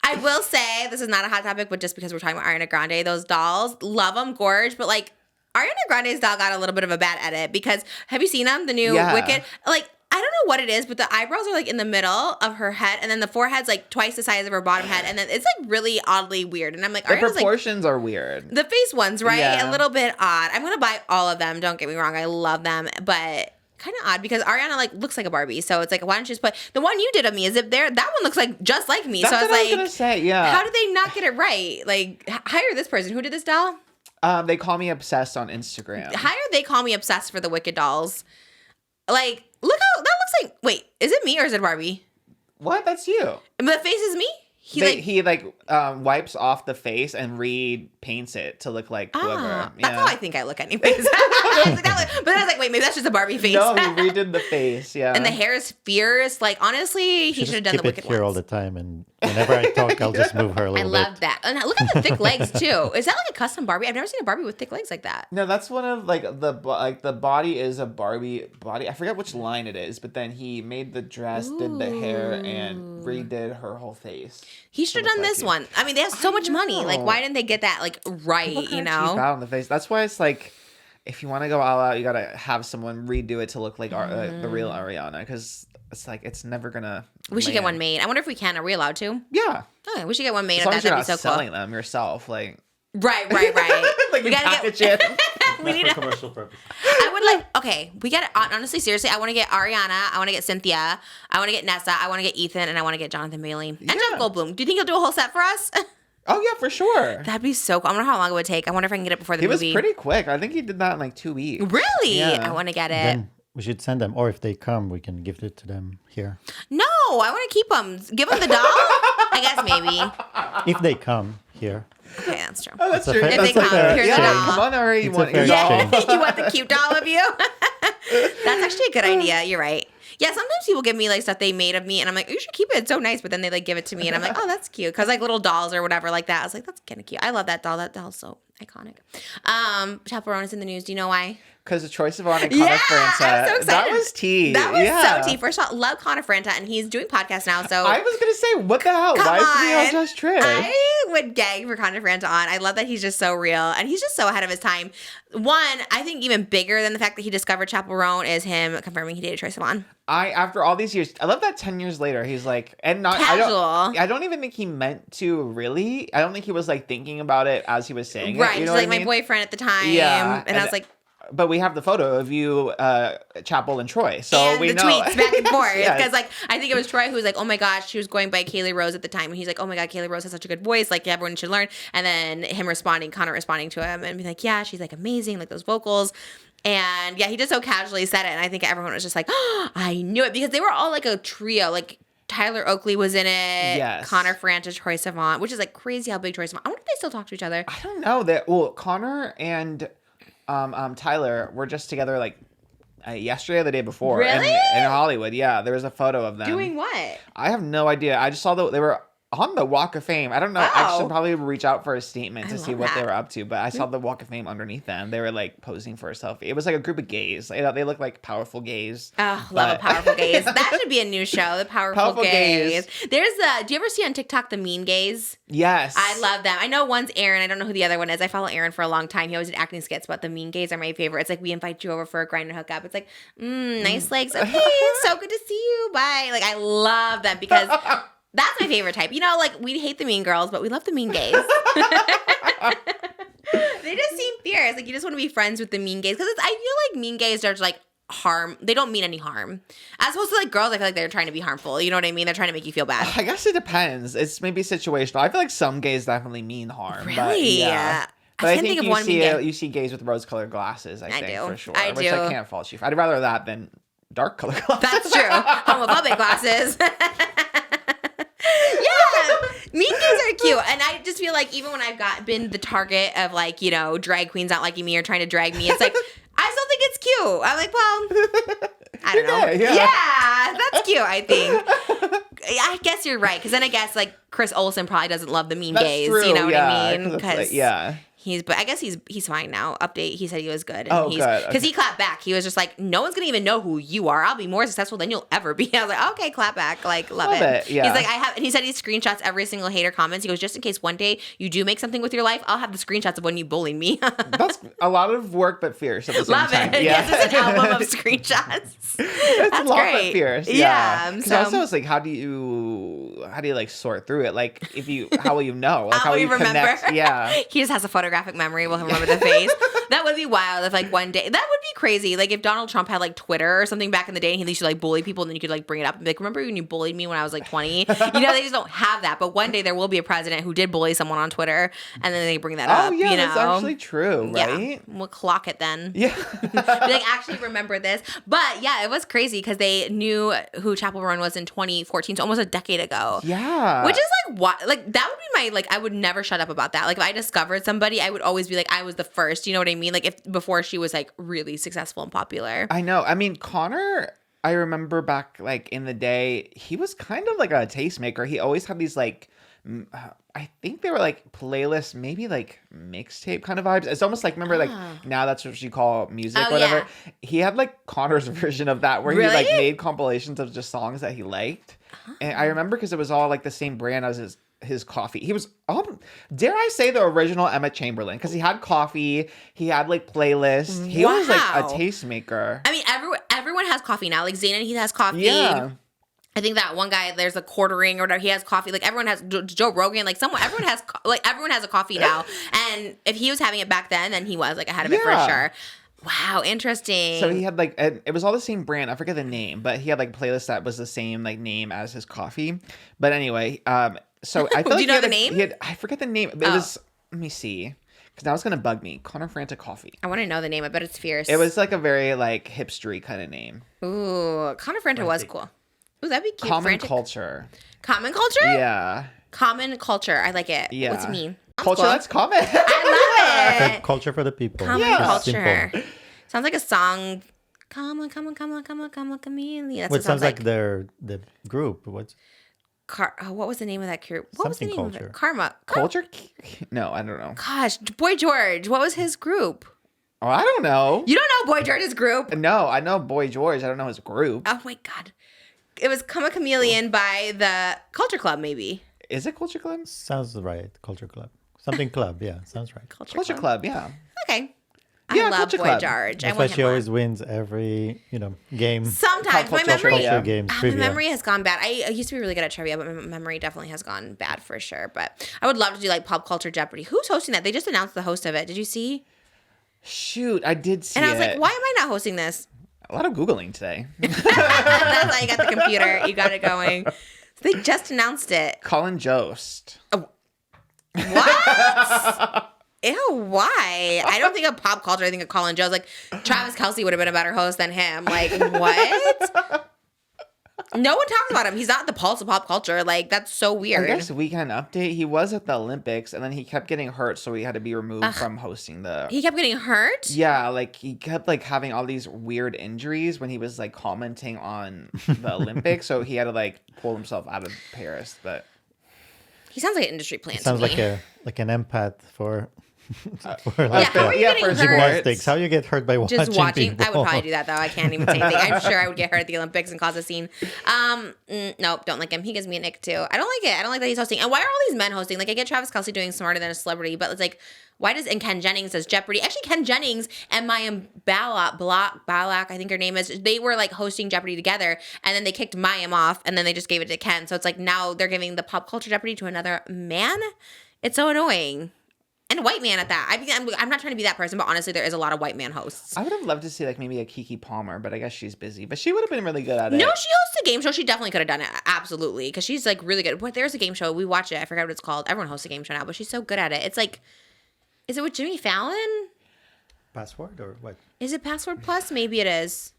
I will say this is not a hot topic, but just because we're talking about Ariana Grande, those dolls, love them, gorge, but like Ariana Grande's doll got a little bit of a bad edit because have you seen them? The new Wicked? Like, I don't know what it is, but the eyebrows are like in the middle of her head, and then the forehead's like twice the size of her bottom head, and then it's like really oddly weird. And I'm like, the proportions are weird. The face ones, right? Yeah. A little bit odd. I'm gonna buy all of them. Don't get me wrong, I love them, but kind of odd because Ariana like looks like a Barbie. So it's like, why don't you just put the one you did of me? Is it there? That one looks like just like me. That's so I was what like, I was gonna say. Yeah. How did they not get it right? Like, hire this person. Who did this doll? They call me obsessed on Instagram. Hire They Call Me Obsessed for the Wicked dolls. Like, look how that looks like. Wait, is it me or is it Barbie? What? That's you. The face is me? He wipes off the face and repaints it to look like whoever. That's how I think I look anyways. But I was like, wait, maybe that's just a Barbie face. No, he redid the face, yeah. And the hair is fierce. Like, honestly, he should have done the Wicked keep it here all ones. the time, and whenever I talk, I'll just move her a little bit. I love that. And look at the thick legs too. Is that like a custom Barbie? I've never seen a Barbie with thick legs like that. No, that's one of the body is a Barbie body. I forget which line it is, but then he made the dress, did the hair, and redid her whole face. He should have done this one. I mean, they have so much money. Like, why didn't they get that like right? You know, cheap out on the face. That's why it's like, if you want to go all out, you gotta have someone redo it to look like the real Ariana, because it's like it's never gonna. We should get one made. I wonder if we can. Are we allowed to? Yeah. Okay, we should get one made As of long that. as you're That'd not be so cool. selling them yourself, like. Right. Like we you gotta package get. it. We need a commercial purpose. I would like. Okay, we got honestly, seriously. I want to get Ariana. I want to get Cynthia. I want to get Nessa. I want to get Ethan, and I want to get Jonathan Bailey and Jeff Goldblum. Do you think he'll do a whole set for us? Oh yeah, for sure. That'd be so cool. I wonder how long it would take. I wonder if I can get it before the movie. He was pretty quick. I think he did that in like 2 weeks. Really? Yeah. I want to get it. Then we should send them, or if they come, we can gift it to them here. No, I want to keep them. Give them the doll. I guess maybe. If they come here. Okay, that's true. Oh, that's It's a true. fair- If they that's a come, fair here's the exchange. doll. Come on, Ari. You It's a want fair your doll? exchange. You want the cute doll of you? That's actually a good idea. You're right. Yeah, sometimes people give me like stuff they made of me, and I'm like, you should keep it. It's so nice. But then they like give it to me, and I'm like, oh, that's cute. Because like little dolls or whatever like that. I was like, that's kind of cute. I love that doll. That doll's so iconic. Chappell is in the news. Do you know why? Because of Troye Sivan and Yeah, Connor Franta. I'm so excited. That was tea. That was yeah. so tea. First of all, love Connor Franta, and he's doing podcasts now. So I was gonna say, what the hell? Come Why is he on. on Just Trish? I would gag for Connor Franta on. I love that he's just so real, and he's just so ahead of his time. One, I think even bigger than the fact that he discovered Chappell Roan is him confirming he dated Troye Sivan. After all these years, I love that 10 years later, he's like, and not Casual. I don't even think he meant to really. I don't think he was like thinking about it as he was saying Right, it. You know he's what like I my mean? boyfriend at the time. Yeah, and I was like, but we have the photo of you, Chappell and Troye, so and we the know. tweets back and forth. Yes. Because like I think it was Troye who was like, oh my gosh, she was going by Kylie Rose at the time, and he's like, oh my god, Kylie Rose has such a good voice, like everyone should learn. And then Connor responding to him and being like, yeah, she's like amazing, like those vocals. And yeah, he just so casually said it, and I think everyone was just like, oh, I knew it, because they were all like a trio, like Tyler Oakley was in it, Yes. Connor Franta, Troye Sivan, which is like crazy how big Troye Sivan. I wonder if they still talk to each other. I don't know that. Well, Connor and Tyler were just together like yesterday or the day before. Really? In Hollywood, yeah. There was a photo of them. Doing what? I have no idea. I just saw they were on the Walk of Fame. I don't know. I Oh. should probably reach out for a statement to I see love what they that. were up to. But I saw the Walk of Fame underneath them. They were like posing for a selfie. It was like a group of gays. They look like powerful gays. Oh, love a But- powerful gays. That should be a new show, the powerful gays. There's do you ever see on TikTok the mean gays? Yes. I love them. I know one's Aaron. I don't know who the other one is. I follow Aaron for a long time. He always did acting skits, but the mean gays are my favorite. It's like, we invite you over for a grind and hookup. It's like, nice legs. Okay, so good to see you. Bye. Like, I love them because that's my favorite type. You know, like, we hate the mean girls, but we love the mean gays. They just seem fierce. Like, you just want to be friends with the mean gays. Because I feel like mean gays are like harm. They don't mean any harm. As opposed to like girls, I feel like they're trying to be harmful. You know what I mean? They're trying to make you feel bad. I guess it depends. It's maybe situational. I feel like some gays definitely mean harm. But Really? yeah. But I can't think of one mean gay. You see gays with rose-colored glasses, I think, do. for sure. I Which do. I can't fault you for. I'd rather that than dark-colored glasses. That's true. Homophobic glasses. Yeah, mean gays are cute, and I just feel like even when I've been the target of like, you know, drag queens not liking me or trying to drag me, it's like I still think it's cute. I'm like, well, I don't know. Yeah, that's cute. I think. I guess you're right, because then I guess like Chris Olsen probably doesn't love the mean That's gays. true, You know what yeah, I mean? 'cause it's like, yeah. But I guess he's fine now. Update. He said he was good. Oh, good. Because he clapped back. He was just like, no one's gonna even know who you are. I'll be more successful than you'll ever be. I was like, okay, clap back. Like, love it. Yeah. He's like, and he said he screenshots every single hater comments. He goes, just in case one day you do make something with your life, I'll have the screenshots of when you bullied me. That's a lot of work, but fierce at the same Love time. it. Yeah. Yes, it's an album of screenshots. It's That's a lot, great. but fierce. Yeah. Because So, also it's like, how do you like sort through it? Like, how will you know? Like, how will you remember? connect? Yeah. He just has a photographic memory. Will remember the face. That would be wild if like one day, that would be crazy. Like if Donald Trump had like Twitter or something back in the day and he used to like bully people and then you could like bring it up and be like, remember when you bullied me when I was like 20? You know, they just don't have that. But one day there will be a president who did bully someone on Twitter and then they bring that up. Oh, yeah, you know? that's actually true, right? Yeah. We'll clock it then. Yeah. Be like, actually remember this. But yeah, it was crazy because they knew who Chappell Roan was in 2014, so almost a decade ago. Yeah. Which is like, what? Like, that would be my, like, I would never shut up about that. Like, if I discovered somebody, I would always be like, I was the first. You know what I mean? Like, if before she was like really successful and popular. I know. I mean, Connor, I remember back like in the day, he was kind of like a tastemaker. He always had these like, I think they were like playlists, maybe like mixtape kind of vibes. It's almost like, remember, like now that's what you call music, Oh, whatever. yeah. He had like Connor's version of that where Really? he like made compilations of just songs that he liked. And I remember because it was all like the same brand as his coffee. He was, dare I say, the original Emma Chamberlain, because he had coffee, he had like playlists. He was like a Wow. tastemaker. I mean, everyone has coffee now. Like, Zayn, he has coffee. Yeah. I think that one guy, there's a quartering or whatever, he has coffee. Like, everyone has, Joe Rogan, like, everyone has a coffee now. And if he was having it back then he was, like, ahead of it for Yeah. sure. Wow, interesting. So he had like, it was all the same brand. I forget the name, but he had like playlists that was the same like name as his coffee. But anyway, so I feel Do like you know he had the a- name? he had- I forget the name. It was, let me see, because now it's gonna bug me. Connor Franta Coffee. I want to know the name. I bet it's fierce. It was like a very like hipstery kind of name. Ooh, Connor Franta was cool. Ooh, that'd be cute. Common Franta- culture. Common culture? Yeah. Common culture. I like it. Yeah. What's it mean? Sounds Culture cool. that's common. I love it. Culture for the people. Common Yeah. culture. Simple. Sounds like a song. Come on, chameleon. That's What what it sounds like the group? What's what was the name of that group? What was the Something name of culture. it? Karma. Culture? No, I don't know. Gosh, Boy George. What was his group? Oh, I don't know. You don't know Boy George's group? No, I know Boy George. I don't know his group. Oh my God. It was Come a Chameleon by the Culture Club, maybe. Is it Culture Club? sounds right? Culture club, something club. Yeah, sounds right. Culture Club, yeah. Okay. Yeah, I love Culture Boy Club. George. That's I why want she him always on. wins every game. Sometimes my Culture memory, trivia. Culture game my trivia. memory has gone bad. I used to be really good at trivia, but my memory definitely has gone bad for sure. But I would love to do like pop culture Jeopardy. Who's hosting that? They just announced the host of it. Did you see? Shoot, I did see And I was it. like, why am I not hosting this? A lot of Googling today. That's how you got the computer. You got it going. So they just announced it. Colin Jost. What? Ew, why? I don't think of pop culture. I think of Colin Jost. Like, Travis Kelce would have been a better host than him. Like, what? No one talks about him. He's not the pulse of pop culture. Like, that's so weird. I guess weekend update. He was at the Olympics and then he kept getting hurt, so he had to be removed from hosting the. He kept getting hurt? Yeah, like he kept like having all these weird injuries when he was like commenting on the Olympics, so he had to like pull himself out of Paris. But He sounds like an industry plant Sounds to me. like an empath for. Yeah, how are you getting for hurt? gymnastics. How you get hurt by watching Just watching. people. I would probably do that though. I can't even say anything. I'm sure I would get hurt at the Olympics and cause a scene. Nope, don't like him. He gives me an ick too. I don't like it. I don't like that he's hosting. And why are all these men hosting? Like, I get Travis Kelce doing Smarter Than a Celebrity, but it's like, why does, and Ken Jennings does Jeopardy. Actually, Ken Jennings and Mayim Balak, I think her name is, they were like hosting Jeopardy together, and then they kicked Mayim off, and then they just gave it to Ken. So it's like now they're giving the pop culture Jeopardy to another man. It's so annoying. And a white man at that. I mean, I'm not trying to be that person, but honestly, there is a lot of white man hosts. I would have loved to see like maybe a Keke Palmer, but I guess she's busy. But she would have been really good at it. No, she hosts a game show. She definitely could have done it. Absolutely. Because she's like really good. But there's a game show. We watch it. I forgot what it's called. Everyone hosts a game show now, but she's so good at it. It's like, is it with Jimmy Fallon? Password or what? Is it Password Plus? Maybe it is.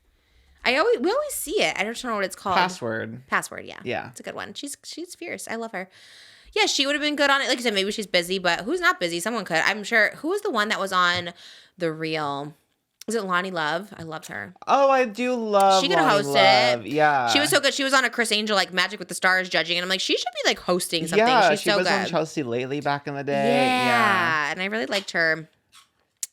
We always see it. I don't know what it's called. Password. Yeah. Yeah. It's a good one. She's fierce. I love her. Yeah, she would have been good on it. Like I said, maybe she's busy, but who's not busy? Someone could. I'm sure. Who was the one that was on The Real? Is it Lonnie Love? I loved her. Oh, I do love. She could have Lonnie hosted Love. Yeah, she was so good. She was on a Chris Angel like Magic with the Stars judging, and I'm like, she should be like hosting something. Yeah, She's she so was good. on Chelsea Lately back in the day. Yeah, and I really liked her.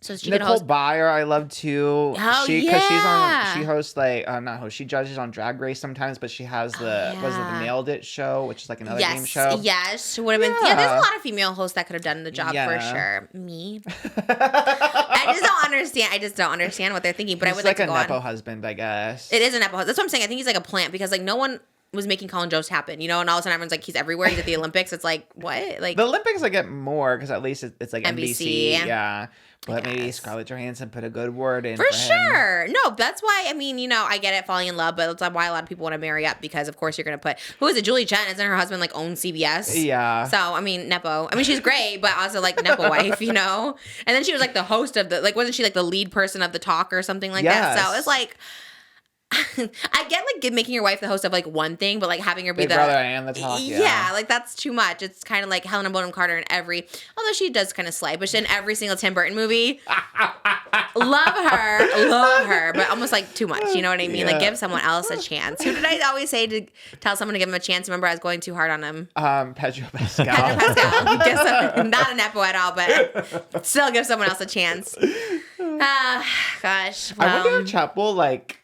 So she Nicole could host. Byer, I love too. Oh, She hosts like not host. She judges on Drag Race sometimes, but she has the was it the Nailed It show, which is like another game show. Yes, would have been. Yeah, there's a lot of female hosts that could have done the job for sure. Me, I just don't understand what they're thinking. But He's I would like like to a go nepo on. husband, I guess. It is a nepo. That's what I'm saying. I think he's like a plant because like no one was making Colin Jost happen, and all of a sudden everyone's like, he's everywhere. He's at the Olympics. It's like what? Like the Olympics, I get more because at least it's like NBC. NBC. Yeah. But maybe Scarlett Johansson put a good word in For him. sure. No, that's why, I mean, I get it, falling in love, but that's why a lot of people want to marry up because, of course, you're going to put, who is it, Julie Chen? Isn't her husband, like, own CBS? Yeah. So, I mean, Nepo. I mean, she's great, but also, like, Nepo wife, And then she was, like, the host of wasn't she, like, the lead person of the talk or something like that? So, it's like, I get like making your wife the host of like one thing, but like having her be Big the Brother and the talk. Yeah, like that's too much. It's kind of like Helena Bonham Carter in although she does kind of slay, but in every single Tim Burton movie. love her, but almost like too much. You know what I mean? Yeah. Like give someone else a chance. Who did I always say to tell someone to give him a chance? Remember, I was going too hard on him. Pedro Pascal. Not a nepo at all, but still give someone else a chance. Gosh. I wonder if Chappell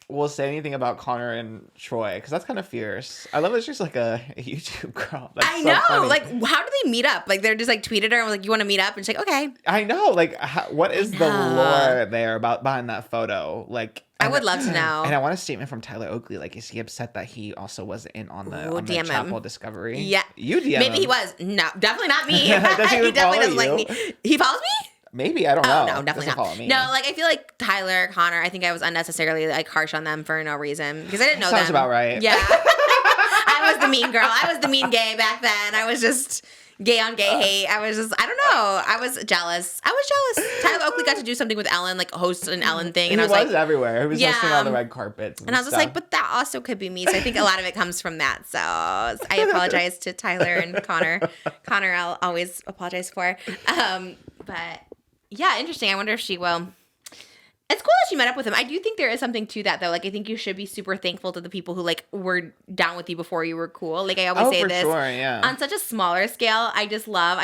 will say anything about Connor and Troye because that's kind of fierce. I love that she's like a YouTube girl. That's I so know. funny. Like, how do they meet up? Like, they're just like tweeted her and was like, "You want to meet up?" And she's like, "Okay." I know. Like, what is the lore there behind that photo? Like, I would love to know. And I want a statement from Tyler Oakley. Like, is he upset that he also was in on the Chappell Discovery? Yeah, you DM Maybe him. he was. No, definitely not me. Does he He definitely doesn't follow like you? me. He follows me. Maybe, I don't know. Oh, no, definitely Doesn't not. follow me. No, like I feel like Tyler, Connor, I think I was unnecessarily like harsh on them for no reason because I didn't know Sounds them. about right. Yeah. I was the mean girl. I was the mean gay back then. I was just gay on gay hate. I was just, I don't know. I was jealous. Tyler Oakley got to do something with Ellen, like host an Ellen thing. And He I was like, everywhere. He was hosting on the red carpets. And I was just like, but that also could be me. So I think a lot of it comes from that. So I apologize to Tyler and Connor. Connor, I'll always apologize for. But yeah, interesting. I wonder if she will. It's cool that she met up with him. I do think there is something to that, though. Like, I think you should be super thankful to the people who, like, were down with you before you were cool. Like, I always say this. Sure, yeah. On such a smaller scale, I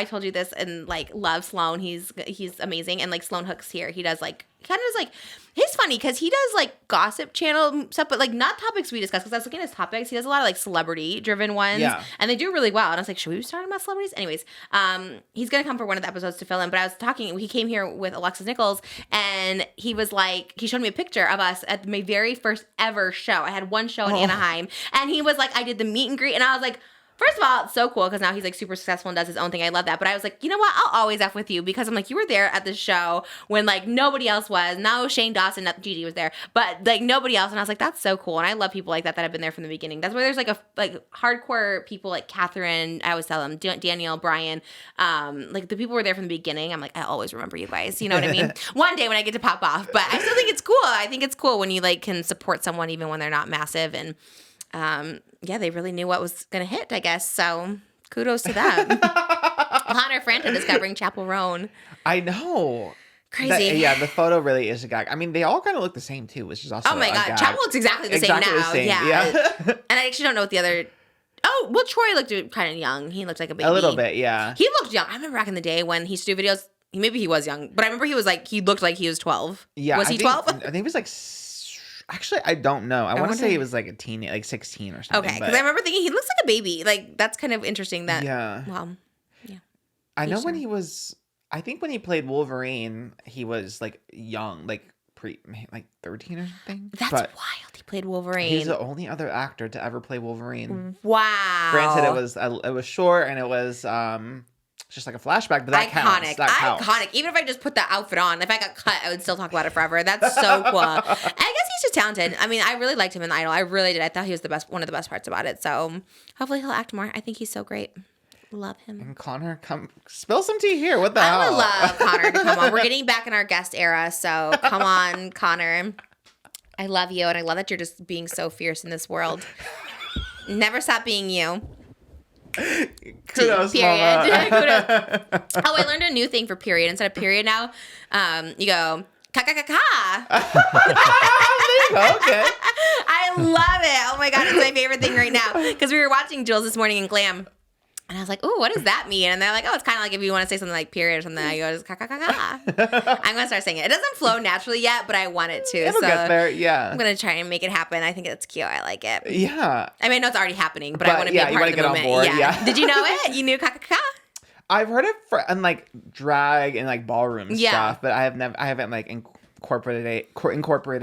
told you this, and, like, love Sloan. He's amazing. And, like, Sloan Hook's here. He does, like, kind of just, like, he's funny because he does, like, gossip channel stuff, but, like, not topics we discuss. Because I was looking at his topics. He does a lot of, like, celebrity-driven ones. Yeah. And they do really well. And I was like, should we be talking about celebrities? Anyways, he's going to come for one of the episodes to fill in. But I was talking, he came here with Alexis Nichols, and he was like, he showed me a picture of us at my very first ever show. I had one show in Anaheim. And he was like, I did the meet and greet. And I was like, first of all, it's so cool because now he's like super successful and does his own thing. I love that. But I was like, you know what? I'll always F with you because I'm like, you were there at the show when like nobody else was. Now Shane Dawson, not Gigi was there, but like nobody else. And I was like, that's so cool. And I love people like that have been there from the beginning. That's where there's like hardcore people like Catherine. I always tell them Daniel, Brian, like the people who were there from the beginning. I'm like, I always remember you guys. You know what I mean? One day when I get to pop off, but I still think it's cool. I think it's cool when you like can support someone even when they're not massive and. Yeah, they really knew what was going to hit, I guess. So kudos to them. Connor Franta discovering Chappell Roan. I know. Crazy. The photo really is a gag. I mean, they all kind of look the same, too, which is also oh, my God. gag. Chappell looks exactly the same now. Yeah. And I actually don't know what the other... Oh, well, Troye looked kind of young. He looked like a baby. A little bit, yeah. He looked young. I remember back in the day when he used to do videos. Maybe he was young, but I remember he looked like he was 12. Yeah. Was he 12? I think he was like... Actually, I don't know. I want to say he was like a teen, like 16 or something. Okay, because I remember thinking he looks like a baby. Like, that's kind of interesting that... Yeah. Well, yeah. I know when he was... I think when he played Wolverine, he was like young, like 13 or something. That's wild. He played Wolverine. He's the only other actor to ever play Wolverine. Wow. Granted, it was short and it was just like a flashback, but that counts. That counts. Iconic. Even if I just put that outfit on, if I got cut, I would still talk about it forever. That's so cool. I guess he's just talented. I mean, I really liked him in Idol. I really did. I thought he was one of the best parts about it. So hopefully he'll act more. I think he's so great. Love him. And Connor, come spill some tea here. What the hell? I would love Connor to come on. We're getting back in our guest era, so come on, Connor. I love you, and I love that you're just being so fierce in this world. Never stop being you. Kudos, period. Mama. Kudos. Oh, I learned a new thing for period. Instead of period now, you go ka-ka-ka-ka. Okay. I love it. Oh my God, it's my favorite thing right now. Because we were watching Jules this morning in Glam. And I was like, "Ooh, what does that mean?" And they're like, "Oh, it's kind of like if you want to say something like period or something." I go, "Ka ka ka ka." I'm gonna start saying it. It doesn't flow naturally yet, but I want it to. It'll so get there, yeah. I'm gonna try and make it happen. I think it's cute. I like it. Yeah. I mean, I know it's already happening, but I want to be a part of the moment. On board, yeah. Did you know it? You knew ka ka ka? I've heard it in like drag and like ballroom stuff, but I haven't like incorporated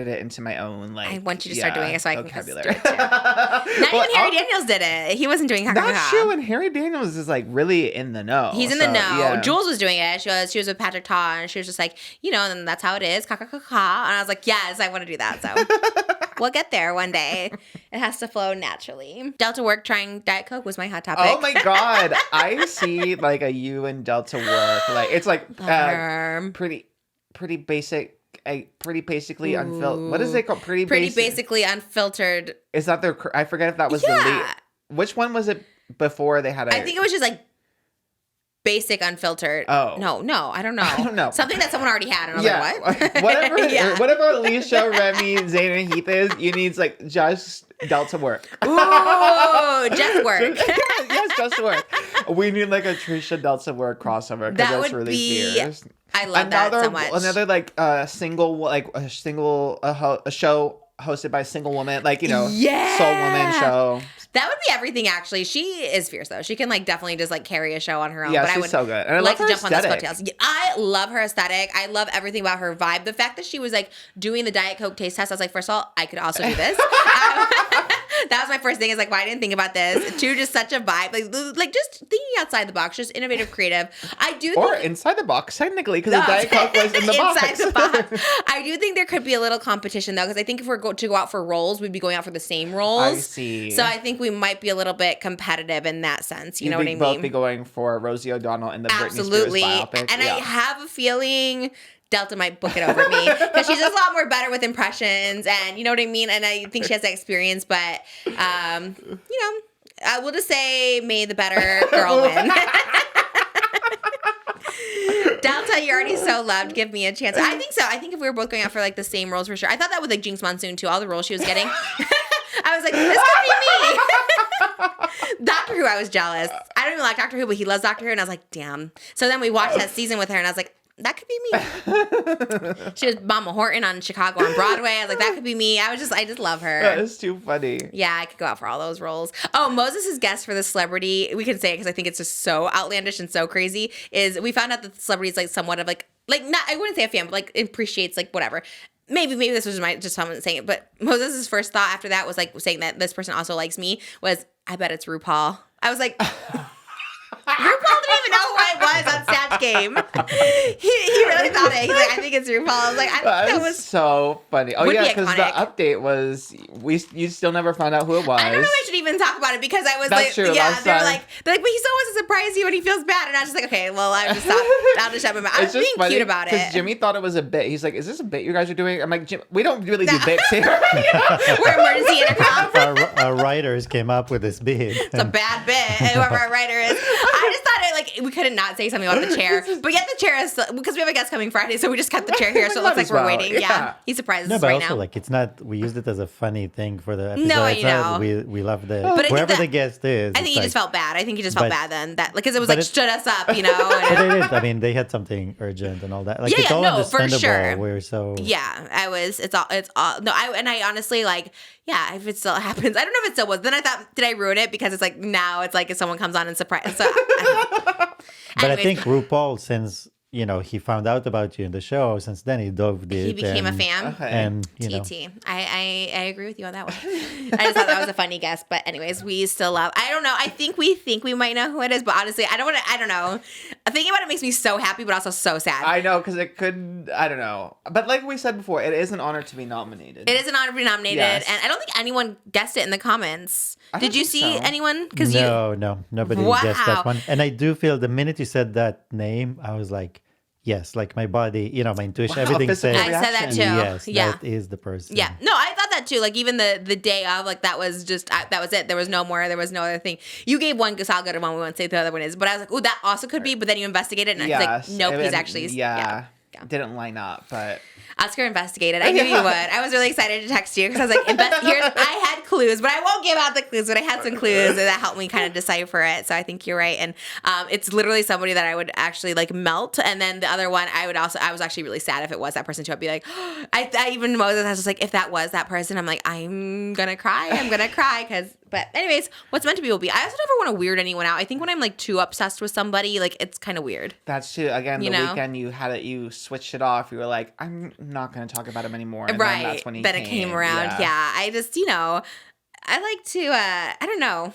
it into my own like. I want you to start doing it so I can do it too. Not Well, even Harry Daniels did it. He wasn't doing ka ka ka. That's true, and Harry Daniels is like really in the know. He's in the know. Jules was doing it. She was with Patrick Ta, and she was just like, and that's how it is, ka ka ka ka. And I was like, yes, I want to do that. So we'll get there one day. It has to flow naturally. Delta Work trying Diet Coke was my hot topic. Oh my God, I see like a you and Delta Work. Like it's like pretty basic. Pretty basically unfiltered. What is it called? Pretty basically unfiltered. Is that their? I forget if that was the lead. Which one was it before they had I think it was just like basic unfiltered. Oh no, I don't know. I don't know. Something that someone already had, and I was like, what? whatever Alicia, Remy, Zayn, and Heath is, you need like just Delta Work. Ooh, just work. Yes, just work. We need like a Trisha Delta Work crossover because that's really fierce. I love that so much. Another like single a show hosted by a single woman, like soul woman show. That would be everything. Actually, she is fierce though. She can like definitely just like carry a show on her own. Yeah, but she's I would so good. And I like love to her jump on aesthetic. those coattails. I love her aesthetic. I love everything about her vibe. The fact that she was like doing the Diet Coke taste test, I was like, first of all, I could also do this. That was my first thing. Is like, why I didn't think about this. Two, just such a vibe. Like just thinking outside the box, just innovative, creative. I do. Or inside the box, technically, because the Diet Coke was in the box. Inside the box. I do think there could be a little competition though, because I think if we're to go out for roles, we'd be going out for the same roles. I see. So I think we might be a little bit competitive in that sense. You know what I mean? Both be going for Rosie O'Donnell in the Absolutely. Britney Spears biopic. And I have a feeling Delta might book it over me because she's just a lot more better with impressions, and you know what I mean. And I think she has that experience, but I will just say, may the better girl win. Delta, you're already so loved. Give me a chance. I think so. I think if we were both going out for like the same roles for sure. I thought that with like Jinx Monsoon too. All the roles she was getting. I was like, this could be me. Doctor Who, I was jealous. I don't even like Doctor Who, but he loves Doctor Who, and I was like, damn. So then we watched that season with her, and I was like, that could be me. She was Mama Horton on Chicago on Broadway. I was like, that could be me. I just love her. That is too funny. Yeah, I could go out for all those roles. Oh, Moses' guest for the celebrity, we can say it because I think it's just so outlandish and so crazy, is we found out that the celebrity is like somewhat of like not, I wouldn't say a fan, but like appreciates like whatever. Maybe this was just someone saying it, but Moses' first thought after that was like saying that this person also likes me was, I bet it's RuPaul. I was like, RuPaul didn't even know who I was on Snatch Game. He really thought it. He's like, I think it's RuPaul. I was like, that was so funny. Oh yeah, because the update was you still never found out who it was. I don't know if I should even talk about it because I was That's like, true, yeah, last they're time. like, but he still wants to surprise you and he feels bad, and I was just like, okay, well, I'll just shut my mouth. I was being funny cute about it. Because Jimmy thought it was a bit. He's like, is this a bit you guys are doing? I'm like, Jim, we don't really do bits here. We're emergency intercom. Our writers came up with this bit. It's a bad bit, whoever our writer is. I just thought it, like, we couldn't not say something about the chair. But yet the chair is, because we have a guest coming Friday, so we just kept the chair here, so it looks like we're waiting. Yeah. He surprises us but right also, now. like, it's not, we used it as a funny thing for the episode. No, It's I not- know. We love the, But I think whoever that- the guest is. I think he just felt bad. I think he just felt bad then. That because it was but like, it- stood us up, you know? But they did. I mean, they had something urgent and all that. Like, Yeah, it's yeah, all no, for understandable. sure. We're so... Yeah, it's all, no, I honestly, like, yeah, if it still happens, I don't know if it still was. Then I thought, did I ruin it? Because it's like, now it's like if someone comes on and surprise. So, But I think RuPaul, since, you know, he found out about you in the show, since then he dove it. he became a fan. And, you know. TT. I agree with you on that one. I just thought that was a funny guess. But anyways, we still love, I don't know. I think we might know who it is. But honestly, I don't know. Thinking about it makes me so happy, but also so sad. I know, because it could, I don't know. But like we said before, it is an honor to be nominated. It is an honor to be nominated. Yes. And I don't think anyone guessed it in the comments. I Did don't you think see so. anyone? No, nobody Wow. guessed that one. And I do feel the minute you said that name, I was like, yes, like my body, you know, my intuition, Wow, everything physical said, I said that too. yes, Yeah. that is the person. Yeah. No, I thought that too. Like even the day of, like that was just, that was it. There was no more. There was no other thing. You gave one how good one. We won't say the other one is. But I was like, oh, that also could be. But then you investigated and I was like, nope, he's actually. Yeah. Didn't line up, but. Oscar investigated. I knew you would. I was really excited to text you because I was like, I had clues, but I won't give out the clues, but I had some clues that helped me kind of decipher it. So I think you're right. And it's literally somebody that I would actually like melt. And then the other one, I was actually really sad if it was that person too. I'd be like, I even Moses, I was just like, if that was that person, I'm like, I'm going to cry. But anyways, what's meant to be will be. I also never want to weird anyone out. I think when I'm like too obsessed with somebody, like it's kind of weird. That's true. Again, You the know? weekend you switched it off. You were like, I'm not going to talk about him anymore. And Right. Then that's when Then it came around. Yeah. I just, I like to, I don't know,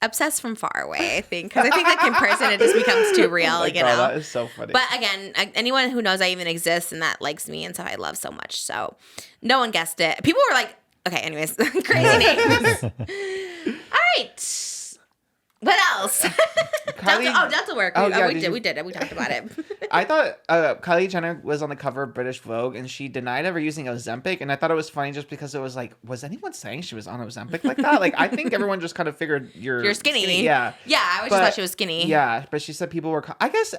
obsess from far away, I think. Because I think like in person, it just becomes too real, Oh my you God, know? that is so funny. But again, anyone who knows I even exist and that likes me and stuff I love so much. So no one guessed it. People were like, okay, anyways, crazy names. All right. What else? Dental work. Oh, yeah, we did it. We talked about it. I thought Kylie Jenner was on the cover of British Vogue and she denied ever using Ozempic. And I thought it was funny just because it was like, was anyone saying she was on Ozempic like that? Like, I think everyone just kind of figured you're skinny. Yeah. Yeah, I always just thought she was skinny. Yeah, but she said people were, I guess,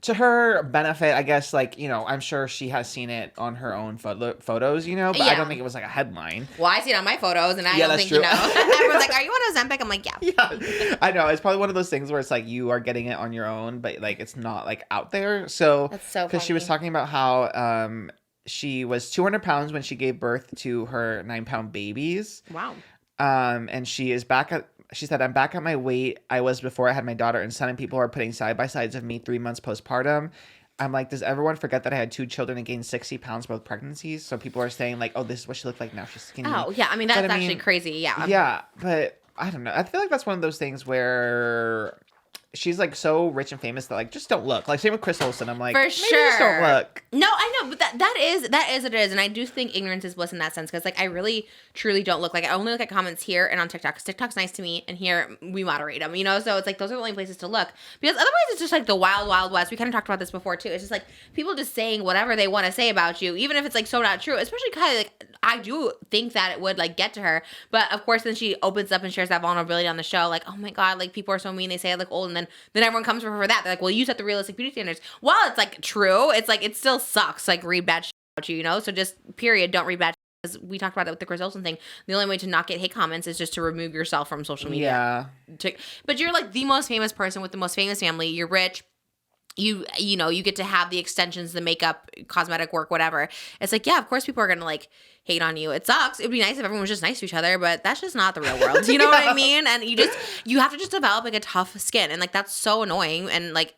to her benefit, I guess, like, I'm sure she has seen it on her own photos, but I don't think it was like a headline. Well, I see it on my photos and I don't think, true. Everyone's like, are you on Ozempic? I'm like, yeah. Yeah, I know. It's probably one of those things where it's like you are getting it on your own, but like it's not like out there. So That's so because she was talking about how she was 200 pounds when she gave birth to her 9-pound babies. Wow. And she said, I'm back at my weight I was before I had my daughter and son, and people are putting side by sides of me 3 months postpartum. I'm like, does everyone forget that I had 2 children and gained 60 pounds both pregnancies? So people are saying like, oh, this is what she looked like now. She's skinny. Oh, yeah. I mean, that's actually crazy. Yeah. Yeah, but I don't know. I feel like that's one of those things where she's like so rich and famous that like just don't look. Like same with Chris Olsen. I'm like, for maybe sure, just don't look. No, I know, but that is what it is, and I do think ignorance is bliss in that sense because like I really truly don't look like I only look at comments here and on TikTok because TikTok's nice to me and here we moderate them, so it's like those are the only places to look because otherwise it's just like the wild wild west. We kind of talked about this before too. It's just like people just saying whatever they want to say about you, even if it's like so not true. Especially Kylie, like I do think that it would like get to her, but of course then she opens up and shares that vulnerability on the show, like oh my God, like people are so mean, they say I look old, and then everyone comes for her for that. They're like, well, you set the realistic beauty standards. While it's like true, it's like it still sucks. Like read bad shit about you, So just period, don't read bad shit. Because we talked about that with the Chris Olsen thing. The only way to not get hate comments is just to remove yourself from social media. Yeah. But you're like the most famous person with the most famous family. You're rich. You get to have the extensions, the makeup, cosmetic work, whatever. It's like, yeah, of course people are going to like hate on you. It sucks. It'd be nice if everyone was just nice to each other, but that's just not the real world. You know what I mean? And you have to just develop like a tough skin. And like, that's so annoying. And like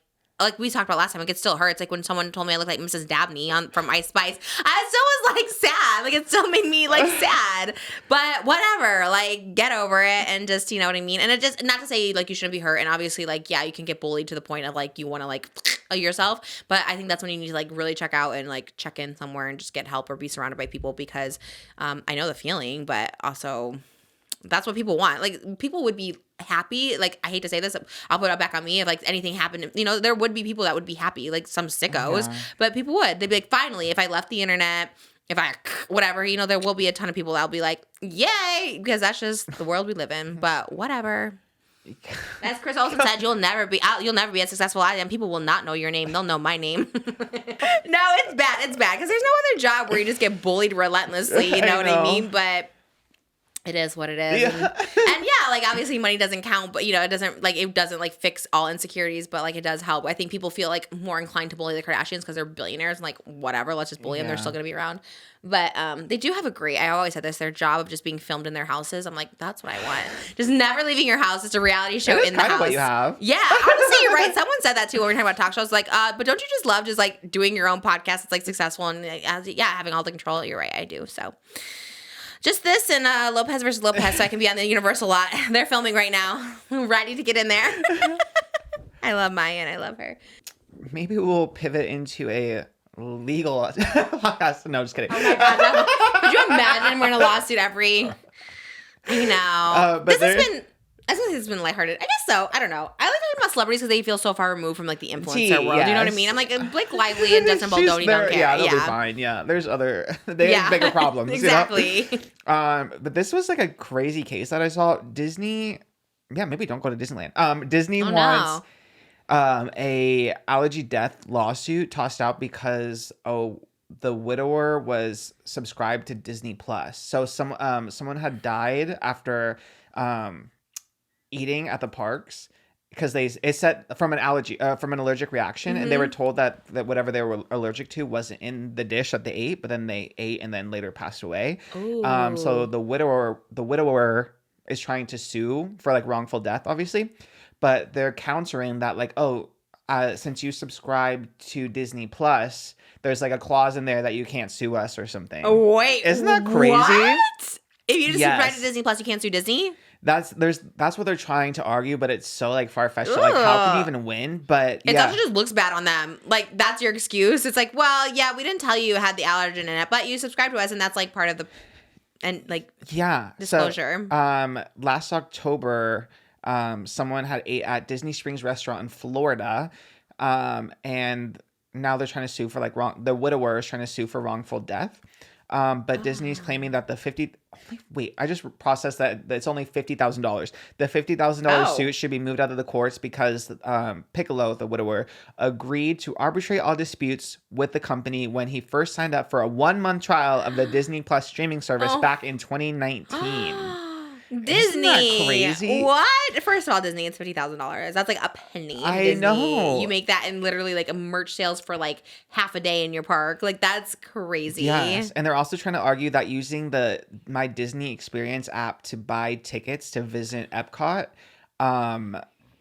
we talked about last time, like it still hurts. Like when someone told me I look like Mrs. Dabney from Ice Spice, I still was like sad. Like it still made me like sad, but whatever, like get over it and just, you know what I mean? And it just, not to say like you shouldn't be hurt. And obviously like, yeah, you can get bullied to the point of like, you want to like yourself, but I think that's when you need to like really check out and like check in somewhere and just get help or be surrounded by people because I know the feeling, but also that's what people want. Like people would be happy. Like I hate to say this, I'll put it back on me. If like anything happened, there would be people that would be happy, like some sickos, but people would. They'd be like, finally, if I left the internet, if I whatever, there will be a ton of people that'll be like, yay, because that's just the world we live in. But whatever. As Chris Olsen said, you'll never be as successful as I am. People will not know your name. They'll know my name. No, it's bad. It's bad because there's no other job where you just get bullied relentlessly. You know what I mean? But it is what it is. Yeah. And yeah, like obviously money doesn't count, but it doesn't like fix all insecurities, but like it does help. I think people feel like more inclined to bully the Kardashians because they're billionaires and like whatever, let's just bully them. They're still going to be around. But they do have I always said this, their job of just being filmed in their houses. I'm like, that's what I want. Just never leaving your house. It's a reality show in the house. That's what you have. Yeah, honestly, you're right. Someone said that too when we were talking about talk shows. Like, but don't you just love just like doing your own podcast? It's like successful and having all the control. You're right, I do. So. Just this and Lopez versus Lopez, so I can be on the Universal lot. They're filming right now. I'm ready to get in there. I love Maya and I love her. Maybe we'll pivot into a legal podcast. No, just kidding. Oh my God, no. Could you imagine we're in a lawsuit every... This has been lighthearted. I guess so. I don't know. I like talking about celebrities because they feel so far removed from like the influencer world. Yes. You know what I mean? I'm like, Blake Lively and Justin Baldoni don't care. Yeah, they'll be fine. Yeah, there's they have bigger problems. Exactly. But this was like a crazy case that I saw. Disney, maybe don't go to Disneyland. Disney wants a allergy death lawsuit tossed out because the widower was subscribed to Disney Plus. So someone had died after eating at the parks because it said from an allergic reaction, and they were told that whatever they were allergic to wasn't in the dish that they ate, but then they ate and then later passed away. So the widower is trying to sue for like wrongful death, obviously, but they're countering that like, since you subscribe to Disney Plus, there's like a clause in there that you can't sue us or something. Oh, wait, isn't that crazy? What? If you just subscribe to Disney Plus, you can't sue Disney? That's what they're trying to argue, but it's so like far-fetched. So, like, how can you even win? But it also just looks bad on them. Like, that's your excuse. It's like, well, yeah, we didn't tell you had the allergen in it, but you subscribed to us, and that's like part of the disclosure. So, last October, someone had ate at Disney Springs restaurant in Florida, and now they're trying to sue for like the widower is trying to sue for wrongful death. But Disney's claiming that I just processed that it's only $50,000. The $50,000 suit should be moved out of the courts because Piccolo, the widower, agreed to arbitrate all disputes with the company when he first signed up for a 1-month trial of the Disney Plus streaming service back in 2019. Disney. Isn't that crazy? What? First of all, Disney, it's $50,000. That's like a penny. I Disney. know. You make that in literally like a merch sales for like half a day in your park. Like, that's crazy. Yes, and they're also trying to argue that using the My Disney Experience app to buy tickets to visit Epcot,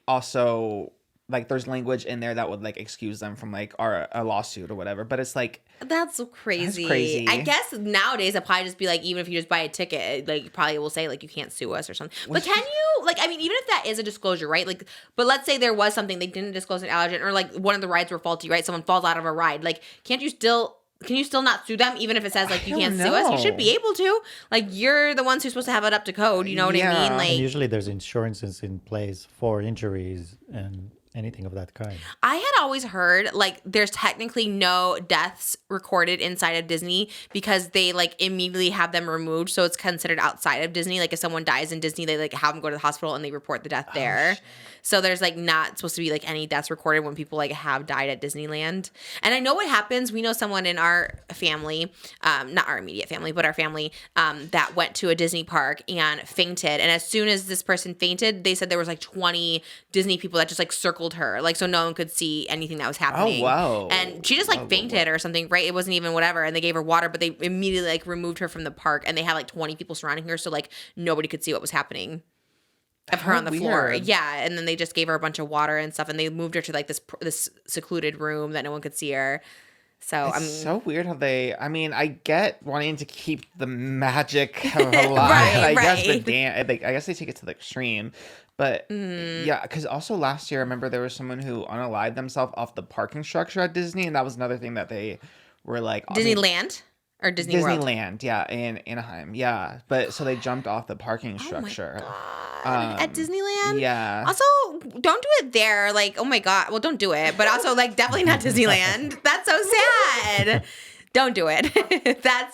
also like there's language in there that would like excuse them from like a lawsuit or whatever. But it's like that's crazy. That's crazy. I guess nowadays it'll probably just be like, even if you just buy a ticket, like probably will say like you can't sue us or something. But can you like, I mean, even if that is a disclosure, right? Like, but let's say there was something they didn't disclose an allergen, or like one of the rides were faulty, right? Someone falls out of a ride. Like, can you still not sue them even if it says like you can't sue us? You should be able to. Like, you're the ones who's supposed to have it up to code. You know what I mean? Like, and usually there's insurances in place for injuries and anything of that kind. I had always heard like there's technically no deaths recorded inside of Disney because they like immediately have them removed, so it's considered outside of Disney. Like, if someone dies in Disney, they like have them go to the hospital and they report the death there. So there's like not supposed to be like any deaths recorded when people like have died at Disneyland. And I know what happens. We know someone in our family, not our immediate family, but our family, that went to a Disney park and fainted. And as soon as this person fainted, they said there was like 20 Disney people that just like circled her, like so no one could see anything that was happening. Oh, wow. And she just like fainted or something, right? It wasn't even whatever. And they gave her water, but they immediately like removed her from the park, and they had like 20 people surrounding her, so like nobody could see what was happening. Of her on the floor. Yeah, and then they just gave her a bunch of water and stuff, and they moved her to like this secluded room that no one could see her. So it's so weird how they. I mean, I get wanting to keep the magic alive. I guess they take it to the extreme. But yeah, because also last year I remember there was someone who unalived themselves off the parking structure at Disney, and that was another thing that they were like Disneyland. Or Disneyland, World? Yeah, in Anaheim, yeah. But so they jumped off the parking structure. Oh my God. At Disneyland? Yeah. Also, don't do it there. Like, oh my God. Well, don't do it. But also, like, definitely not Disneyland. That's so sad. Don't do it. That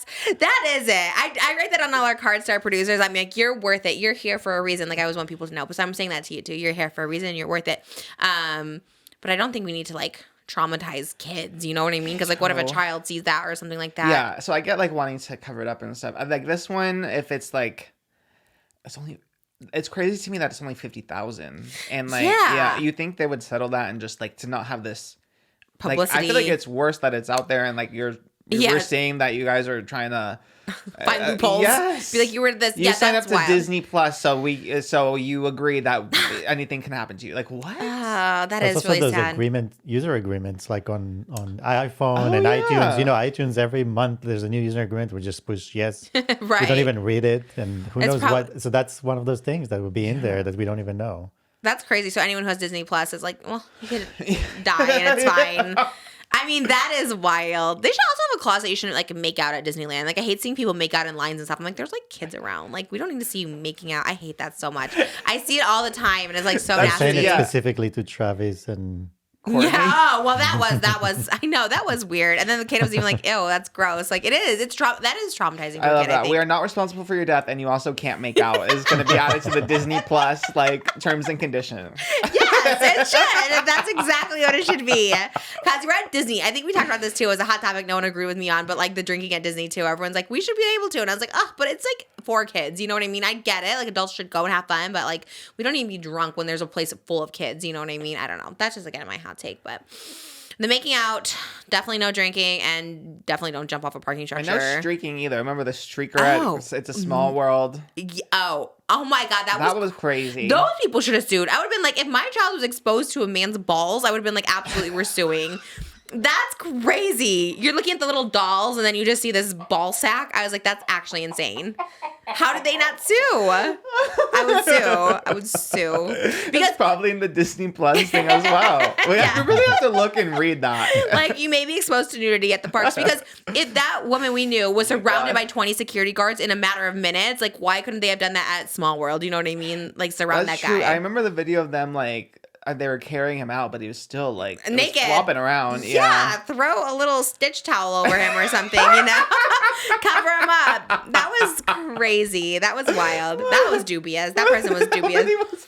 is it. I write that on all our cards to our producers. I'm like, you're worth it. You're here for a reason. Like, I always want people to know. But so I'm saying that to you too. You're here for a reason. You're worth it. But I don't think we need to like traumatize kids, you know what I mean? Because like, what if a child sees that or something like that? Yeah, so I get like wanting to cover it up and stuff. Like this one, if it's like, it's crazy to me that it's only 50,000, and like, yeah, you think they would settle that and just like to not have this publicity. Like, I feel like it's worse that it's out there and like you're saying that you guys are trying to find loopholes. Yes. Be like, you were this. You signed up to Disney Plus, so you agree that anything can happen to you. Like, what? That is really sad. User agreements, like on iPhone and iTunes. You know, iTunes every month there's a new user agreement. We just push yes. Right. We don't even read it, and who knows what. So that's one of those things that would be in there that we don't even know. That's crazy. So anyone who has Disney Plus is like, well, you could die and it's fine. I mean, that is wild. They should also have a clause that you shouldn't like make out at Disneyland. Like, I hate seeing people make out in lines and stuff. I'm like, there's like kids around. Like, we don't need to see you making out. I hate that so much. I see it all the time, and it's like so nasty. Saying it specifically to Travis and Courtney. Yeah, well, that was, I know, that was weird. And then the kid was even like, ew, that's gross. Like, it is. That is traumatizing for I a love kid, that. I think. We are not responsible for your death, and you also can't make out. Is going to be added to the Disney Plus terms and conditions. Yes, it should. That's exactly what it should be. Because we're at Disney. I think we talked about this too. It was a hot topic no one agreed with me on, but like the drinking at Disney too. Everyone's like, we should be able to. And I was like, oh, but it's like for kids. You know what I mean? I get it. Like adults should go and have fun, but like we don't need to be drunk when there's a place full of kids. You know what I mean? I don't know. That's just again my hot take, but the making out, definitely no drinking, and definitely don't jump off a parking structure. And no streaking either. Remember the streaker It's a Small World? Oh my God, that was crazy. Those people should have sued. I would have been like, if my child was exposed to a man's balls, I would have been like, absolutely, we're suing. That's crazy. You're looking at the little dolls and then you just see this ball sack. I was like, that's actually insane. How did they not sue? I would sue. Because it's probably in the Disney Plus thing as well. We really have to look and read that. Like, you may be exposed to nudity at the parks because if that woman we knew was surrounded by 20 security guards in a matter of minutes, like, why couldn't they have done that at Small World? You know what I mean? Like, surround That's that true. guy. I remember the video of them, like, they were carrying him out, but he was still, like, naked, flopping around. Yeah, throw a little stitch towel over him or something, you know? Cover him up. That was crazy. That was wild. That was dubious. That person was dubious.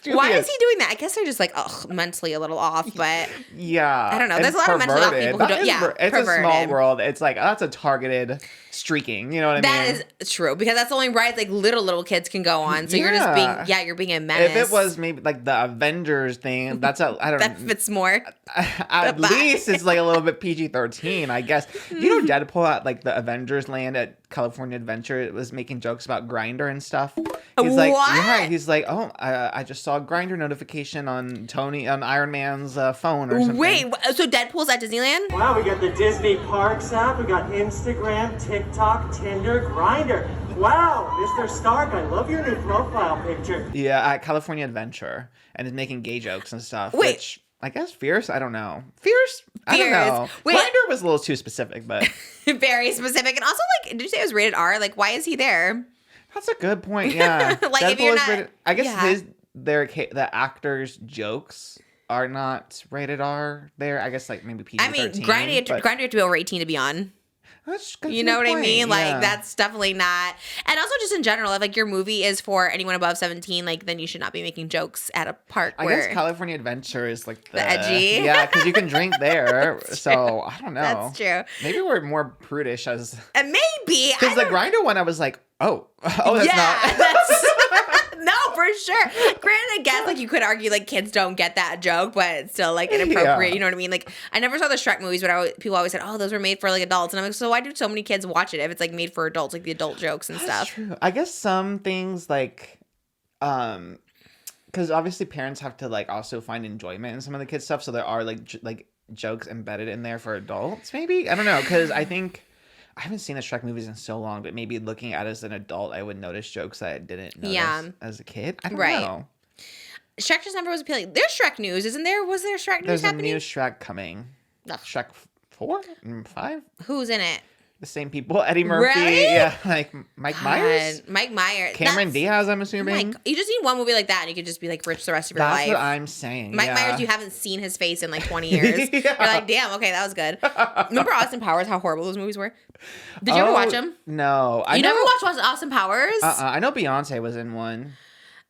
Why is he doing that? I guess they're just like, mentally a little off, but yeah. I don't know. There's a lot of mentally off people who don't. It's perverted. A Small World. It's like, that's a targeted streaking. You know what I mean? That is true because that's the only rides like little kids can go on. So you're just being, you're being a menace. If it was maybe like the Avengers thing, I don't know. That fits more. At least it's like a little bit PG-13, I guess. You know, Deadpool at like the Avengers land at California Adventure, it was making jokes about Grindr and stuff. He's like, he's like, I just saw a Grindr notification on Iron Man's phone or something. Wait, so Deadpool's at Disneyland? Wow, we got the Disney Parks app, we got Instagram, TikTok, Tinder, Grindr. Wow, Mr. Stark, I love your new profile picture. Yeah, at California Adventure, and is making gay jokes and stuff. Wait. Which I guess Fierce? I don't know. Fierce? I don't know. Wait. Grindr was a little too specific, but very specific. And also, like, did you say it was rated R? Like, why is he there? That's a good point. Yeah, like, if you're not, I guess the actors' jokes are not rated R. There, I guess, like maybe PG-13. I mean, Grindr you have to be over 18 to be on. That's you know what I mean? Like, that's definitely not. And also, just in general, if like your movie is for anyone above 17, like then you should not be making jokes at a park. I guess California Adventure is like the edgy. Yeah, because you can drink there. So I don't know. That's true. Maybe we're more prudish as. Maybe because the Grindr one, I was like, that's not. That's. No, for sure. Granted, I guess like you could argue like kids don't get that joke, but it's still like inappropriate. Yeah. You know what I mean? Like I never saw the Shrek movies, but people always said, "Oh, those were made for like adults," and I'm like, so why do so many kids watch it if it's like made for adults, like the adult jokes and stuff? True. I guess some things like, because obviously parents have to like also find enjoyment in some of the kids stuff, so there are like jokes embedded in there for adults. Maybe I don't know because I think. I haven't seen the Shrek movies in so long, but maybe looking at it as an adult, I would notice jokes that I didn't notice as a kid. I don't know. Shrek just never was appealing. There's Shrek news, isn't there? Was there Shrek news There's happening? There's a new Shrek coming. Shrek 4? 5? Who's in it? The same people. Eddie Murphy. Really? Yeah, like Mike Myers. Mike Myers. Cameron Diaz, I'm assuming. You just need one movie like that and you could just be like rich the rest of your life. That's what I'm saying. Mike Myers, you haven't seen his face in like 20 years. You're like, damn, okay, that was good. Remember Austin Powers, how horrible those movies were? Did you ever watch them? No. You never watched Austin Powers? I know Beyonce was in one.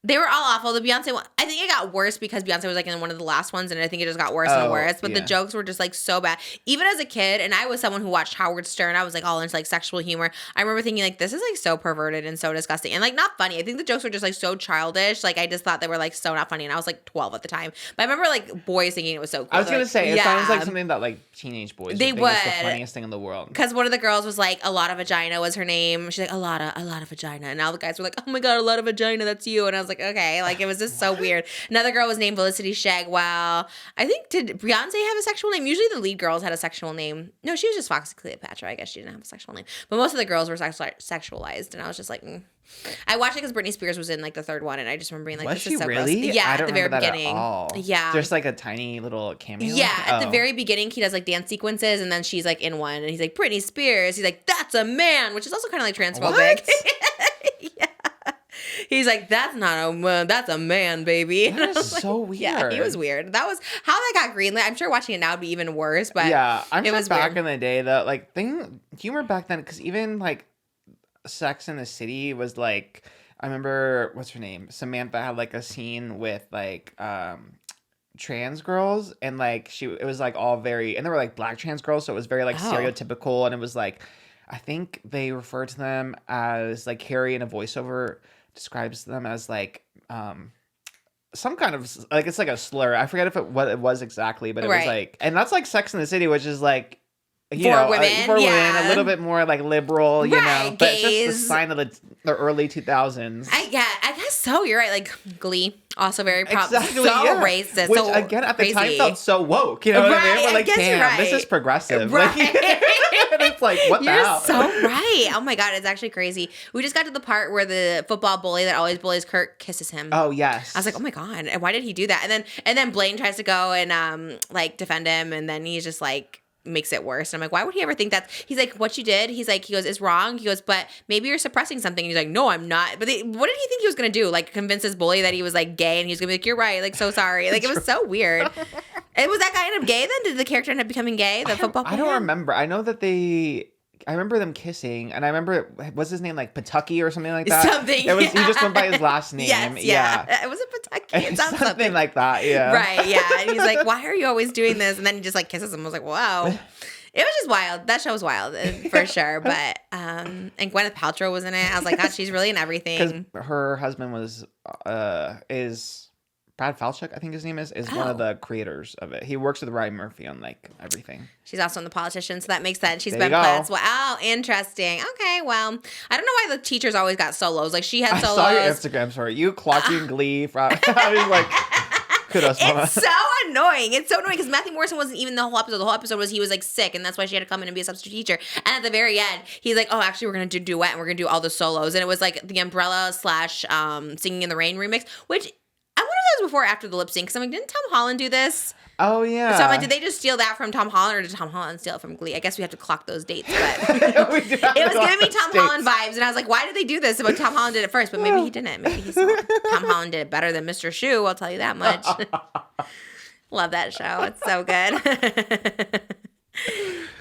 They were all awful. The Beyonce one, I think it got worse because Beyonce was like in one of the last ones, and I think it just got worse and worse. But the jokes were just like so bad. Even as a kid, and I was someone who watched Howard Stern, I was like all into like sexual humor. I remember thinking like this is like so perverted and so disgusting and like not funny. I think the jokes were just like so childish. Like I just thought they were like so not funny, and I was like 12 at the time. But I remember like boys thinking it was so cool. I was gonna say it sounds like something that like teenage boys would think is the funniest thing in the world. Because one of the girls was like a lot of vagina was her name. She's like a lot of vagina, and all the guys were like, oh my god, a lot of vagina, that's you. And I was like, okay, like it was just so weird. Another girl was named Felicity Shagwell. I think, did Beyonce have a sexual name? Usually the lead girls had a sexual name. No, she was just Foxy Cleopatra. I guess she didn't have a sexual name. But most of the girls were sexualized, and I was just like, I watched it because Britney Spears was in like the third one, and I just remember being like, was this is so really? gross. Yeah, I at don't the very remember that beginning. At all. Yeah. Just like a tiny little cameo? Yeah, at the very beginning, he does like dance sequences, and then she's like in one, and he's like, Britney Spears. He's like, that's a man, which is also kind of like transphobic. What? Yeah. He's like, that's not a man, that's a man, baby. That is so weird. Yeah, he was weird. That was how that got greenlit. I'm sure watching it now would be even worse, but yeah, I'm it sure was back weird. in the day, though, like, humor back then, because even, like, Sex in the City was, like, I remember, what's her name? Samantha had, like, a scene with, like, trans girls, and, like, it was, like, all very, and they were, like, black trans girls, so it was very, like, stereotypical, and it was, like, I think they refer to them as, like, Harry in a voiceover describes them as, like, some kind of, like, it's like a slur. I forget what it was exactly, but it was, like, and that's, like, Sex in the City, which is, like, for women, a little bit more like liberal, you know, but it's just the sign of the early 2000s. I guess so. You're right. Like Glee, also very exactly, racist. Which so again at crazy. the time felt so woke. You know what I mean? We're like, damn, this is progressive. Right. Like, and it's like, what the hell? You're so right. Oh my god, it's actually crazy. We just got to the part where the football bully that always bullies Kurt kisses him. Oh yes. I was like, oh my god, and why did he do that? And then Blaine tries to go and like defend him, and then he's just like makes it worse. And I'm like, why would he ever think that? He's like, what you did? He goes, it's wrong. He goes, but maybe you're suppressing something. And he's like, no, I'm not. But what did he think he was going to do? Like convince his bully that he was like gay and he was going to be like, you're right. Like, so sorry. Like, it was so weird. And was that guy end up gay then? Did the character end up becoming gay? The football player? I don't remember. I know that I remember them kissing, and I remember, what's his name, like Patucky or something like that? Something, He just went by his last name. Yes, yeah. It was a Patucky. It sounds something like that, yeah. Right, yeah. And he's like, why are you always doing this? And then he just like kisses him. I was like, wow. It was just wild. That show was wild, for sure. But, and Gwyneth Paltrow was in it. I was like, God, she's really in everything. Because her husband is Brad Falchuk, I think his name is one of the creators of it. He works with Ryan Murphy on like everything. She's also in The Politician, so that makes sense. She's There been you go. Platt's. Wow, interesting. Okay, well, I don't know why the teachers always got solos. Like she had solos. I saw your Instagram story. You clocking Glee. I was like, kudos, mama. It's so annoying. It's so annoying because Matthew Morrison wasn't even the whole episode. The whole episode was he was like sick, and that's why she had to come in and be a substitute teacher. And at the very end, he's like, "Oh, actually, we're gonna do duet, and we're gonna do all the solos." And it was like the Umbrella / Singing in the Rain remix, which I wonder if that was before or after the lip sync. Because I'm like, didn't Tom Holland do this? Oh yeah. So I'm like, did they just steal that from Tom Holland, or did Tom Holland steal it from Glee? I guess we have to clock those dates, but it was giving me Tom Holland vibes, and I was like, why did they do this? But Tom Holland did it first, but maybe he didn't. Maybe he saw it. Tom Holland did it better than Mr. Shoe. I'll tell you that much. Love that show. It's so good.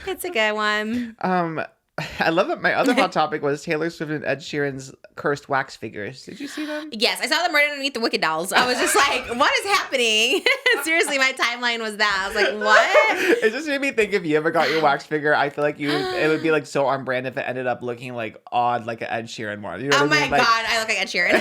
It's a good one. I love that my other hot topic was Taylor Swift and Ed Sheeran's cursed wax figures. Did you see them? Yes, I saw them right underneath the Wicked dolls. I was just like, what is happening? Seriously, my timeline was that. I was like, what? It just made me think if you ever got your wax figure, I feel like it would be like so on brand if it ended up looking like odd, like an Ed Sheeran one. You know Oh what I my mean? Like, God, I look like Ed Sheeran.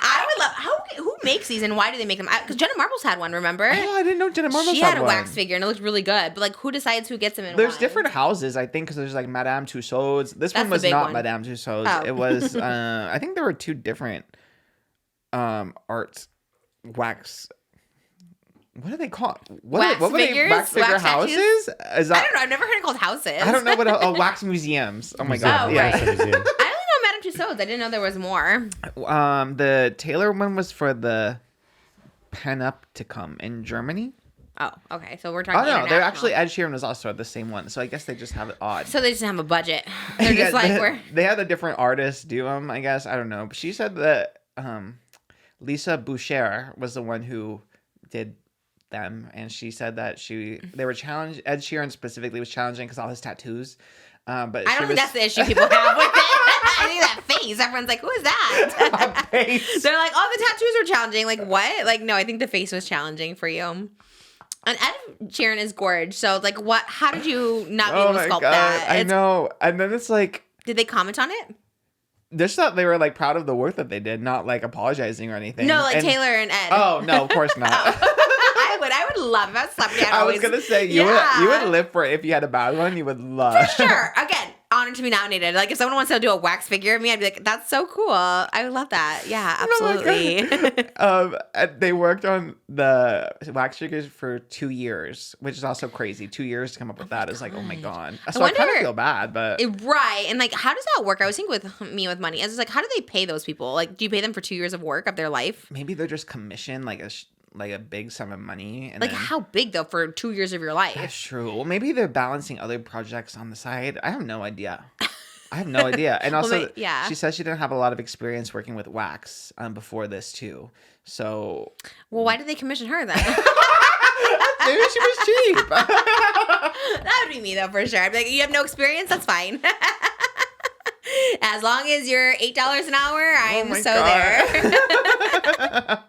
I would love, who makes these and why do they make them? Because Jenna Marbles had one, remember? Oh, I didn't know Jenna Marbles She had a wax figure and it looked really good. But like, who decides who gets them and There's why? different houses, I think, because there's like Madame Tussauds. This That's one was the big not one. Madame Tussauds. Oh. It was, I think there were two different art wax. What do they call it? Wax what were they? figures? Wax figure Wax houses? statues? Is that, I don't know. I've never heard it called houses. I don't know what wax museums. Oh my god! Oh, Yeah. right. I only know Madame Tussauds. I didn't know there was more. The Taylor one was for the Panopticon in Germany. Oh, okay. So we're talking. Oh no, they're international. actually Ed Sheeran was also the same one. So I guess they just have it odd. So they just have a budget. They're just like we're. They had a different artist do them. I guess I don't know. But she said that Lisa Boucher was the one who did them, and she said that they were challenged. Ed Sheeran specifically was challenging because all his tattoos. But I don't think that's the issue people have with it. I think that face. Everyone's like, who is that? They're like, oh, the tattoos were challenging. Like, what? Like, no, I think the face was challenging for you. And Ed Sheeran is gorge. So, like, what? How did you not be able to sculpt that? I know. And then it's like, did they comment on it? just thought they were like proud of the work that they did, not like apologizing or anything. No, like Taylor and Ed. Oh no, of course not. I would love if I was celebrity. I was gonna say you would live for it if you had a bad one. You would love. For sure. Again, honored to be nominated. Like if someone wants to do a wax figure of me, I'd be like, that's so cool. I would love that. Yeah, absolutely. They worked on the wax figures for 2 years, which is also crazy. 2 years to come up with that is like, oh my god. So I kind of feel bad, but right. And like, how does that work? I was thinking with me with money. I was like, how do they pay those people? Like, do you pay them for 2 years of work of their life? Maybe they're just commissioned like a big sum of money. And like then, how big though for 2 years of your life? That's true. Well, maybe they're balancing other projects on the side. I have no idea. I have no idea. And also, yeah. she says she didn't have a lot of experience working with wax before this too. So, well, why did they commission her then? maybe she was cheap. That would be me though, for sure. I'd be like, you have no experience? That's fine. As long as you're $8 an hour, I'm there.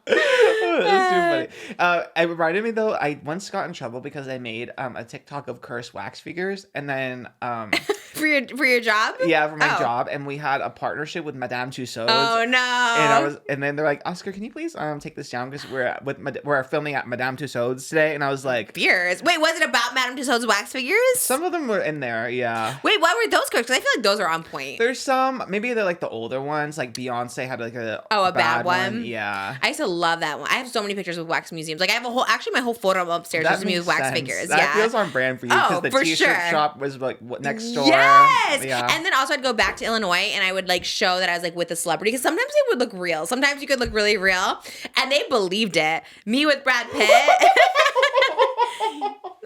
That's too funny. It reminded me though, I once got in trouble because I made a TikTok of cursed wax figures, and then for your job? Yeah, for my job, and we had a partnership with Madame Tussauds. Oh no! And then they're like, Oscar, can you please take this down because we're filming at Madame Tussauds today, and I was like, figures. Wait, was it about Madame Tussauds wax figures? Some of them were in there, yeah. Wait, what were those cursed? Because I feel like those are on point. There's some, maybe they're like the older ones, like Beyonce had like a bad one. Yeah. I used to love that one. I have so many pictures with wax museums. Like I have my whole photo upstairs is me with wax figures. That feels on brand for you because the t-shirt shop was like next door. Yes. Yeah. And then also I'd go back to Illinois and I would like show that I was like with a celebrity because sometimes they would look real. Sometimes you could look really real, and they believed it. Me with Brad Pitt.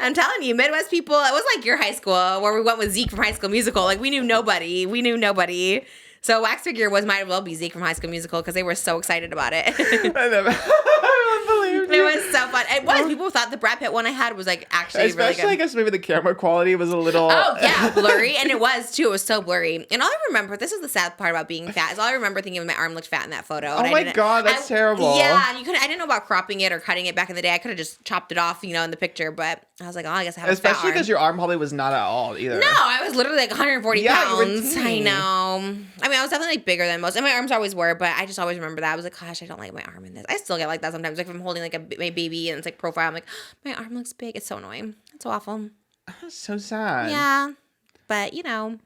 I'm telling you, Midwest people, it was like your high school where we went with Zeke from High School Musical. Like we knew nobody. So wax figure might as well be Zeke from High School Musical because they were so excited about it. It was so fun. It was. People thought the Brad Pitt one I had was like actually really good. Especially, I guess maybe the camera quality was a little. Oh yeah, blurry, and it was too. It was so blurry. And all I remember, this is the sad part about being fat, is all I remember thinking my arm looked fat in that photo. Oh my god, that's terrible. Yeah, and I didn't know about cropping it or cutting it back in the day. I could have just chopped it off, in the picture. But I was like, oh, I guess I have a fat arm. Especially because your arm probably was not at all either. No, I was literally like 140 pounds. You were I know. I mean, I was definitely like bigger than most, and my arms always were. But I just always remember that. I was like, gosh, I don't like my arm in this. I still get like that sometimes. Like if I'm holding like my baby and it's like profile, I'm like, my arm looks big. It's so annoying. It's so awful. That's so sad. Yeah, but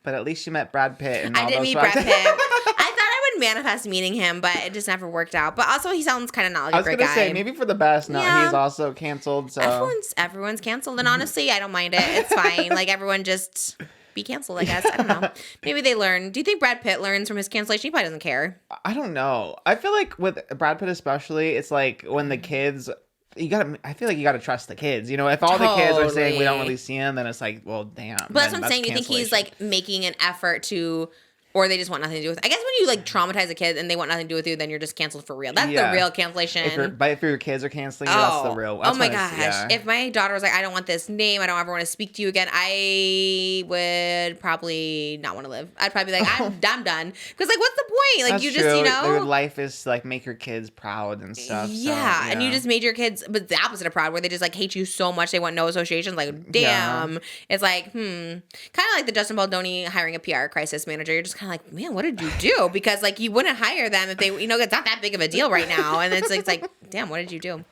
But at least you met Brad Pitt. And I did meet Brad Pitt. I thought I would manifest meeting him, but it just never worked out. But also, he sounds kind of not like a great guy. I was gonna say maybe for the best. No, he's also canceled. So everyone's canceled, and honestly, I don't mind it. It's fine. Like everyone just be canceled, I guess. I don't know. Maybe they learn. Do you think Brad Pitt learns from his cancellation? He probably doesn't care. I don't know. I feel like with Brad Pitt especially, it's like when the kids. I feel like you gotta trust the kids. If all the kids are saying we don't really see him, then it's like, well, damn. But that's what I'm saying. Do you think he's like making an effort to, or they just want nothing to do with it? I guess when you like traumatize a kid and they want nothing to do with you, then you're just canceled for real. That's the real cancellation. If your kids are canceling you, that's the real. Oh my gosh. If my daughter was like, I don't want this name, I don't ever want to speak to you again, I would probably not want to live. I'd probably be like, I'm done. Because like, what's the point? Like that's you true. just, Your life is to like make your kids proud and stuff. Yeah. And you just made your kids, but the opposite of proud, where they just like hate you so much they want no associations. Like, damn. Yeah. It's like, kind of like the Justin Baldoni hiring a PR crisis manager. You're just kind of like, man, what did you do? Because like you wouldn't hire them if they, it's not that big of a deal right now. And it's like, damn, what did you do?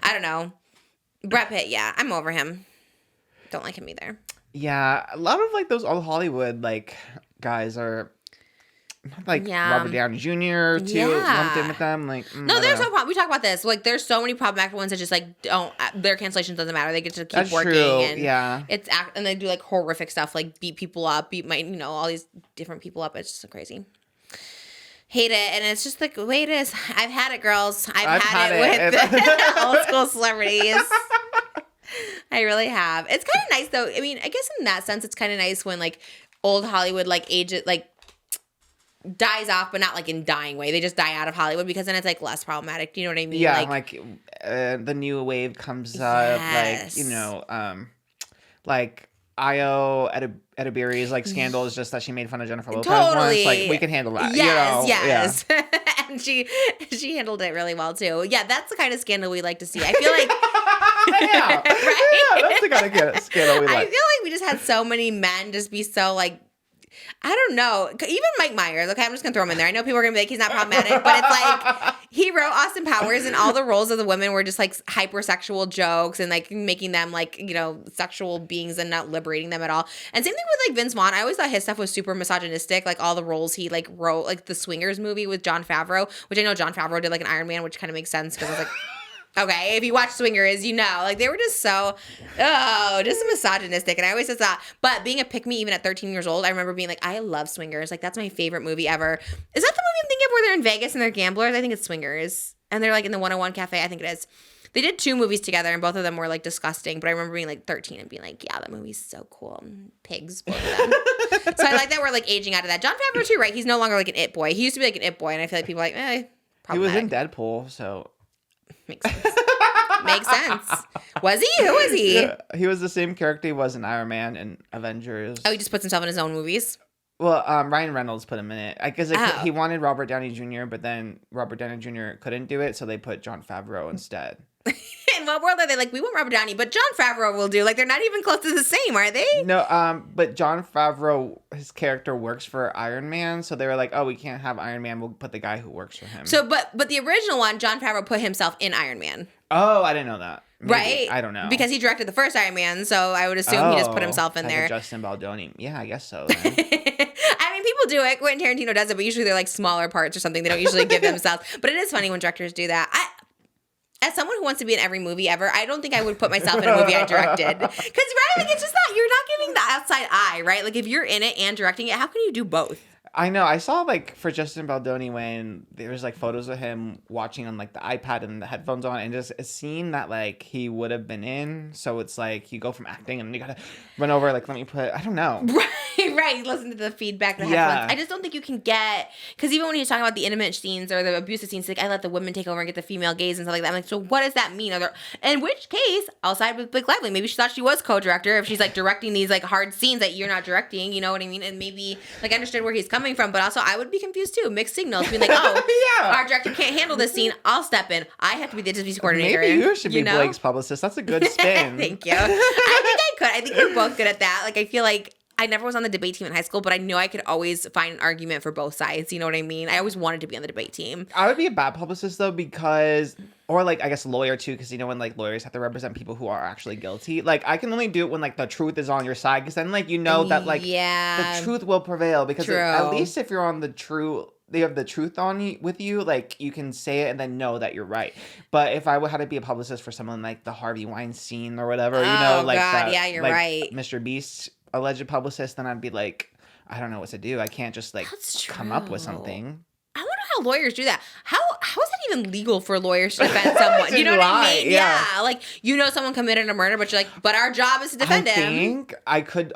I don't know. Brad Pitt, yeah, I'm over him. Don't like him either. Yeah, a lot of like those old Hollywood like guys are like Robert Downey Jr. too lumped in with them. Like no, there's no problem. We talk about this. Like there's so many problematic ones that just like don't. Their cancellations doesn't matter. They get to keep working. And and they do like horrific stuff like beat people up, all these different people up. It's just so crazy. Hate it, and it's just like the way it is. I've had it, girls. I've had it with old school celebrities. I really have. It's kind of nice though. I mean, I guess in that sense, it's kind of nice when like old Hollywood like age like dies off, but not like in dying way. They just die out of Hollywood because then it's like less problematic. Do you know what I mean? Yeah, like the new wave comes up, like Io Edibiri's like scandal is just that she made fun of Jennifer Lopez once. Like we can handle that. Yes. Yeah. And she handled it really well too. Yeah, that's the kind of scandal we like to see. I feel like right? Yeah, that's the kind of scandal we like. I feel like we just had so many men just be so like, I don't know. Even Mike Myers. Okay, I'm just gonna throw him in there. I know people are gonna be like, he's not problematic, but it's like he wrote Austin Powers, and all the roles of the women were just like hypersexual jokes and like making them like sexual beings and not liberating them at all. And same thing with like Vince Vaughn. I always thought his stuff was super misogynistic. Like all the roles he like wrote, like the Swingers movie with Jon Favreau, which I know Jon Favreau did like an Iron Man, which kind of makes sense because I was like. Okay, if you watch Swingers, like they were just so, just misogynistic. And I always said that. But being a pick-me even at 13 years old, I remember being like, I love Swingers. Like, that's my favorite movie ever. Is that the movie I'm thinking of where they're in Vegas and they're gamblers? I think it's Swingers. And they're like in the 101 Cafe. I think it is. They did 2 movies together, and both of them were like disgusting. But I remember being like 13 and being like, yeah, that movie's so cool. Pigs, both of them. So I like that we're like aging out of that. Jon Favreau too, right? He's no longer like an it boy. He used to be like an it boy, and I feel like people are like, he was in Deadpool, so makes sense. Makes sense. Was he? Who was he? Yeah, he was the same character he was in Iron Man and Avengers. Oh, he just puts himself in his own movies? Well, Ryan Reynolds put him in it. I guess he wanted Robert Downey Jr., but then Robert Downey Jr. couldn't do it, so they put Jon Favreau instead. In what world are they like, we want Robert Downey, but Jon Favreau will do? Like, they're not even close to the same, are they? No, but Jon Favreau, his character works for Iron Man, so they were like, oh, we can't have Iron Man, we'll put the guy who works for him. So, but the original one, Jon Favreau put himself in Iron Man. Oh, I didn't know that. Maybe. Right? I don't know. Because he directed the first Iron Man, so I would assume he just put himself in like there. Justin Baldoni. Yeah, I guess so. I mean, people do it. Quentin Tarantino does it, but usually they're like smaller parts or something. They don't usually give themselves. But it is funny when directors do that. As someone who wants to be in every movie ever, I don't think I would put myself in a movie I directed. Because, right, like, it's just not, you're not giving the outside eye, right? Like, if you're in it and directing it, how can you do both? I know. I saw, like, for Justin Baldoni when there was, like, photos of him watching on, like, the iPad and the headphones on, and just a scene that, like, he would have been in. So it's, like, you go from acting and you gotta run over, like, let me put, I don't know. Right. Listen to the feedback. The Yeah. headphones. I just don't think you can get, because even when he's talking about the intimate scenes or the abusive scenes, like, I let the women take over and get the female gaze and stuff like that. I'm like, so what does that mean? In which case, I'll side with Blake Lively. Maybe she thought she was co-director if she's, like, directing these, like, hard scenes that you're not directing. You know what I mean? And maybe, like, I understood where he's coming from, but also I would be confused too. Mixed signals. Being like, oh, yeah. Our director can't handle this scene. I'll step in. I have to be the distribution coordinator. Maybe you should be Blake's publicist. That's a good spin. Thank you. I think I could. I think we're both good at that. Like, I feel like I never was on the debate team in high school, but I know I could always find an argument for both sides. You know what I mean? I always wanted to be on the debate team. I would be a bad publicist though, because, or like, I guess lawyer too, because you know when like lawyers have to represent people who are actually guilty. Like, I can only do it when like the truth is on your side, because then like you know that like the truth will prevail. Because at least if you're on the true, they have the truth on you with you, like you can say it and then know that you're right. But if I had to be a publicist for someone like the Harvey Weinstein or whatever, you know, like God, that, yeah, you're like right. Mr. Beast alleged publicist, then I'd be like, I don't know what to do. I can't just like come up with something. I wonder how lawyers do that. How is that even legal for lawyers to defend someone? You know what I mean? Yeah. Like, you know someone committed a murder, but you're like, but our job is to defend him. I think I could.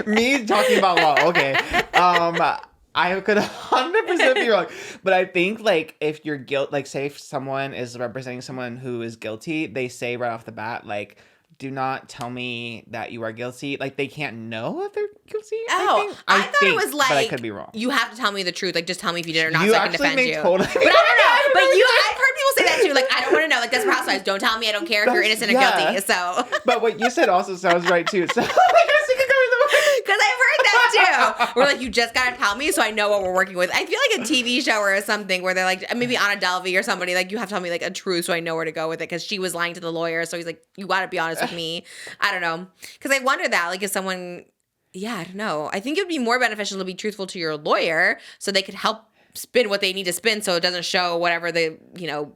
Me talking about law. Okay. I could 100% be wrong, but I think like if you're like say if someone is representing someone who is guilty, they say right off the bat like, do not tell me that you are guilty. Like, they can't know if they're guilty. Oh, I thought it was like, but I could be wrong. You have to tell me the truth. Like, just tell me if you did or not, so I can defend you. Totally but I don't know. But I've heard people say that too. Like, I don't want to know. Like, Desperate Housewives, don't tell me. I don't care if you're innocent or guilty. So. But what you said also sounds right too. So, because I've heard that too. We're like, you just gotta tell me so I know what we're working with. I feel like a TV show or something where they're like, maybe Anna Delvey or somebody, like, you have to tell me like a truth so I know where to go with it, because she was lying to the lawyer. So he's like, you gotta be honest with me. I don't know. Because I wonder that, like, if someone, yeah, I don't know. I think it would be more beneficial to be truthful to your lawyer so they could help spin what they need to spin so it doesn't show whatever the, you know,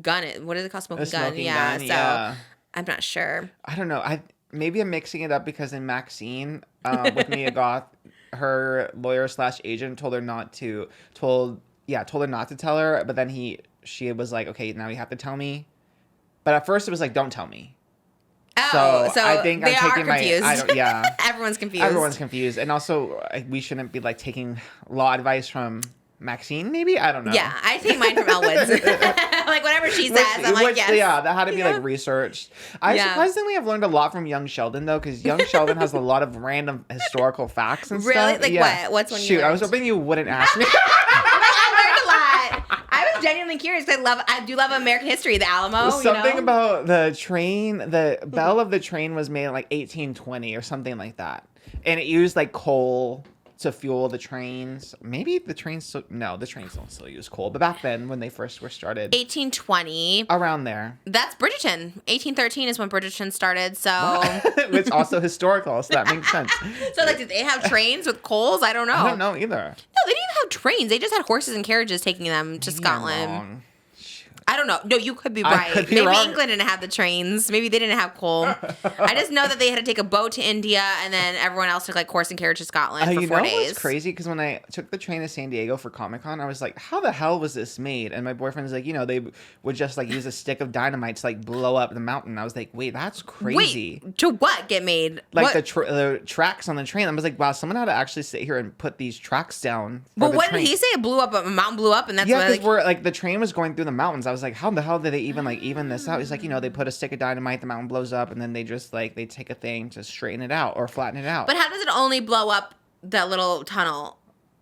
gun is. What is it called? Smoking gun. Yeah. Gun, so I'm not sure. I don't know. Maybe I'm mixing it up because in Maxine, with Mia Goth, her lawyer / agent told her not to tell her, but then she was like, okay, now you have to tell me. But at first it was like, don't tell me. Oh, so I think they I'm taking are confused. Yeah. Everyone's confused. Everyone's confused. And also, we shouldn't be like taking law advice from Maxine, maybe? I don't know. Yeah, I take mine from Elwood's. Like, whatever she says, I'm like, yes. Yeah, that had to be, like, researched. I surprisingly have learned a lot from Young Sheldon, though, because Young Sheldon has a lot of random historical facts and stuff. Really? Like, what? What's one you learned? I was hoping you wouldn't ask me. I learned a lot. I was genuinely curious. I do love American history, the Alamo. Something about the train, the bell of the train was made in, like, 1820 or something like that. And it used, like, coal to fuel the trains. Maybe the trains the trains don't still use coal, but back then when they first were started, 1820, around there. That's Bridgerton. 1813 is when Bridgerton started, so it's also historical, so that makes sense. So like, did they have trains with coals? I don't know. I don't know either. No, they didn't even have trains. They just had horses and carriages taking them to Scotland. I don't know. No, you could be I right. could be Maybe wrong. England didn't have the trains. Maybe they didn't have coal. I just know that they had to take a boat to India, and then everyone else took like horse and carriage to Scotland for 4 you know days. what's crazy? Because when I took the train to San Diego for Comic-Con, I was like, how the hell was this made? And my boyfriend's like, they would just like use a stick of dynamite to like blow up the mountain. I was like, wait, that's crazy. Wait, to what get made? Like what? the tracks on the train. I was like, wow, someone had to actually sit here and put these tracks down. But what did he say? It blew up. A mountain blew up, and that's yeah, what. because we're like the train was going through the mountains. I was like, how the hell did they even this out? He's like, they put a stick of dynamite, the mountain blows up, and then they just like they take a thing to straighten it out or flatten it out. But how does it only blow up that little tunnel?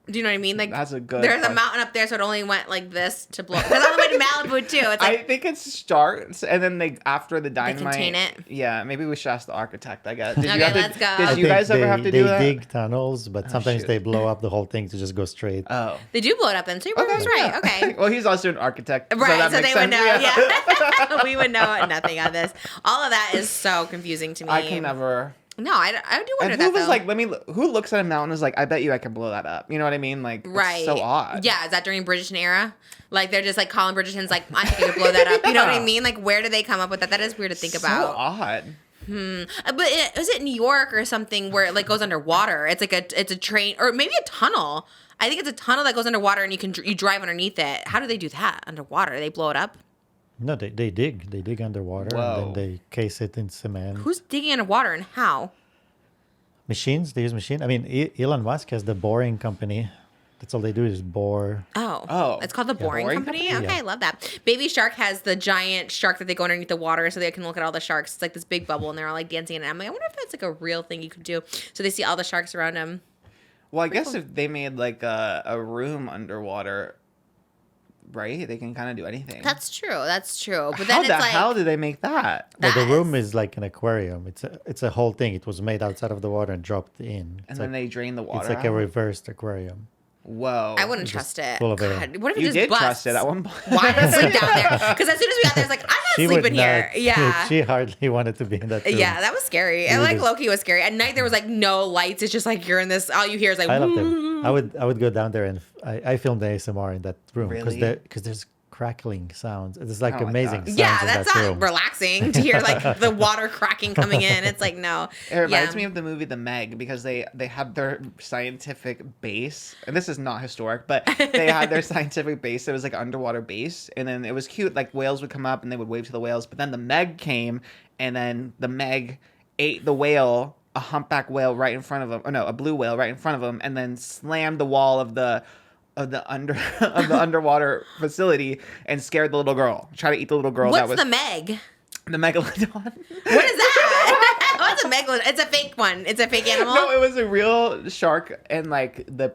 Do you know what I mean? Like that's a good. There's a mountain up there, so it only went like this to blow. Because on the way to Malibu too. It's like I think it starts, and then they after the dynamite. contain it. Yeah, maybe we should ask the architect. I guess. Did Okay, you have let's go. Did you guys ever have to do that? They dig tunnels, but sometimes shoot. they blow up the whole thing to just go straight. Oh, they do blow it up then. So your brother's right. Okay. Well, he's also an architect, Right, so, so makes they would sense. know. Yeah. We would know nothing on this. All of that is so confusing to me. I can never. No, I do wonder And that who was though. like, who looks at a mountain and is like, I bet you I can blow that up. You know what I mean? Like, Right. it's so odd. Yeah, is that during Bridgerton era? Like they're just like Colin Bridgerton's like, I think I could blow that up. You know what I mean? Like where do they come up with that? That is weird to think about. So odd. But is it New York or something where it like goes underwater? It's like it's a train or maybe a tunnel. I think it's a tunnel that goes underwater and you drive underneath it. How do they do that underwater? They blow it up? No, they dig underwater Whoa. and then they case it in cement. Who's digging underwater and how? Machines? They use machine. I mean, Elon Musk has the boring company. That's all they do is bore. Oh, it's called the Boring Boring Company? Company? Okay, Yeah. I love that. Baby Shark has the giant shark that they go underneath the water so they can look at all the sharks. It's like this big bubble and they're all like dancing in it. I'm like, I wonder if that's like a real thing you could do. So they see all the sharks around them. Well, I guess if they made like a room underwater, right? They can kind of do anything. That's true. But then How it's the like hell did they make that? Well, the That room is- is like an aquarium. It's a whole thing. It was made outside of the water and dropped in. And It's then like, they drain the water. it's like a out? reversed aquarium. Whoa. I wouldn't trust it. full of air. God, what if it You just did busts? trust it at one point. Why did I sleep down there? Because as soon as we got there, I was like, I'm not She sleeping would here. not. Yeah. She hardly wanted to be in that room. Yeah, that was scary. And like Loki was scary. At night there was like no lights. It's just like you're in this. All you hear is like. I loved it. I would go down there and I filmed the ASMR in that room because Really? there's crackling sounds. It's like Oh my amazing God. sounds Yeah, in that's that not room. relaxing to hear like the water cracking coming in. It's like no. It reminds Yeah. me of the movie The Meg because they had their scientific base, and this is not historic, but they had their scientific base. It was like underwater base, and then it was cute. Like whales would come up and they would wave to the whales, but then the Meg came, and then the Meg ate the whale, a humpback whale right in front of him, or no, a blue whale right in front of him, and then slammed the wall of the underwater facility and scared the little girl. Try to eat the little girl. What's that was the Meg? the megalodon. What is that? What's a megalodon? It's a fake one. It's a fake animal. No, it was a real shark and like the.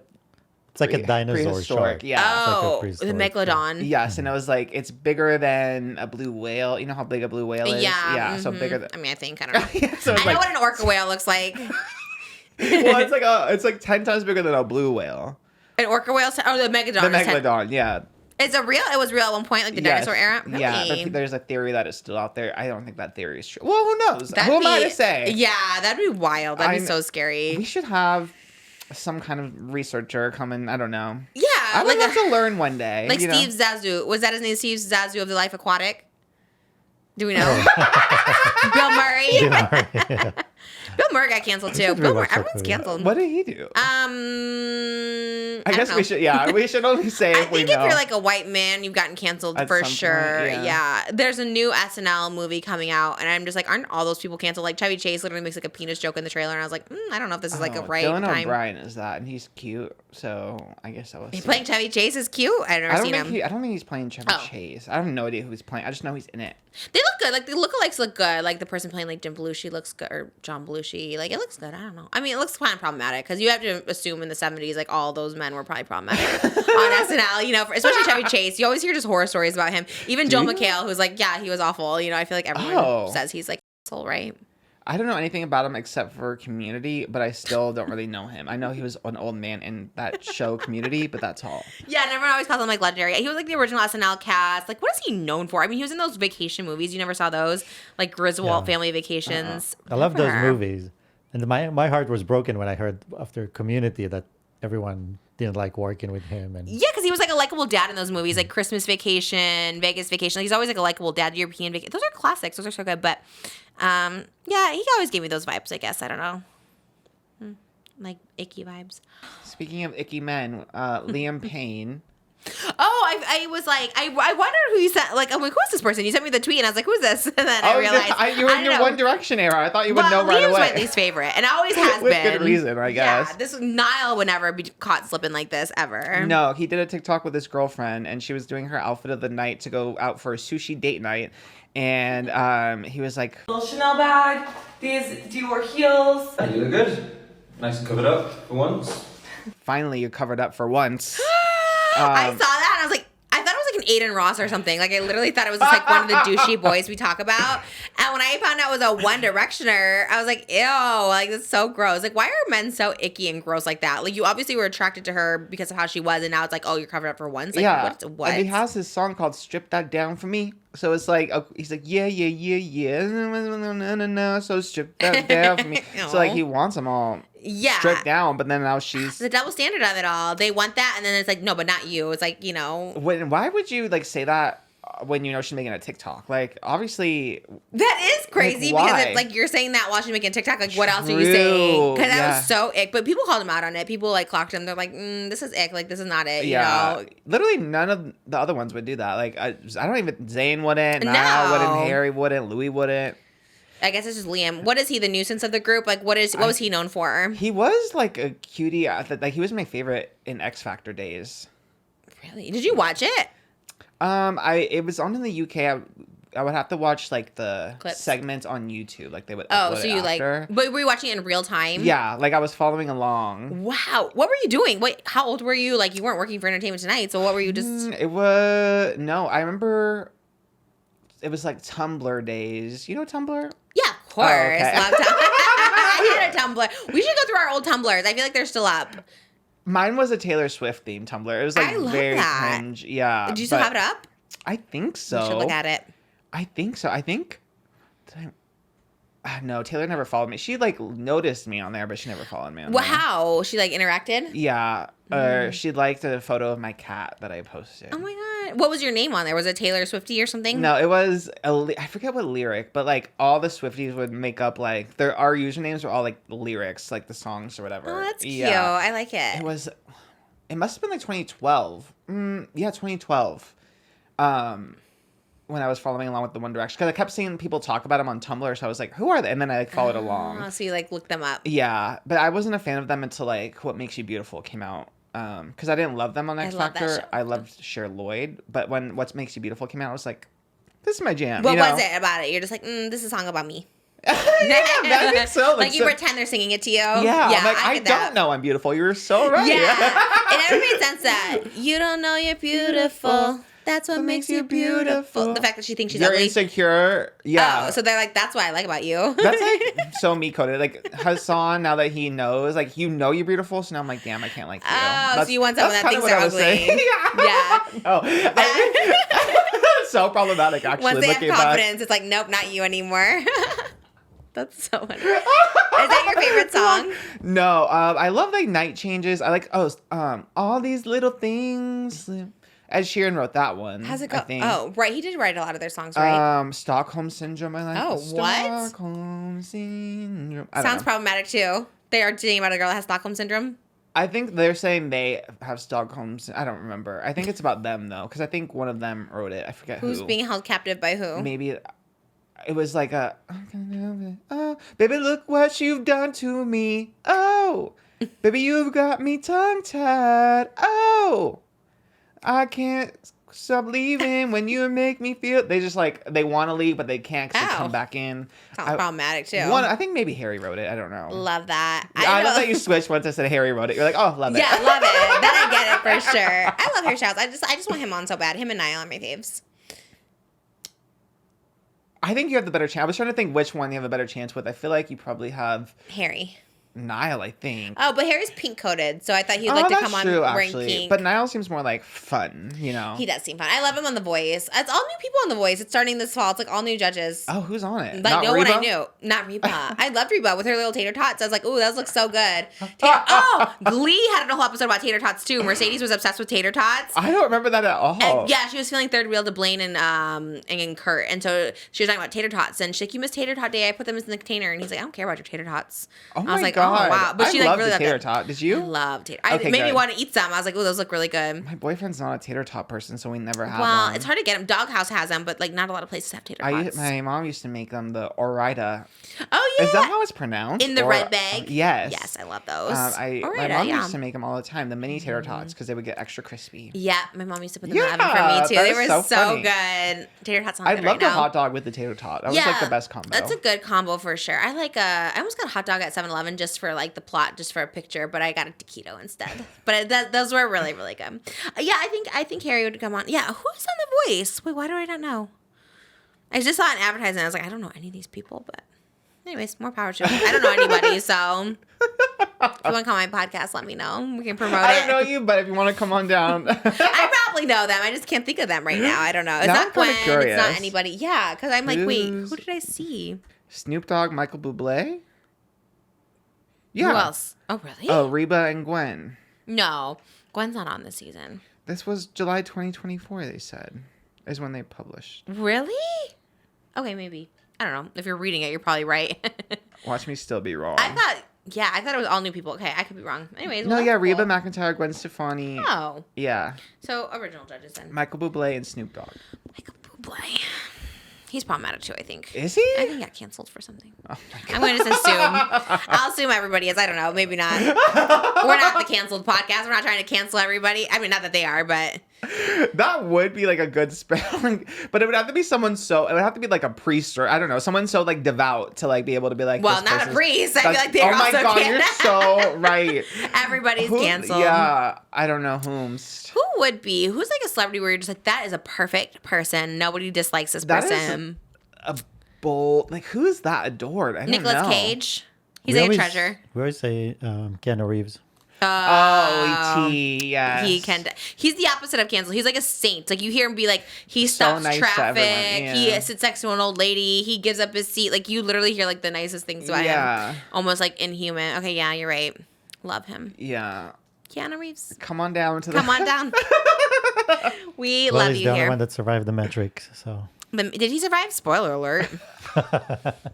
It's like a dinosaur prehistoric, shark. yeah. Oh, It's the like a prehistoric megalodon. Yes, and it was like it's bigger than a blue whale. You know how big a blue whale is? Yeah. So bigger than. I mean, I think I don't know. Yeah, so I it's know like, what an orca whale looks like. well, it's like 10 times bigger than a blue whale. An orca whale? Oh, the megalodon. The is 10 megalodon, yeah. Is it real? It was real at one point, like the Yes. dinosaur era? Really? Yeah, but there's a theory that is still out there. I don't think that theory is true. Well, who knows? That'd Who am I be- to say? Yeah, that'd be wild. That'd be I'm- so scary. We should have some kind of researcher come and I don't know. Yeah, I would like love to learn one day. like you know? Steve Zazu. Was that his name? Steve Zazu of the Life Aquatic? Do we know? Bill Murray. Yeah. Bill Murray got canceled too. should Bill rewatch Murray, that everyone's movie. canceled. What did he do? I I guess don't we know. should. Yeah, we should only say I if we think know. if you're like a white man, you've gotten canceled At for some point, sure. yeah. There's a new SNL movie coming out, and I'm just like, aren't all those people canceled? Like Chevy Chase literally makes like a penis joke in the trailer, and I was like, I don't know if this is like a right Dylan time. O'Brien is that, and he's cute. So I guess I was. He's playing Chevy Chase is cute. I've never seen him. I don't think he's playing Chevy Oh. Chase. I have no idea who he's playing. I just know he's in it. They look good. Like the lookalikes look good. Like the person playing like Jim Belushi looks good, or John Belushi. Like it looks good. I don't know. I mean, it looks kind of problematic because you have to assume in the 70s, like all those men were probably problematic on SNL. You know, especially Chevy Chase. You always hear just horror stories about him. Even Joel McHale, who's like, yeah, he was awful. You know, I feel like everyone says he's like asshole, right? I don't know anything about him except for Community, but I still don't really know him. I know he was an old man in that show Community, but that's all. Yeah, and everyone always calls him like legendary. He was like the original SNL cast. Like, what is he known for? I mean, he was in those vacation movies. You never saw those, like Griswold Family Vacations. I love those Never. movies. And my heart was broken when I heard after Community that everyone didn't like working with him. And Yeah, because he was like a likable dad in those movies, like Christmas Vacation, Vegas Vacation. Like, he's always like a likable dad. European Vacation. Those are classics. Those are so good. But yeah, he always gave me those vibes. I guess I don't know, like icky vibes. Speaking of icky men, Liam Payne. Oh, I was like, I wondered who you sent. Like, I'm like, who's this person? You sent me the tweet, and I was like, who's this? And then I realized you were in your One Direction era. I thought you would know right Liam's away. my least favorite, and always has With been. good reason, I guess. Yeah, this Niall would never be caught slipping like this ever. No, he did a TikTok with his girlfriend, and she was doing her outfit of the night to go out for a sushi date night. And he was like, Little Chanel bag, these Dior heels. You look good. Nice and covered up for once. finally, you're covered up for once. I saw that, and I was like, I thought it was like an Aiden Ross or something. Like, I literally thought it was just like one of the douchey boys we talk about. And when I found out it was a One Directioner, I was like, ew, like, that's so gross. Like, why are men so icky and gross like that? Like, you obviously were attracted to her because of how she was, and now it's like, oh, you're covered up for once? Like, yeah. what? And he has this song called Strip That Down For Me. So it's like, he's like, yeah. So strip that down for me. So like, he wants them all stripped down, but then now she's... The double standard of it all. They want that, and then it's like, no, but not you. It's like, you know... Why would you, like, say that when you know she's making a TikTok? Like, obviously... That is crazy, like, because it's like, you're saying that while she's making a TikTok. Like, what else are you saying? Because that was so ick. But people called him out on it. People, like, clocked him. They're like, this is ick. Like, this is not it, you know? Literally none of the other ones would do that. Like, I don't even... Zayn wouldn't. Niall wouldn't. Harry wouldn't. Louis wouldn't. I guess it's just Liam. What is he, the nuisance of the group? Like, what was he known for? He was, like, a cutie. Like, he was my favorite in X Factor days. Really? Did you watch it? It was on in the UK. I would have to watch like the clips, segments on YouTube. Like they would. Oh, so you after. But were you watching it in real time? Yeah, like I was following along. Wow, what were you doing? Wait, how old were you? Like you weren't working for Entertainment Tonight, so what were you just? I remember. It was like Tumblr days. You know Tumblr? Yeah, of course. Oh, okay. Love Tumblr. I had a Tumblr. We should go through our old Tumblrs. I feel like they're still up. Mine was a Taylor Swift themed Tumblr. It was like very cringe. Yeah. Did you still have it up? I think so. We should look at it. I think so. No, Taylor never followed me. She like noticed me on there, but she never followed me on there. How? She like interacted? Yeah. She liked a photo of my cat that I posted. Oh my god. What was your name on there? Was it Taylor Swiftie or something? No, it was I forget what lyric, but like all the Swifties would make up like our usernames were all like lyrics, like the songs or whatever. Oh, that's cute. I like it. It must have been like 2012. Yeah, 2012. When I was following along with the One Direction, because I kept seeing people talk about them on Tumblr, so I was like, "Who are they?" And then I like followed along. So you like looked them up. Yeah, but I wasn't a fan of them until like What Makes You Beautiful came out. Because I didn't love them on X Factor. I loved Cher Lloyd, but when What Makes You Beautiful came out, I was like, "This is my jam." What was it about it? You're just like, this is a song about me. Yeah, I think so. Like you pretend they're singing it to you. Yeah, I'm like, I don't know I'm beautiful. You're so right. Yeah, it never made sense that you don't know you're beautiful. That's what makes you beautiful. The fact that she thinks she's ugly. You're insecure. Yeah. Oh, so they're like, that's what I like about you. That's like so me coded. Like Hassan, now that he knows, like you know you're beautiful, so now I'm like, damn, I can't like you. Oh, so you want someone that thinks they're ugly. Oh, so problematic actually. Once they have confidence, it's like, nope, not you anymore. That's so funny. Is that your favorite song? No, I love like Night Changes. I like All These Little Things. Ed Sheeran wrote that one. How's it go? Oh, right. He did write a lot of their songs, right? Stockholm Syndrome, I like. Oh, what? Stockholm Syndrome. Sounds problematic, too. They are singing about a girl that has Stockholm Syndrome? I think they're saying they have Stockholm Syndrome. I don't remember. I think it's about them, though, because I think one of them wrote it. I forget Who's being held captive by who? Maybe it was like oh, baby, look what you've done to me. Oh, baby, you've got me tongue-tied. Oh. I can't stop leaving when you make me feel. They just like they want to leave, but they can't because they come back in. Sounds problematic too. I think maybe Harry wrote it. I don't know. Love that. I love that you switched once I said Harry wrote it. You're like, oh, love it. Yeah, love it. Then I get it for sure. I love Harry Styles. I just want him on so bad. Him and Niall are my faves. I think you have the better chance. I was trying to think which one you have a better chance with. I feel like you probably have Harry. Niall, I think. Oh, but Harry's pink coated, so I thought he'd like to come on wearing pink. But Niall seems more like fun, you know. He does seem fun. I love him on The Voice. It's all new people on The Voice. It's starting this fall. It's like all new judges. Oh, who's on it? Like Not no one Reba? I knew. Not Reba. I loved Reba with her little tater tots. I was like, ooh, those look so good. Glee had a whole episode about tater tots too. Mercedes was obsessed with tater tots. I don't remember that at all. And yeah, she was feeling third wheel to Blaine and Kurt, and so she was talking about tater tots, and she's like, "You missed tater tot day. I put them in the container." And he's like, "I don't care about your tater tots." Oh my I was like, God. "Oh wow!" But she love really the loved tater it. tot. Did you? I love tater. Okay, It made me good. want to eat some. I was like, "Oh, those look really good." My boyfriend's not a tater tot person, so we never have Well, them. it's hard to get them. Doghouse has them, but like not a lot of places have tater tots. My mom used to make them the Orida. Oh yeah, Is that how it's pronounced? in the red bag? Yes. Yes, I love those. My Orida, mom yeah. used to make them all the time, the mini tater tots, because they would get extra crispy. Yeah, my mom used to put them in the oven for me too. that They is were so so funny. good. Tater tots sound I good love right the now. hot dog with the tater tot. That was like the best combo. That's a good combo for sure. I like I almost got a hot dog at 7-Eleven just for like the plot, just for a picture, but I got a taquito instead. But those were really, really good. Yeah, I think Harry would come on. Yeah, who's on The Voice? Wait, why do I not know? I just saw an advertisement. I was like, I don't know any of these people, but anyways, more power to me. I don't know anybody, so if you want to come on my podcast, let me know. We can promote it. I don't know you, but if you want to come on down. I probably know them. I just can't think of them right now. I don't know. It's Now not I'm kinda Gwen. curious. It's not anybody. Yeah, because I'm like, wait, Who's- who did I see? Snoop Dogg, Michael Bublé? Yeah. Who else? Oh, really? Oh, Reba and Gwen. No, Gwen's not on this season. This was July 2024, they said, is when they published. Really? Okay, maybe. I don't know. If you're reading it, you're probably right. Watch me still be wrong. I thought it was all new people. Okay, I could be wrong. Anyways. No, well, yeah, that's Reba cool. McEntire, Gwen Stefani. Oh. Yeah. So, original judges then. Michael Bublé and Snoop Dogg. Michael Bublé. He's problematic too, I think. Is he? I think he got canceled for something. Oh my God. I'm going to just assume. I'll assume everybody is. I don't know. Maybe not. We're not the canceled podcast. We're not trying to cancel everybody. I mean, not that they are, but. That would be like a good spelling, but it would have to be someone so, it would have to be like a priest or I don't know, someone so like devout to like be able to be like, Well, this not a person's- priest. I feel like they're oh my also God, canceled. you're so right. Everybody's canceled. Yeah, I don't know whomst. Who would be? Who's like a celebrity where you're just like, that is a perfect person. Nobody dislikes this That is person. a bold, like who is that adored? I don't Nicolas know. Cage. He's We like a always- treasure. We always say Keanu Reeves. E.T., yes. He can. He's the opposite of cancel. He's like a saint. Like you hear him be like, he stops nice to traffic. everyone, He yeah. sits next to an old lady. He gives up his seat. Like you literally hear like the nicest things about Yeah. him. Almost like inhuman. Okay, yeah, you're right. Love him. Yeah. Keanu Reeves. Come on down to Come on down. We Well, love he's you the only here. one that survived the Matrix. So Did he survive? Spoiler alert.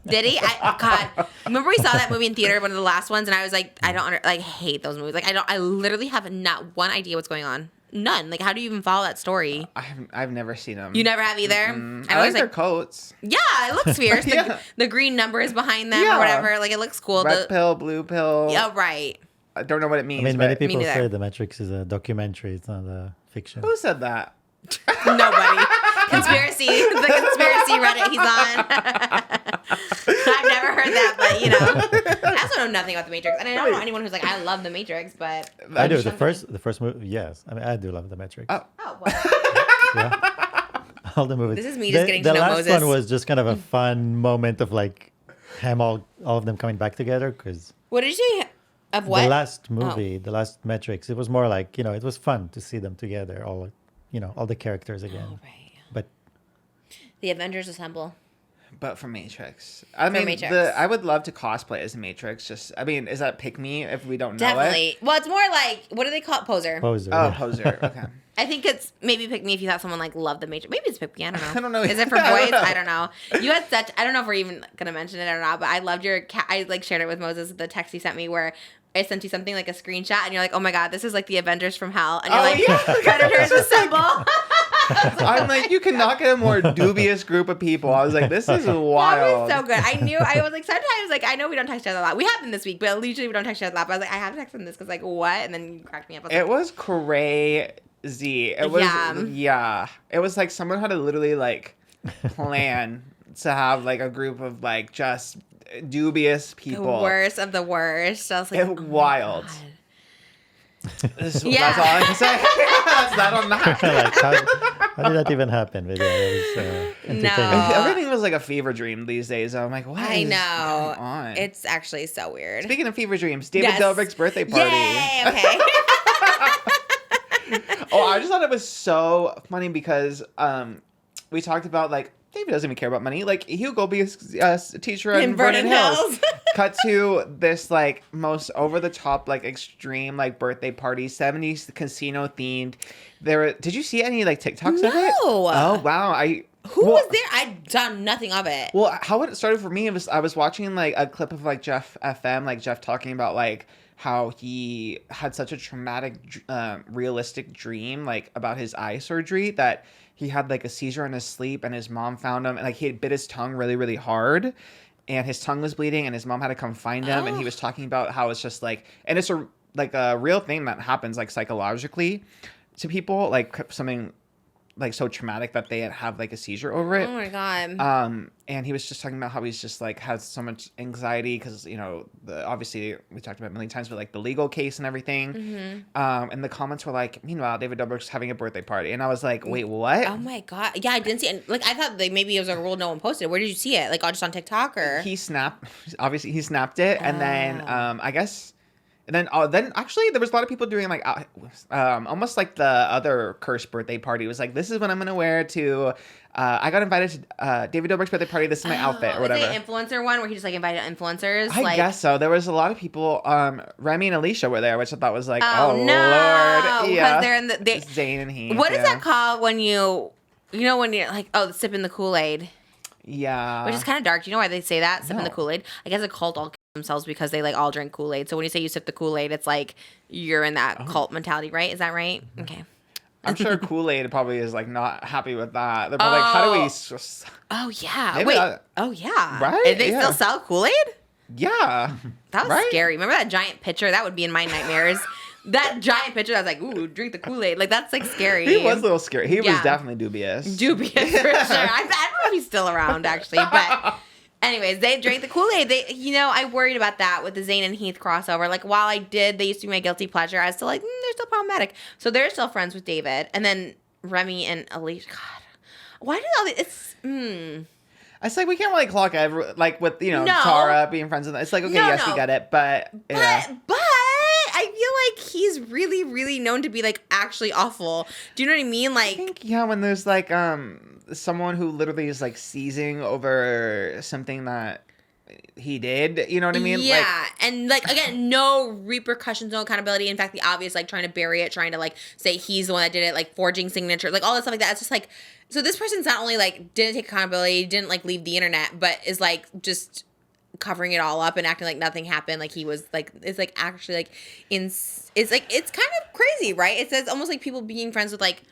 Did he? God, remember we saw that movie in theater, one of the last ones, and I was like, I don't hate those movies. Like I literally have not one idea what's going on. None. Like how do you even follow that story? I've never seen them. You never have either. I like their coats. Yeah, it looks fierce. Yeah. The green numbers behind them Yeah. or whatever. Like it looks cool. Red pill, blue pill. Yeah, right. I don't know what it means. I mean, many but- people neither. say the Matrix is a documentary. It's not a fiction. Who said that? Nobody. Conspiracy. The conspiracy Reddit he's on. I've never heard that, but you know. I also know nothing about the Matrix. And I don't know anyone who's like, I love the Matrix, but I do. The first movie, yes. I mean, I do love the Matrix. Oh. Yeah. All the movies. This is me just getting to the know last Moses. one was just kind of a fun moment of like him all of them coming back together because what did you say? Of what? the last movie, the last Matrix, it was more like, you know, it was fun to see them together, all, you know, all the characters again. Oh, right. But The Avengers Assemble. But for Matrix. I mean, Matrix. I would love to cosplay as a Matrix. Just, I mean, is that pick me if we don't know Definitely. it? Well, it's more like, what do they call it? Poser. Poser. Oh, yeah. poser. Okay. I think it's maybe pick me if you thought someone like loved the Matrix. Maybe it's pick me. I don't know. I don't know. Is it for boys? I don't know. You had such. I don't know if we're even gonna mention it or not. But I loved your. I like shared it with Moses. The text he sent me where I sent you something like a screenshot, and you're like, "Oh my god, this is like the Avengers from Hell," and you're like, "Predators assemble." I'm like, you cannot get a more dubious group of people. I was like, this is That wild. was so good. I was like, sometimes like I know we don't text each other a lot. We have been this week, but usually we don't text each other a lot. But I was like, I have to text them this because like what? And then you cracked me up. I was It like, was crazy. It was, yeah. It was like someone had to literally like plan to have like a group of like just dubious people. the worst of the worst. I was like, oh my wild. God. That's Yeah. all I can say. That's that on that. Like, How did that even happen? But yeah, it was entertaining. Everything was like a fever dream these days. I'm like, what is going on? It's actually so weird. Speaking of fever dreams, David Dobrik's birthday party. Yay, okay. Oh, I just thought it was so funny because we talked about like David doesn't even care about money. Like he'll go be a teacher in Vernon Hills. Cut to this like most over the top like extreme like birthday party, 70s casino themed. Did you see any like TikToks of it? Oh wow, Who was there? I'd done nothing of it. Well, how it started for me was I was watching like a clip of like Jeff FM, like Jeff talking about like how he had such a traumatic, realistic dream like about his eye surgery that he had like a seizure in his sleep and his mom found him and like he had bit his tongue really, really hard and his tongue was bleeding and his mom had to come find him and he was talking about how it's just like, and it's a real thing that happens like psychologically to people, like something like so traumatic that they have like a seizure over it. Oh my god. And he was just talking about how he's just like has so much anxiety because obviously we talked about it a million times, but like the legal case and everything. Mm-hmm. And the comments were like, meanwhile, David Dobrik's having a birthday party, and I was like, wait, what? Oh my god. Yeah, I didn't see it. Like I thought like maybe it was like a rule no one posted. Where did you see it? Like just on TikTok or? He snapped it, and then I guess. And then actually there was a lot of people doing like almost like the other cursed birthday party. It was like, this is what I'm gonna wear to I got invited to David Dobrik's birthday party. This is my outfit or whatever. Is it influencer one where he just like invited influencers? I guess so. There was a lot of people. Remy and Alicia were there, which I thought was like, oh no, Lord, yeah. They're in the Zayn and Heath. What is that called when when you're like sipping the Kool-Aid? Yeah, which is kind of dark. Do you know why they say that? Sipping the Kool-Aid. I guess a cult all themselves because they like all drink Kool-Aid. So when you say you sip the Kool-Aid, it's like you're in that cult mentality, right? Is that right? Okay. I'm sure Kool-Aid probably is like not happy with that. They're probably like, how do we? Oh yeah. Maybe Wait. Oh yeah. Right? And they still sell Kool-Aid? Yeah. That was scary. Remember that giant pitcher? That would be in my nightmares. That giant pitcher, I was like, ooh, drink the Kool-Aid. Like, that's, like, scary. He was a little scary. He was definitely dubious. Dubious, for sure. I don't know if he's still around, actually. But anyways, they drank the Kool-Aid. I worried about that with the Zayn and Heath crossover. Like, while they used to be my guilty pleasure, I was still like, they're still problematic. So they're still friends with David. And then Remy and Alicia, God. Why did all this, It's like we can't really clock with Tara being friends with them. It's like, okay, yes, we get it, but I feel like he's really, really known to be like actually awful. Do you know what I mean? Like, I think, when there's like someone who literally is like seizing over something that he did, you know what I mean? Yeah, and like again, no repercussions, no accountability. In fact, the obvious, like trying to bury it, trying to like say he's the one that did it, like forging signatures, like all that stuff like that. It's just like, so this person's not only like didn't take accountability, didn't like leave the internet, but is like just covering it all up and acting like nothing happened. Like he was like, it's like actually like it's like it's kind of crazy, right? It's almost like people being friends with like.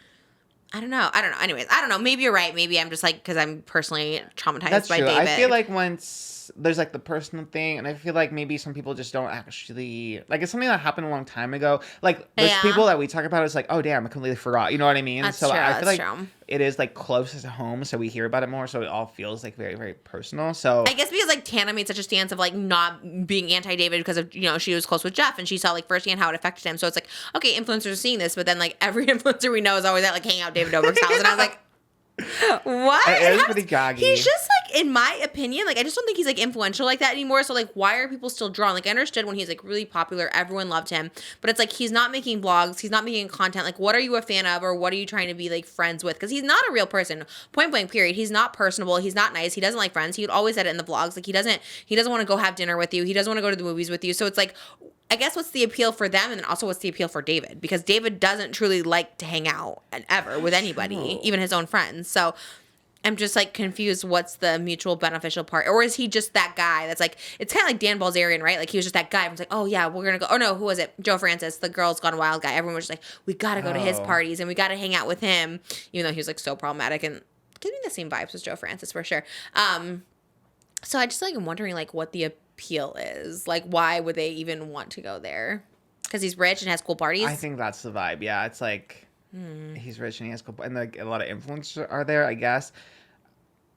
I don't know. Anyways, I don't know. Maybe you're right. Maybe I'm just like, because I'm personally traumatized by David. I feel like once there's like the personal thing, and I feel like maybe some people just don't actually, like it's something that happened a long time ago. Like there's people that we talk about, it's like, oh damn, I completely forgot. You know what I mean? That's so true. I feel like it is like closest to home, so we hear about it more, so it all feels like very, very personal. So I guess because like Tana made such a stance of like not being anti-David because of she was close with Jeff and she saw like firsthand how it affected him. So it's like, okay, influencers are seeing this, but then like every influencer we know is always at like hanging out David Dobrik's house, and I was like, what? It is pretty gaggy. He's just like, in my opinion, like I just don't think he's like influential like that anymore. So like, why are people still drawn? Like I understood when he's like really popular, everyone loved him, but it's like he's not making vlogs, he's not making content. Like, what are you a fan of, or what are you trying to be like friends with? Because he's not a real person. Point blank. Period. He's not personable. He's not nice. He doesn't like friends. He always said it in the vlogs. Like he doesn't want to go have dinner with you. He doesn't want to go to the movies with you. So it's like, I guess what's the appeal for them, and then also what's the appeal for David? Because David doesn't truly like to hang out ever with anybody, even his own friends. So I'm just like confused. What's the mutual beneficial part? Or is he just that guy that's like, it's kind of like Dan Balzerian, right? Like he was just that guy. Everyone's like, oh yeah, we're going to go. Oh no, who was it? Joe Francis, the Girls Gone Wild guy. Everyone was just like, we got to go to his parties and we got to hang out with him. Even though he was like so problematic and giving me the same vibes as Joe Francis for sure. So I just like, I'm wondering like what the appeal is. Like why would they even want to go there? Because he's rich and has cool parties? I think that's the vibe. Yeah, it's like he's rich and he has cool, and like a lot of influencers are there, I guess.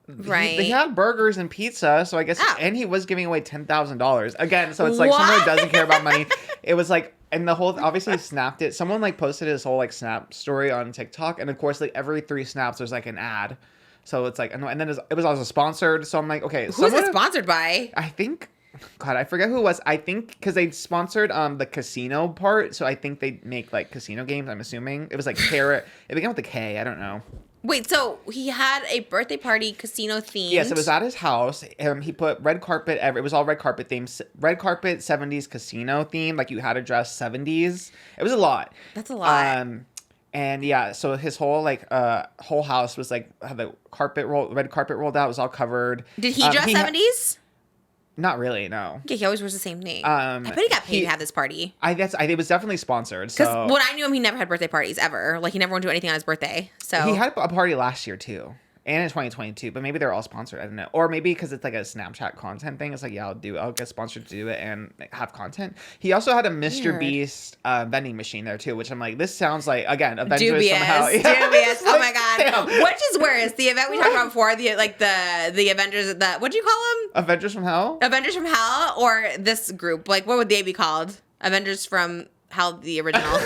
Right. He had burgers and pizza, so I guess, and he was giving away $10,000 again. So it's like someone who doesn't care about money. It was like And the whole obviously snapped it. Someone like posted his whole like snap story on TikTok, and of course like every 3 snaps there's like an ad. So it's like, and then it was also sponsored. So I'm like, okay, who's it sponsored by? I think, God, I forget who it was. I think because they sponsored the casino part, so I think they make like casino games. I'm assuming it was like Carrot. It began with a K. I don't know. Wait, so he had a birthday party casino themed? Yes, it was at his house. He put red carpet. It was all red carpet themed. Red carpet 70s casino theme. Like you had to dress 70s. It was a lot. That's a lot. And yeah, so his whole like whole house was like had the red carpet rolled out. It was all covered. Did he dress 70s? Not really, no. Yeah, he always wears the same thing. I bet he got paid to have this party. It was definitely sponsored. Because So when I knew him, he never had birthday parties ever. Like he never wanted to do anything on his birthday. So he had a party last year too, and in 2022. But maybe they're all sponsored. I don't know. Or maybe because it's like a Snapchat content thing. It's like, yeah, I'll get sponsored to do it and have content. He also had a Mr. Beast vending machine there too, which I'm like, this sounds like again Avengers dubious. somehow. Dubious. Oh my god. Damn. Which is worse, the event we talked about before, the Avengers, what do you call them? Avengers from Hell. Avengers from Hell, or this group? Like, what would they be called? Avengers from Hell, the original.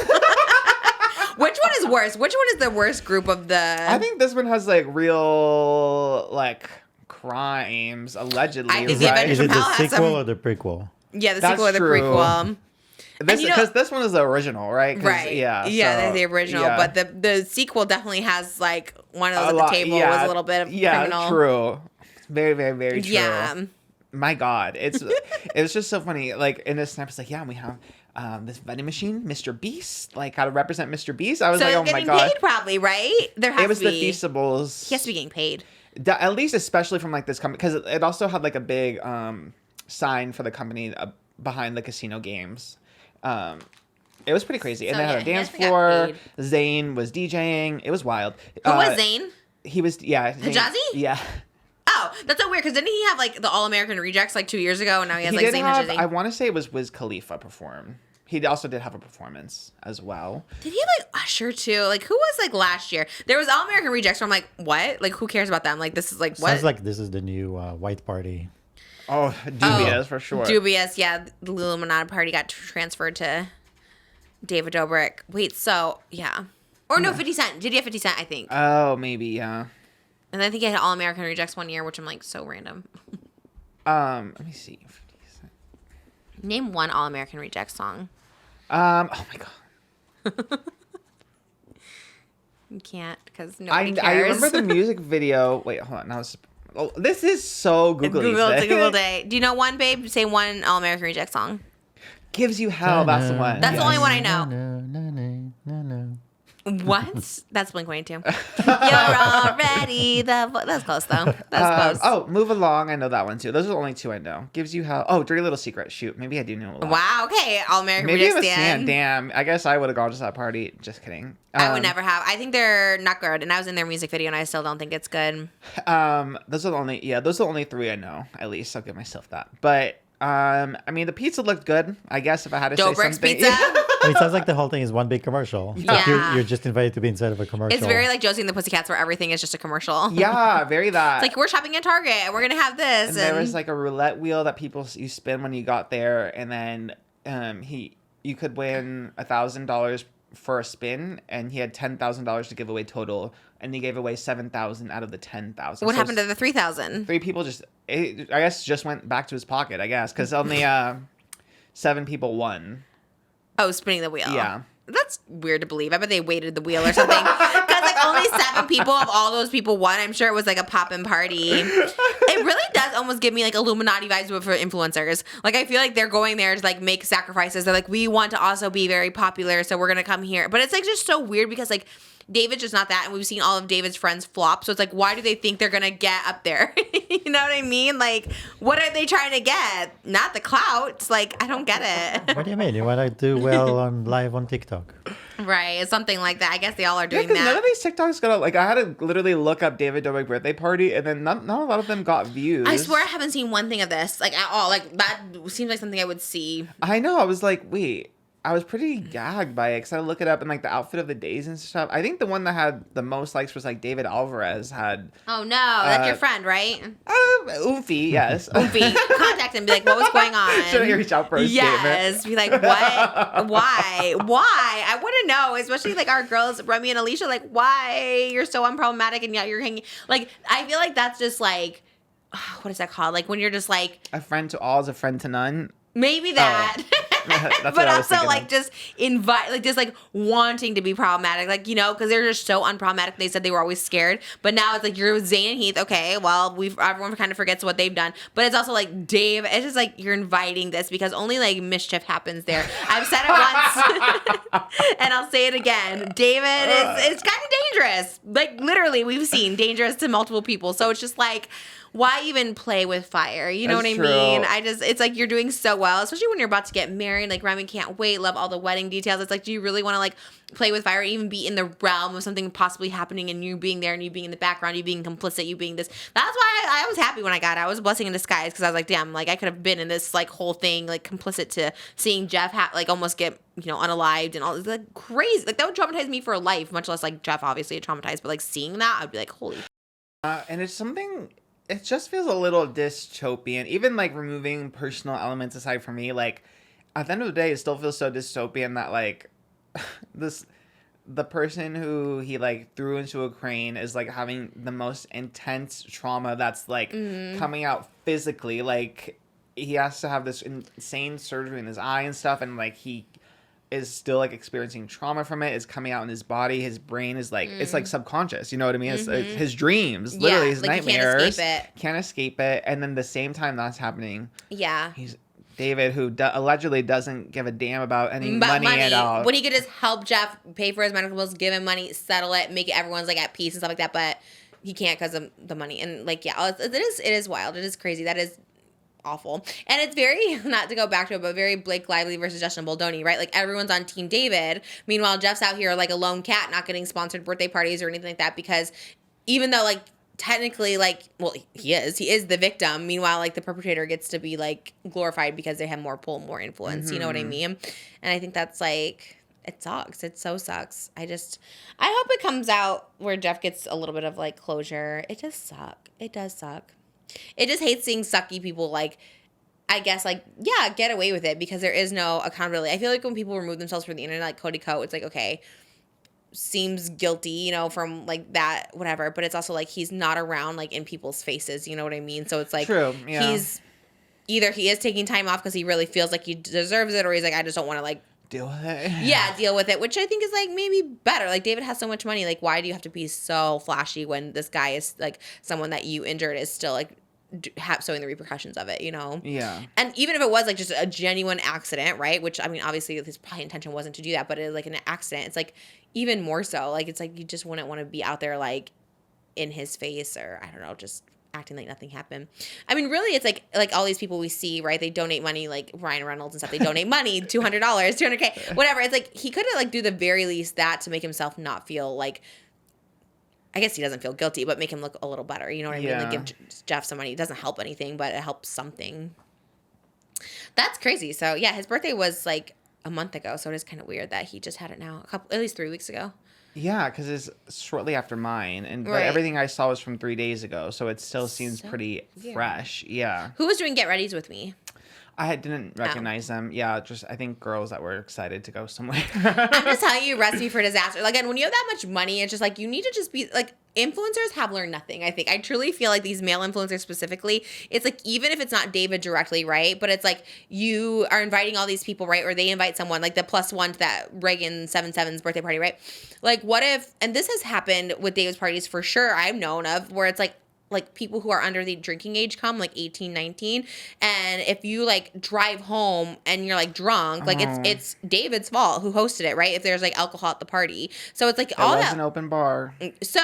Which one is worse? Which one is the worst group of the? I think this one has like real like crimes allegedly. Is it the sequel or the prequel? Yeah, the sequel or the prequel. Because this one is the original, right? Right. Yeah. Yeah, so, they're the original, yeah. but the sequel definitely has like one of those at the table was a little bit of criminal. Yeah, true. Very, very, very true. Yeah. My God, it was just so funny. Like in this snap, it's like, yeah, we have this vending machine, Mr. Beast. Like how to represent Mr. Beast. I was like, oh my God. Getting paid probably, right? There has it was to be. The Feastables. He has to be getting paid. At least, especially from like this company, because it also had like a big sign for the company behind the casino games. It was pretty crazy. And they had a dance floor. Zayn was DJing. It was wild. Who was Zayn? He was, yeah. Hijazi? Yeah. Oh, that's so weird, because didn't he have like the All-American Rejects like 2 years ago, and now he has like Zayn Hijazi? I want to say it was Wiz Khalifa perform. He also did have a performance as well. Did he like Usher too? Like who was like last year? There was All-American Rejects where I'm like, what? Like who cares about them? Like this is like what? Sounds like this is the new white party. Oh, dubious for sure. Dubious, yeah. The Illuminati party got transferred to David Dobrik. Wait, so yeah. Or no, 50 Cent. Did he have 50 Cent, I think? Oh, maybe, yeah. And I think he had All-American Rejects one year, which I'm like so random. Let me see. 50 Cent. Name one All-American Rejects song. Oh my God. You can't because nobody cares. I remember the music video. Wait, hold on. This is so googly. Google Day. Do you know one, babe? Say one All-American Rejects song. Gives You Hell. That's the one. That's the only one I know. What? That's Blink-182. You're already the... That's close, though. That's close. Oh, Move Along. I know that one, too. Those are the only two I know. Gives You Hell. Oh, Dirty Little Secret. Shoot. Maybe I do know a lot. Wow. Okay. All-American Maybe Rejects it was stand. Damn. I guess I would have gone to that party. Just kidding. I would never have. I think they're not good. And I was in their music video, and I still don't think it's good. Those are the only 3 I know. At least I'll give myself that. But... I mean, the pizza looked good, I guess, if I had to say Dobrik's something. Pizza? It sounds like the whole thing is one big commercial. Yeah. Like you're just invited to be inside of a commercial. It's very like Josie and the Pussycats where everything is just a commercial. Yeah, very that. It's like, we're shopping at Target, and we're going to have this. And there was like a roulette wheel that you spin when you got there, and then you could win $1,000 for a spin, and he had $10,000 to give away total, and he gave away $7,000 out of the $10,000. What happened to the $3,000? 3 people just went back to his pocket, I guess, because only 7 people won. Oh, spinning the wheel. Yeah. That's weird to believe. I bet they weighted the wheel or something. Because like only 7 people of all those people won. I'm sure it was like a poppin' party. It really does almost give me like Illuminati vibes for influencers. Like I feel like they're going there to like make sacrifices. They're like, we want to also be very popular, so we're gonna come here. But it's like just so weird because like David's just not that, and we've seen all of David's friends flop. So it's like, why do they think they're gonna get up there? You know what I mean? Like, what are they trying to get? Not the clout. It's like, I don't get it. What do you mean? You want to do well live on TikTok? Right, it's something like that. I guess they all are doing 'cause that. None of these TikToks got like. I had to literally look up David Dobrik birthday party, and then not a lot of them got views. I swear I haven't seen one thing of this like at all. Like that seems like something I would see. I know. I was like, wait. I was pretty gagged by it because I look it up and like the outfit of the days and stuff. I think the one that had the most likes was like David Alvarez had. Oh no, that's your friend, right? Oofy, yes. Oofy, contact him, be like, what was going on? Should I reach out for a yes, statement? be like, what? Why? I want to know, especially like our girls, Remy and Alicia, like why you're so unproblematic and yet you're hanging. Like I feel like that's just like, what is that called? Like when you're just like a friend to all is a friend to none. Maybe that. But also like just invite, like just like wanting to be problematic, like, you know, because they're just so unproblematic. They said they were always scared, but now it's like you're Zayn and Heath. Okay, well, everyone kind of forgets what they've done, but it's also like Dave. It's just like you're inviting this because only like mischief happens there. I've said it once, and I'll say it again. David is kind of dangerous. Like literally, we've seen dangerous to multiple people. So it's just like, why even play with fire? You know That's what I mean? true. It's like you're doing so well, especially when you're about to get married. Like Remy can't wait, love all the wedding details. It's like, do you really want to like play with fire, or even be in the realm of something possibly happening and you being there and you being in the background, you being complicit, you being this? That's why I was happy when I got it. I was a blessing in disguise because I was like, damn, like I could have been in this like whole thing, like complicit to seeing Jeff like almost get, you know, unalived and all this, like crazy. Like that would traumatize me for life, much less like Jeff obviously traumatized, but like seeing that, I'd be like, holy. And it's something. It just feels a little dystopian. Even like removing personal elements aside from me, like at the end of the day, it still feels so dystopian that like the person who he like threw into a crane is like having the most intense trauma that's like coming out physically. Like he has to have this insane surgery in his eye and stuff, and like he is still like experiencing trauma from it. It's coming out in his body. His brain is like it's like subconscious, you know what I mean? It's his dreams, literally his like nightmares. He can't escape it. And then the same time that's happening, he's David, who allegedly doesn't give a damn about any money at all. When he could just help Jeff pay for his medical bills, give him money, settle it, make it everyone's like at peace and stuff like that, but he can't because of the money. And like, yeah, it is wild. It is crazy. That is awful. And it's very, not to go back to it, but very Blake Lively versus Justin Baldoni, right? Like everyone's on Team David. Meanwhile, Jeff's out here like a lone cat, not getting sponsored birthday parties or anything like that, because even though like technically like, well, he is the victim. Meanwhile, like the perpetrator gets to be like glorified because they have more pull, more influence. You know what I mean? And I think that's like, it sucks. It so sucks. I hope it comes out where Jeff gets a little bit of like closure. It does suck. It does suck. It just hates seeing sucky people, like, I guess, like, yeah, get away with it because there is no accountability. I feel like when people remove themselves from the internet, like Cody Ko, it's like, okay, seems guilty, you know, from, like, that, whatever. But it's also, like, he's not around, like, in people's faces, you know what I mean? So it's, like, true, yeah. He's either he is taking time off because he really feels like he deserves it, or he's like, I just don't want to, like, deal with it. Yeah, deal with it, which I think is like maybe better. Like David has so much money. Like why do you have to be so flashy when this guy is like someone that you injured is still like showing the repercussions of it, you know? Yeah. And even if it was like just a genuine accident, right? Which I mean, obviously his probably intention wasn't to do that, but it was like an accident. It's like even more so. Like it's like you just wouldn't want to be out there like in his face or I don't know, just acting like nothing happened. I mean, really, it's like all these people we see, right? They donate money, like Ryan Reynolds and stuff. They donate money, $200, $200K, whatever. It's like he could have like do the very least that to make himself not feel like, I guess he doesn't feel guilty, but make him look a little better. You know what I mean? Like give Jeff some money. It doesn't help anything, but it helps something. That's crazy. So yeah, his birthday was like a month ago, so it is kind of weird that he just had it now, at least 3 weeks ago. Yeah, because it's shortly after mine, and Right. everything I saw was from 3 days ago, so it still seems pretty fresh. Yeah. Who was doing Get Readies with me? I didn't recognize them. Yeah, just I think girls that were excited to go somewhere. I'm just telling you, recipe for disaster. Like, and when you have that much money, it's just like you need to just be like, influencers have learned nothing. I think I truly feel like these male influencers specifically, it's like even if it's not David directly, right? But it's like you are inviting all these people, right? Or they invite someone like the +1 to that Reagan 77's birthday party, right? Like what if? And this has happened with David's parties for sure. I've known of where it's like people who are under the drinking age come, like 18, 19. And if you like drive home and you're like drunk, like it's David's fault who hosted it, right? If there's like alcohol at the party. So it's like It was an open bar. So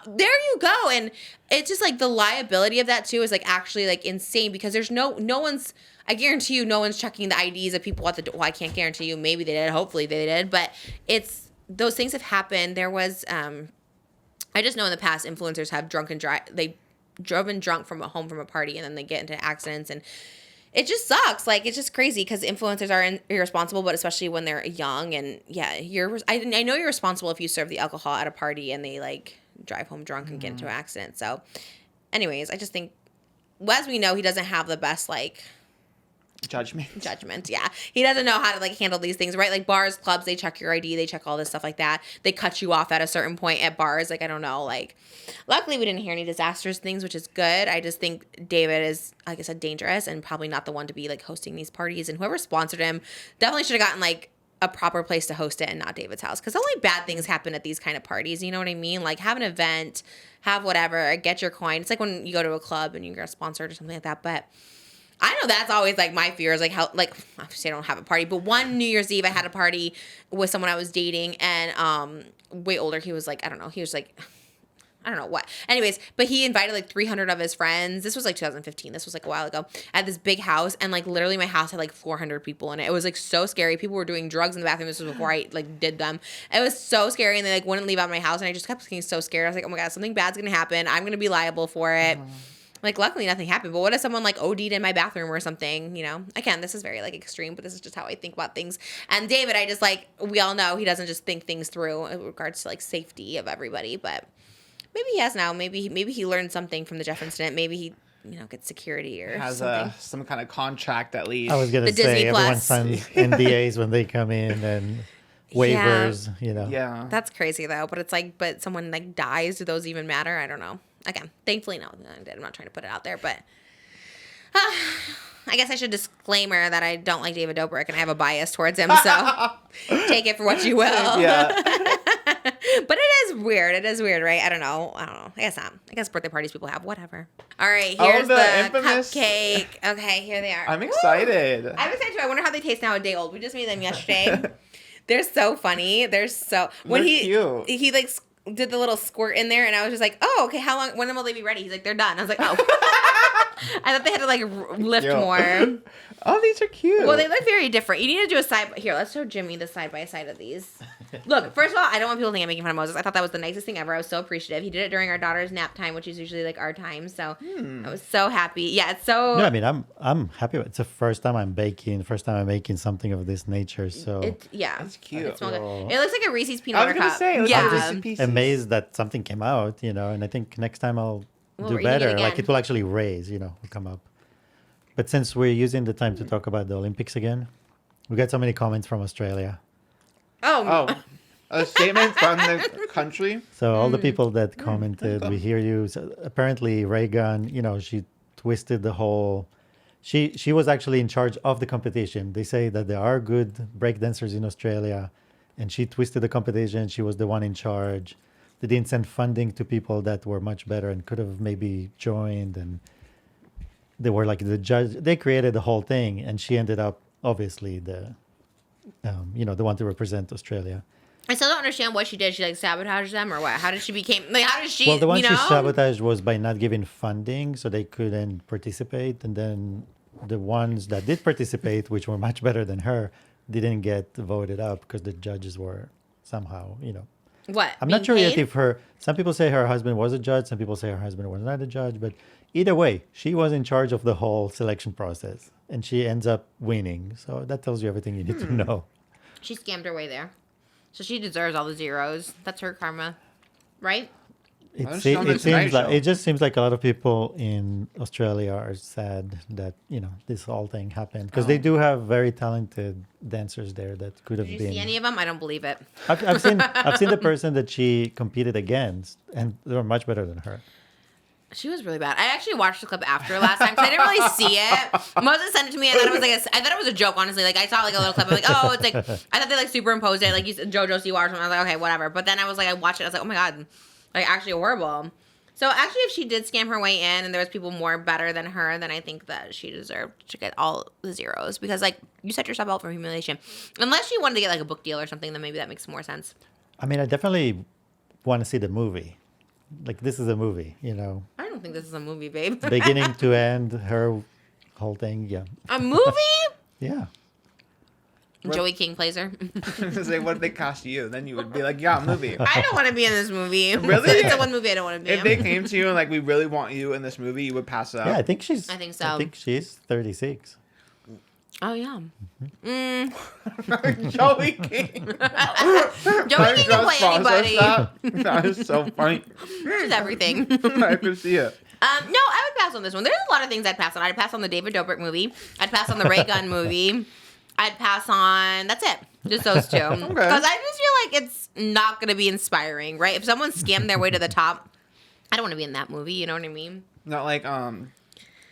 there you go. And it's just like the liability of that too is like actually like insane because there's no one's, I guarantee you no one's checking the IDs of people at the door. Well, I can't guarantee you. Maybe they did. Hopefully they did. But those things have happened. There was, I just know in the past influencers have they driven drunk from a party and then they get into accidents and it just sucks. Like, it's just crazy because influencers are irresponsible, but especially when they're young. And yeah, I know you're responsible if you serve the alcohol at a party and they like drive home drunk and get into an accident. So anyways, I just think, as we know, he doesn't have the best like judgment. Yeah, he doesn't know how to like handle these things, right? Like bars, clubs, they check your ID, they check all this stuff like that. They cut you off at a certain point at bars. Like, I don't know. Like, luckily we didn't hear any disastrous things, which is good. I just think David is, like I said, dangerous and probably not the one to be like hosting these parties. And whoever sponsored him definitely should have gotten like a proper place to host it and not David's house, because only bad things happen at these kind of parties. You know what I mean? Like, have an event, have whatever, get your coin. It's like when you go to a club and you get sponsored or something like that. But I know that's always like my fear is like how, like, obviously I don't have a party, but one New Year's Eve I had a party with someone I was dating, and way older. He was like, I don't know, he was like, I don't know what. Anyways, but he invited like 300 of his friends. This was like 2015. This was like a while ago. At this big house, and like literally my house had like 400 people in it. It was like so scary. People were doing drugs in the bathroom. This was before I like did them. It was so scary, and they like wouldn't leave out of my house, and I just kept getting so scared. I was like, oh my God, something bad's gonna happen. I'm gonna be liable for it. Like, luckily nothing happened, but what if someone like OD'd in my bathroom or something, you know? Again, this is very like extreme, but this is just how I think about things. And David, I just like, we all know he doesn't just think things through in regards to like safety of everybody, but maybe he has now. Maybe he learned something from the Jeff incident. Maybe he, you know, gets security or has something. Some kind of contract at least. I was gonna say everyone signs NDAs when they come in and waivers, you know. Yeah. That's crazy though. But it's like, but someone like dies. Do those even matter? I don't know. Again, thankfully, no. I'm not trying to put it out there, but I guess I should disclaimer that I don't like David Dobrik and I have a bias towards him. So take it for what you will. Yeah. But it is weird. It is weird, right? I don't know. I guess not. I guess birthday parties people have. Whatever. All right. Here's the infamous cupcake. Okay, here they are. I'm excited. Woo! I'm excited too. I wonder how they taste now a day old. We just made them yesterday. They're so funny. They're cute. He like did the little squirt in there, and I was just like, oh, okay, how long, when will they be ready? He's like, they're done. I was like, oh. I thought they had to like lift more. Oh, these are cute. Well, they look very different. You need to do a side. Here, let's show Jimmy the side by side of these. Look, first of all, I don't want people to think I'm making fun of Moses. I thought that was the nicest thing ever. I was so appreciative. He did it during our daughter's nap time, which is usually like our time. So I was so happy. Yeah, it's so. No, I mean, I'm happy. It's the first time I'm baking. First time I'm making something of this nature. So it's cute. It smells good. It looks like a Reese's peanut butter cup. I'm just amazed that something came out, you know. And I think next time I'll do better. Like it will actually raise, you know, will come up. But since we're using the time to talk about the Olympics again, we got so many comments from Australia. Oh. A statement from the country. So all the people that commented, we hear you. So apparently Reagan, you know, she twisted the whole. She was actually in charge of the competition. They say that there are good breakdancers in Australia, and she twisted the competition. She was the one in charge. They didn't send funding to people that were much better and could have maybe joined, and they were like the judge. They created the whole thing, and she ended up obviously the one to represent Australia. I still don't understand what she did. She like sabotaged them or what? How did she became like? How did she? Well, the one she sabotaged was by not giving funding, so they couldn't participate. And then the ones that did participate, which were much better than her, didn't get voted up because the judges were somehow, you know. What? I'm not sure yet if some people say her husband was a judge, some people say her husband was not a judge, but either way, she was in charge of the whole selection process, and she ends up winning. So that tells you everything you need to know. She scammed her way there. So she deserves all the zeros. That's her karma, right? It just seems like a lot of people in Australia are sad that, you know, this whole thing happened, because they do have very talented dancers there that could have been. Did you see any of them? I don't believe it. I've seen the person that she competed against, and they were much better than her. She was really bad. I actually watched the clip after last time because I didn't really see it. Moses sent it to me. I thought it was a joke. Honestly, like I saw like a little clip. I'm like, oh, it's like I thought they like superimposed it. Like you said, JoJo Siwa or something. I was like, okay, whatever. But then I was like, I watched it. I was like, oh my God, like actually horrible. So actually, if she did scam her way in and there was people more better than her, then I think that she deserved to get all the zeros, because like you set yourself up for humiliation. Unless she wanted to get like a book deal or something, then maybe that makes more sense. I mean, I definitely want to see the movie. Like, this is a movie, you know. I don't think this is a movie, babe. Beginning to end, her whole thing, yeah. A movie? Yeah. Joey King plays her. Say, what did they cost you? Then you would be like, yeah, movie. I don't want to be in this movie. Really? It's the one movie I don't want to be If in. they came to you and like, we really want you in this movie, you would pass it up. Yeah, I think so. I I think she's 36. Oh, yeah. Joey King. Joey King can play anybody. That is so funny. She's everything. I could see it. No, I would pass on this one. There's a lot of things I'd pass on. I'd pass on the David Dobrik movie. I'd pass on the Ray Gun movie. I'd pass on. That's it. Just those two. Because I just feel like it's not going to be inspiring, right? If someone scammed their way to the top, I don't want to be in that movie. You know what I mean? Not like Anna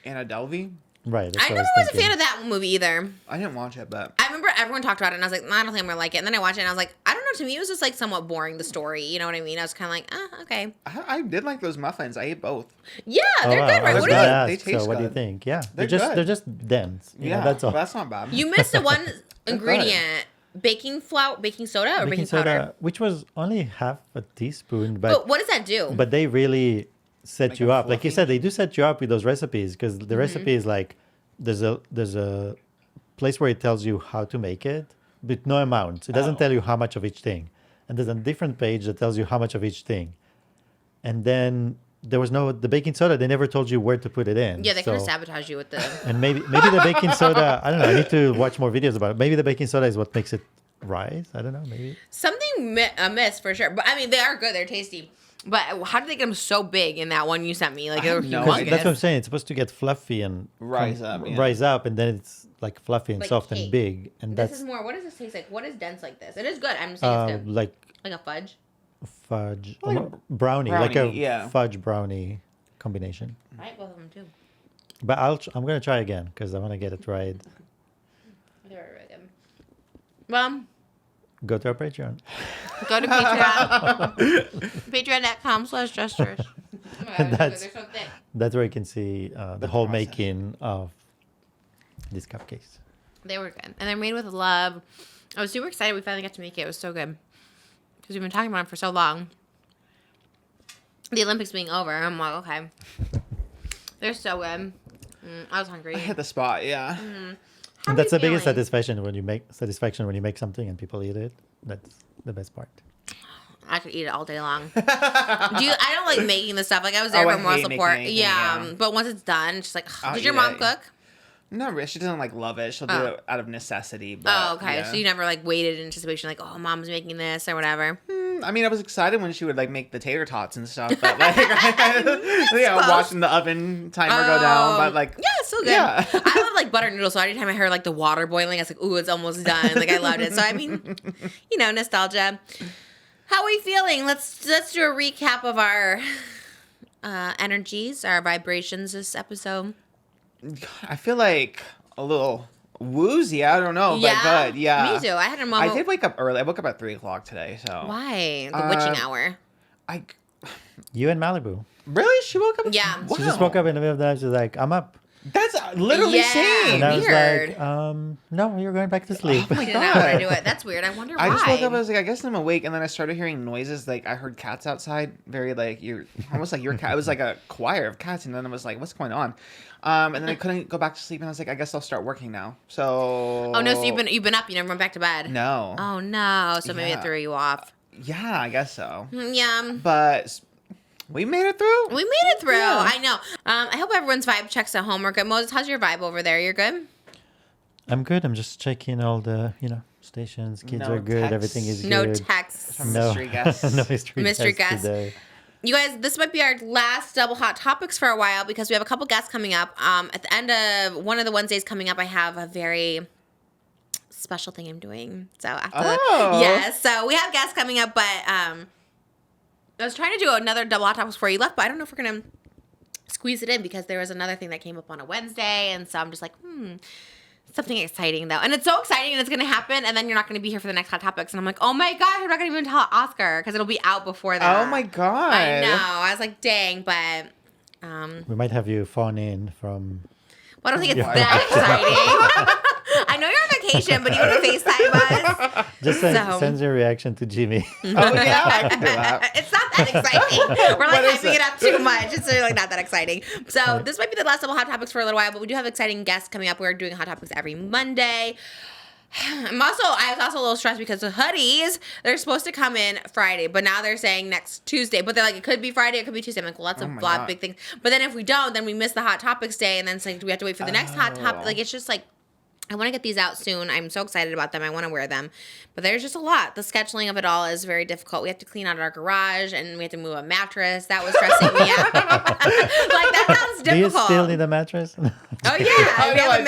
Delvey. Right. I never was a fan of that movie either. I didn't watch it, but I remember everyone talked about it, and I was like, I don't think I'm going to like it. And then I watched it, and I was like, I don't know. To me, it was just like somewhat boring, the story. You know what I mean? I was kind of like, okay. I did like those muffins. I ate both. Yeah, they're good, right? What They taste taste so what do you good. think? Yeah. They're They're just dense. You know, that's all. That's not bad. You missed the one ingredient. Baking soda or baking powder? Which was only half a teaspoon. But what does that do? But they really set you up. Like you said, they do set you up with those recipes because the recipe is like, there's a place where it tells you how to make it, but no amounts. It doesn't tell you how much of each thing. And there's a different page that tells you how much of each thing. And then there was the baking soda. They never told you where to put it in. Yeah, they kind of sabotage you with the. And maybe the baking soda. I don't know. I need to watch more videos about it. Maybe the baking soda is what makes it rise. I don't know. Maybe Something amiss for sure. But I mean, they are good. They're tasty. But how did they get them so big in that one you sent me? Like they were humongous. That's what I'm saying. It's supposed to get fluffy and rise up, and then it's like fluffy and Like soft cake. and big. And This that's is more. What does this taste like? What is dense like this? It is good. I'm just saying it's good. like a fudge. Fudge, Like a brownie, like a yeah. fudge brownie combination. Right, both of them too. But I'm gonna try again because I want to get it right. They were really good. Well, Go to our Patreon. go to Patreon. Patreon.com/justers. That's where you can see the whole making of these cupcakes. They were good. And they're made with love. I was super excited we finally got to make it. It was so good. Because we've been talking about it for so long. The Olympics being over, I'm like, okay. They're so good. I was hungry. I hit the spot, yeah. Mm-hmm. That's the biggest satisfaction when you make something and people eat it. That's the best part. I could eat it all day long. I don't like making the stuff. Like I was there for moral support. Yeah, but once it's done, it's just like, did your mom cook? No, she doesn't like love it. She'll do it out of necessity. But, oh, okay. Yeah. So you never like waited in anticipation, like, oh, mom's making this or whatever. I mean, I was excited when she would like make the tater tots and stuff, but like, yeah, watching the oven timer go down. But like, yeah, it's so good. Yeah. I love like butter noodles. So anytime I heard like the water boiling, I was like, ooh, it's almost done. Like I loved it. So I mean, nostalgia. How are we feeling? Let's do a recap of our energies, our vibrations this episode. I feel like a little woozy. I don't know, but good. Yeah, me too. I had a moment. I did wake up early. I woke up at 3:00 today. So why the witching hour? You in Malibu? Really? She woke up. Yeah, She just woke up in the middle of the night. She's like, "I'm up." That's literally same. And I was weird. like, "No, you're going back to sleep." Oh my God. Not want to do it. That's weird. I wonder why. I just woke up. I was like, I guess I'm awake, and then I started hearing noises. Like I heard cats outside. Very like almost like your cat. It was like a choir of cats, and then I was like, what's going on? And then I couldn't go back to sleep, and I was like, I guess I'll start working now. So. Oh no! So you've been up. You never went back to bed. No. Oh no! So maybe it threw you off. Yeah, I guess so. Yeah. But. We made it through. We made it through. Yeah. I know. I hope everyone's vibe checks at home are good. Moses, how's your vibe over there? You're good? I'm good. I'm just checking all the, stations. Kids are good. Texts. Everything is no good. Texts. No mystery guests. No mystery guests today. You guys, this might be our last double hot topics for a while because we have a couple guests coming up. At the end of one of the Wednesdays coming up, I have a very special thing I'm doing. So so we have guests coming up, but I was trying to do another double hot topics before you left, but I don't know if we're going to squeeze it in because there was another thing that came up on a Wednesday. And so I'm just like, something exciting though. And it's so exciting and it's going to happen. And then you're not going to be here for the next hot topics. And I'm like, oh my gosh, I'm not going to even tell Oscar because it'll be out before that. Oh my God. I know. I was like, dang, but. We might have you phone in from. Well, I don't think it's that exciting. I know you're on vacation, but you want to FaceTime us. Just send your reaction to Jimmy. Oh, yeah, I can do that. It's not that exciting. We're like hyping it up too much. It's really not that exciting. So this might be the last double hot topics for a little while, but we do have exciting guests coming up. We're doing hot topics every Monday. I was also a little stressed because the hoodies, they're supposed to come in Friday, but now they're saying next Tuesday. But they're like, it could be Friday, it could be Tuesday. I'm like, well, that's a lot of big things. But then if we don't, then we miss the Hot Topics day, and then it's like, do we have to wait for the next Hot Topic? Like, it's just like, I want to get these out soon. I'm so excited about them. I want to wear them. But there's just a lot. The scheduling of it all is very difficult. We have to clean out our garage, and we have to move a mattress. That was stressing me out. Like, that sounds difficult. Do you still need a mattress? Oh, yeah. We have a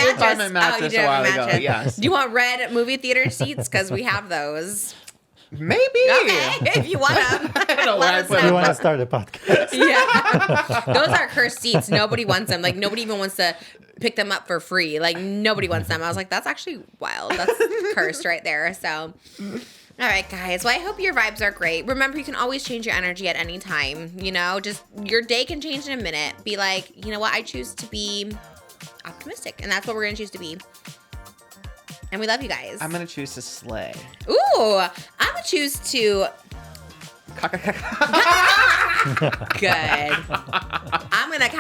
mattress. You do have a mattress. Yes. Do you want red movie theater seats? Because we have those. Maybe. Okay, if you want them. Let us know. You want to start a podcast? Yeah. Those are cursed seats. Nobody wants them. Like, nobody even wants to pick them up for free. Like, nobody wants them. I was like, that's actually wild. That's cursed right there. So, all right, guys. Well, I hope your vibes are great. Remember, you can always change your energy at any time. You know, just your day can change in a minute. Be like, you know what? I choose to be optimistic. And that's what we're going to choose to be. And we love you guys. I'm going to choose to slay. Ooh, I'm going to choose to... Good. I'm going to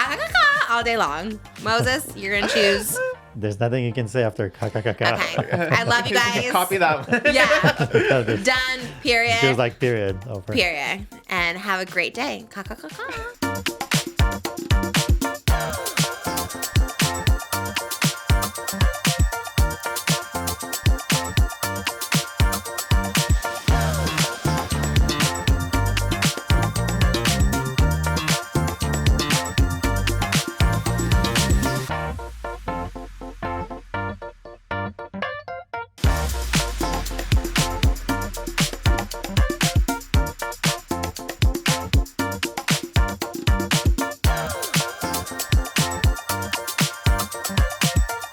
all day long. Moses, you're going to choose... There's nothing you can say after Okay. I love you guys. Copy that one. Yeah. Done. Period. Feels like period. Over. Period. And have a great day.